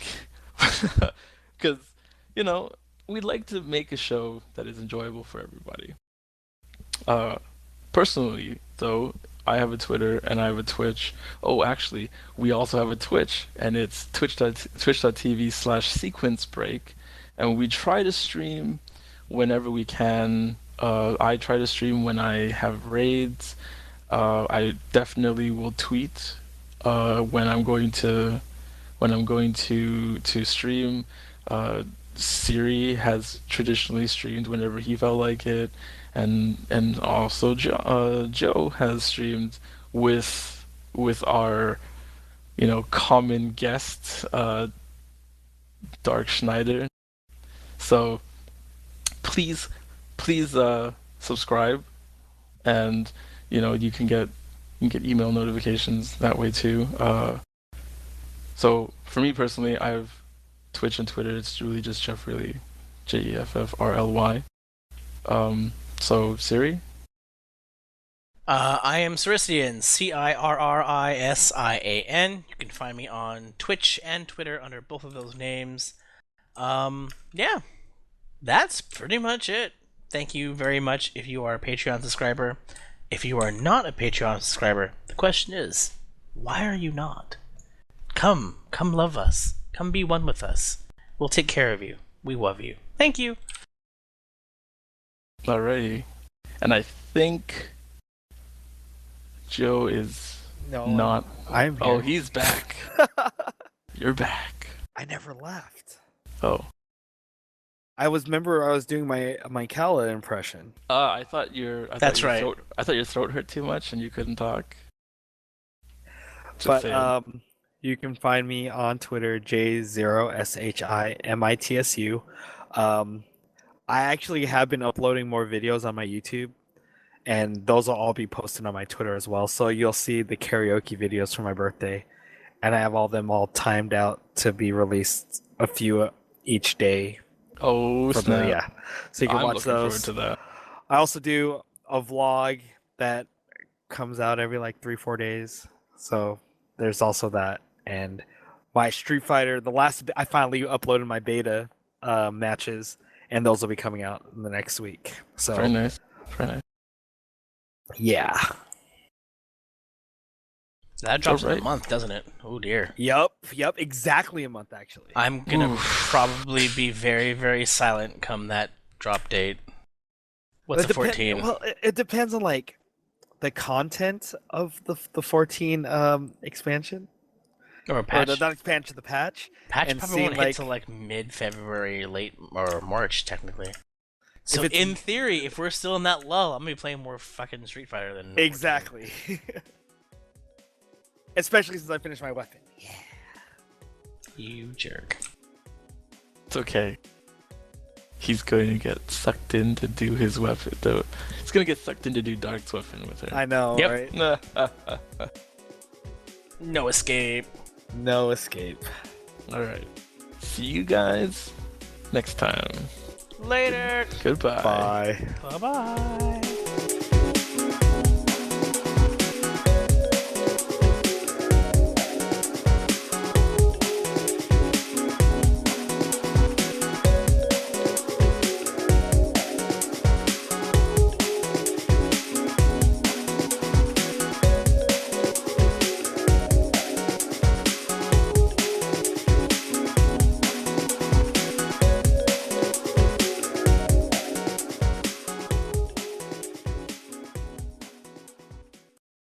because you know we'd like to make a show that is enjoyable for everybody. Personally, though, I have a Twitter and I have a Twitch. Oh, actually, we also have a Twitch, and it's twitch.tv/sequencebreak, and we try to stream whenever we can. I try to stream when I have raids. I definitely will tweet when I'm going to stream. Cirri has traditionally streamed whenever he felt like it, and also Joe has streamed with our common guest Dark Schneider. So please subscribe, and you can get email notifications that way too. So for me personally, I have Twitch and Twitter. It's really just Jeff Really, JEFFRLY. So Cirri? I am Cirrisian, CIRRISIAN. You can find me on Twitch and Twitter under both of those names. Yeah, that's pretty much it. Thank you very much if you are a Patreon subscriber. If you are not a Patreon subscriber, the question is, why are you not? Come love us. Come be one with us. We'll take care of you. We love you. Thank you. Alrighty. And I think Joe is not. I'm here. Oh, he's back. You're back. I never left. Oh. I was doing my Kala impression. I thought That's right. I thought your throat hurt too much and you couldn't talk. But you can find me on Twitter, J0SHIMITSU. I actually have been uploading more videos on my YouTube, and those will all be posted on my Twitter as well. So you'll see the karaoke videos for my birthday, and I have all them all timed out to be released a few each day. Oh, snap. So you can watch those. Forward to that. I also do a vlog that comes out every 3-4 days. So there's also that. And my Street Fighter, I finally uploaded my beta matches, and those will be coming out in the next week. So Very nice. Very nice. Yeah. That drops in a month, doesn't it? Oh dear. Yep, exactly a month actually. I'm gonna probably be very, very silent come that drop date. What's the 14? Well, it depends on the content of the 14 expansion. Or patch. Or not expansion, the patch. Patch probably won't hit till mid-February, late or March technically. So in theory, if we're still in that lull, I'm gonna be playing more fucking Street Fighter than exactly. Especially since I finished my weapon. Yeah. You jerk. It's okay. He's going to get sucked in to do his weapon, though. He's going to get sucked in to do Dark's weapon with her. I know, right? No escape. No escape. Alright. See you guys next time. Later. Goodbye. Bye. Bye-bye.